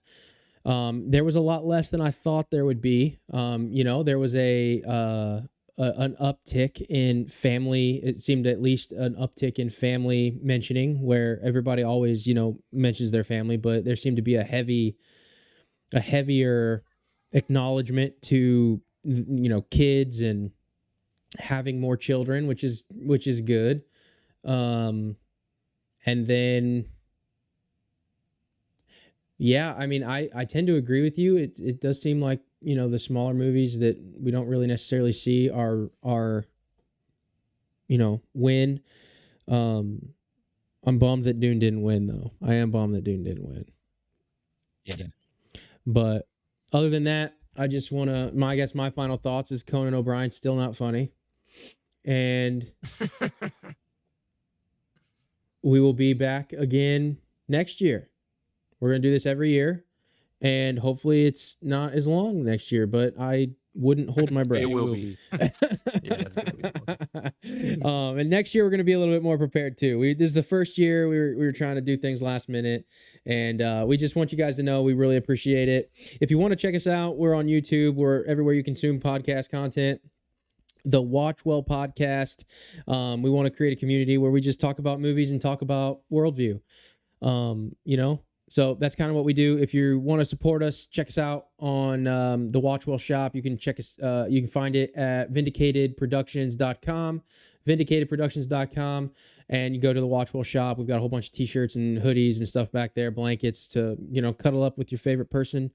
There was a lot less than I thought there would be. You know, there was an uptick in family. It seemed at least an uptick in family mentioning, where everybody always, you know, mentions their family, but there seemed to be a heavier acknowledgement to, you know, kids and having more children, which is good. And then, yeah, I mean, I tend to agree with you. It does seem like, you know, the smaller movies that we don't really necessarily see are, you know, win. I'm bummed that Dune didn't win, though. I am bummed that Dune didn't win. Yeah. But other than that, I just want to, I guess my final thoughts is Conan O'Brien's still not funny. And we will be back again next year. We're going to do this every year, and hopefully it's not as long next year, but I wouldn't hold my breath. It will be. Yeah, it's gonna be. And next year we're going to be a little bit more prepared too. This is the first year we were trying to do things last minute, and we just want you guys to know we really appreciate it. If you want to check us out, we're on YouTube. We're everywhere you consume podcast content. The WatchWell Podcast. We want to create a community where we just talk about movies and talk about worldview. You know, so that's kind of what we do. If you want to support us, check us out on the WatchWell shop. You can check us. You can find it at vindicatedproductions.com, vindicatedproductions.com, and you go to the WatchWell shop. We've got a whole bunch of t-shirts and hoodies and stuff back there, blankets to, you know, cuddle up with your favorite person.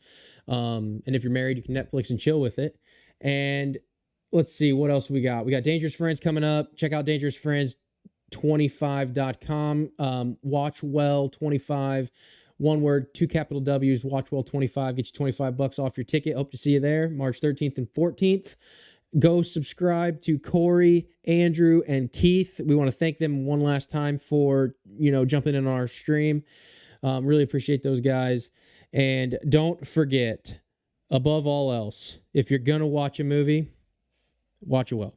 And if you're married, you can Netflix and chill with it. And let's see, what else we got? We got Dangerous Friends coming up. Check out dangerousfriends25.com. WatchWell25, one word, 2 capital W's, WatchWell25. Get you $25 off your ticket. Hope to see you there, March 13th and 14th. Go subscribe to Corey, Andrew, and Keith. We want to thank them one last time for, you know, jumping in on our stream. Really appreciate those guys. And don't forget, above all else, if you're going to watch a movie, watch it well.